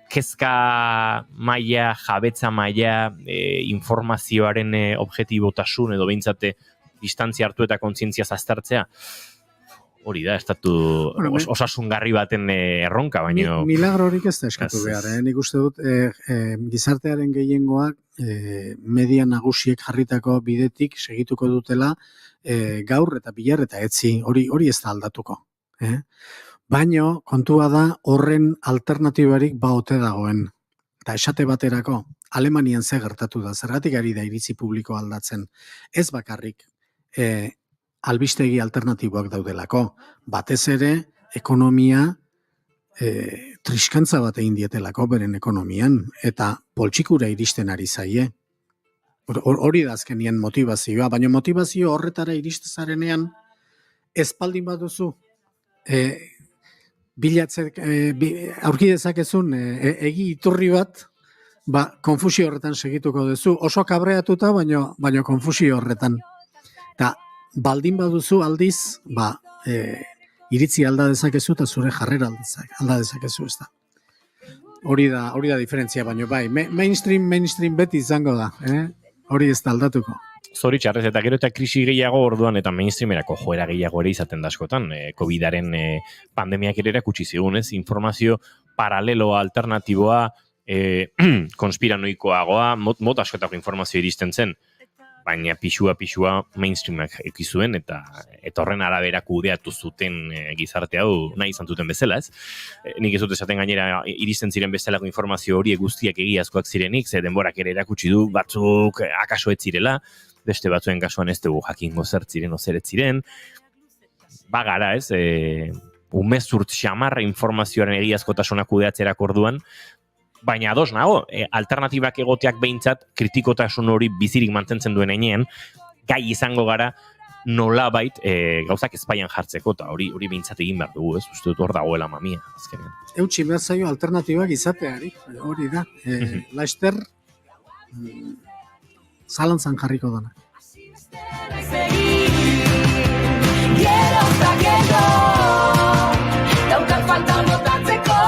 Kezka maila, jabetza maila, informazioaren objektibotasun edo behintzate distantzia hartu eta kontzientzia zaztartzea, hori da, estatu osasungarri baten erronka, baino... Milagro horik ez da eskatu behar, nik uste dut gizartearen gehiengoak media nagusiek jarritako bidetik segituko dutela gaur eta bilar eta etzi, hori ez da aldatuko. Baino, kontua da horren alternatibarik baote dagoen. Eta esate baterako, Alemanian ze gertatu da, zergatik ari da iritzi publiko aldatzen. Ez bakarrik albistegi alternatiboak daudelako. Batez ere, ekonomia triskantza bat egin dietelako beren ekonomian, eta poltsikura iristen ari zaie. Hori da azkenien motivazioa, baina motivazio horretara iristezarenean espaldin baduzu aurki dezakezun egi iturri bat, konfusio horretan segituko duzu, oso kabreatuta, baina konfusio horretan. Eta baldin baduzu aldiz, iritzi alda dezakezu eta zure jarrera alda dezakezu, ez da. Hori da diferentzia, baino bai, mainstream beti izango da, hori ez da aldatuko. Zoritxarrez, eta gero eta krisi gehiago orduan eta mainstreamerako joera gehiago ere izaten da askotan. COVID-aren pandemiak ere erakutsi zigun, ez? Informazio paraleloa, alternatiboa, konspiranoikoagoa, mot askotako informazio iristen zen, baina pixua mainstreamak ekizuen eta horren arabera kudeatu zuten gizarte hau nahi izan zuten bezala, ez? Nik ez dut esaten gainera iristen ziren bezalako informazio hori guztiak egiazkoak zirenik, ze denborak ere erakutsi du batzuk akaso ez zirela, beste batzuen kasuan ez dugu jakingo zertziren ozeretziren, bagara, ez? Umezurt xamarra informazioaren egiazkotasuna kudeatzerak orduan, baina ados nago, alternatibak egoteak behintzat kritikotasun hori bizirik mantentzen duen heinean, gai izango gara nolabait gauzak ezpaian jartzeko, eta hori behintzat egin behar dugu, ez? Uste dut hor dagoela mamia, azkenean. Eutxi behar zaio alternatibak izateari, hori da. Laster, zalantzan jarriko dana. Gero eta gero, daukat falta notatzeko,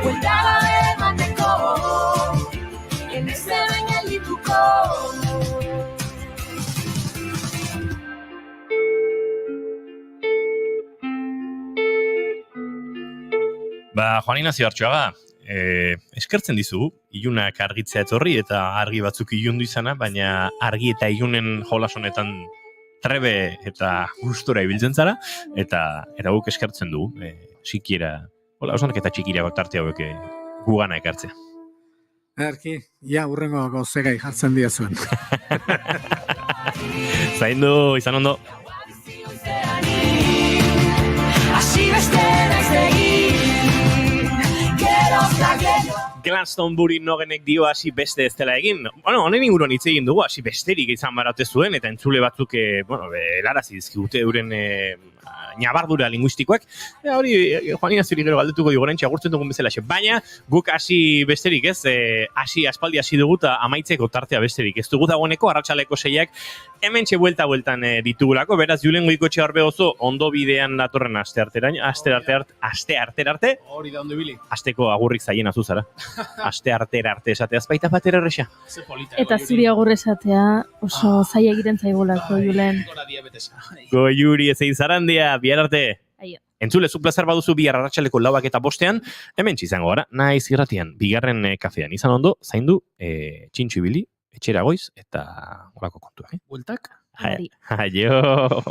bueltara emateko, enese ben geldituko. Juan Ignacio Artxoaga, eskertzen dizugu, ilunak argitzea etorri eta argi batzuk ilundu izana, baina argi eta ilunen jolas honetan trebe eta gustora ibiltzen zara, eta guk eskertzen dugu, sikiera, osanak eta txikira tarte hauek gugana ekartzea. Erki, urrengo gozegai jartzen dia zuen. Zaindu, izan ondo. Asi beste naiz egin, gero eta gero. Glastonbury nogenek dio hasi beste ez dela egin. Honen inguruan hitz egin dugu, hasi besterik izan barate zuen, eta entzule batzuk, helarazi dizkigute euren nabardura linguistikoak. Hori, Juan Ignaziori gero galdetuko digu oraintxe agurtzen dugun bezalaxe. Baina, guk hasi besterik ez, aspaldi hasi dugu eta amaitzeko tartea besterik. Ez dugu dagoeneko, arratsaleko 6ak, hementxe bueltan ditugulako, beraz, Julen Goikotxe horbe oso ondo bidean datorren aste artera arte. Hori da ondo ibili. Asteko agurrik zaien azuzara. Aste artera arte esateaz baita bat erresa. Eta zuri agur esatea oso zaila egiten zaigulako, Julen. Goiuri ezein zarandia, bihar arte. Aio. Entzule, zu plazer baduzu bihar arratsaleko 4:05 hemen izango gara, Naiz Irratian, bigarren kafean. Izan ondo, zaindu, txintxu ibili, etxera goiz, eta horako kontua. Bueltak? Aio!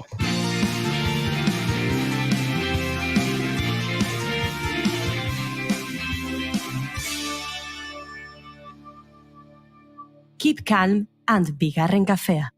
Keep calm and bigarren kafea.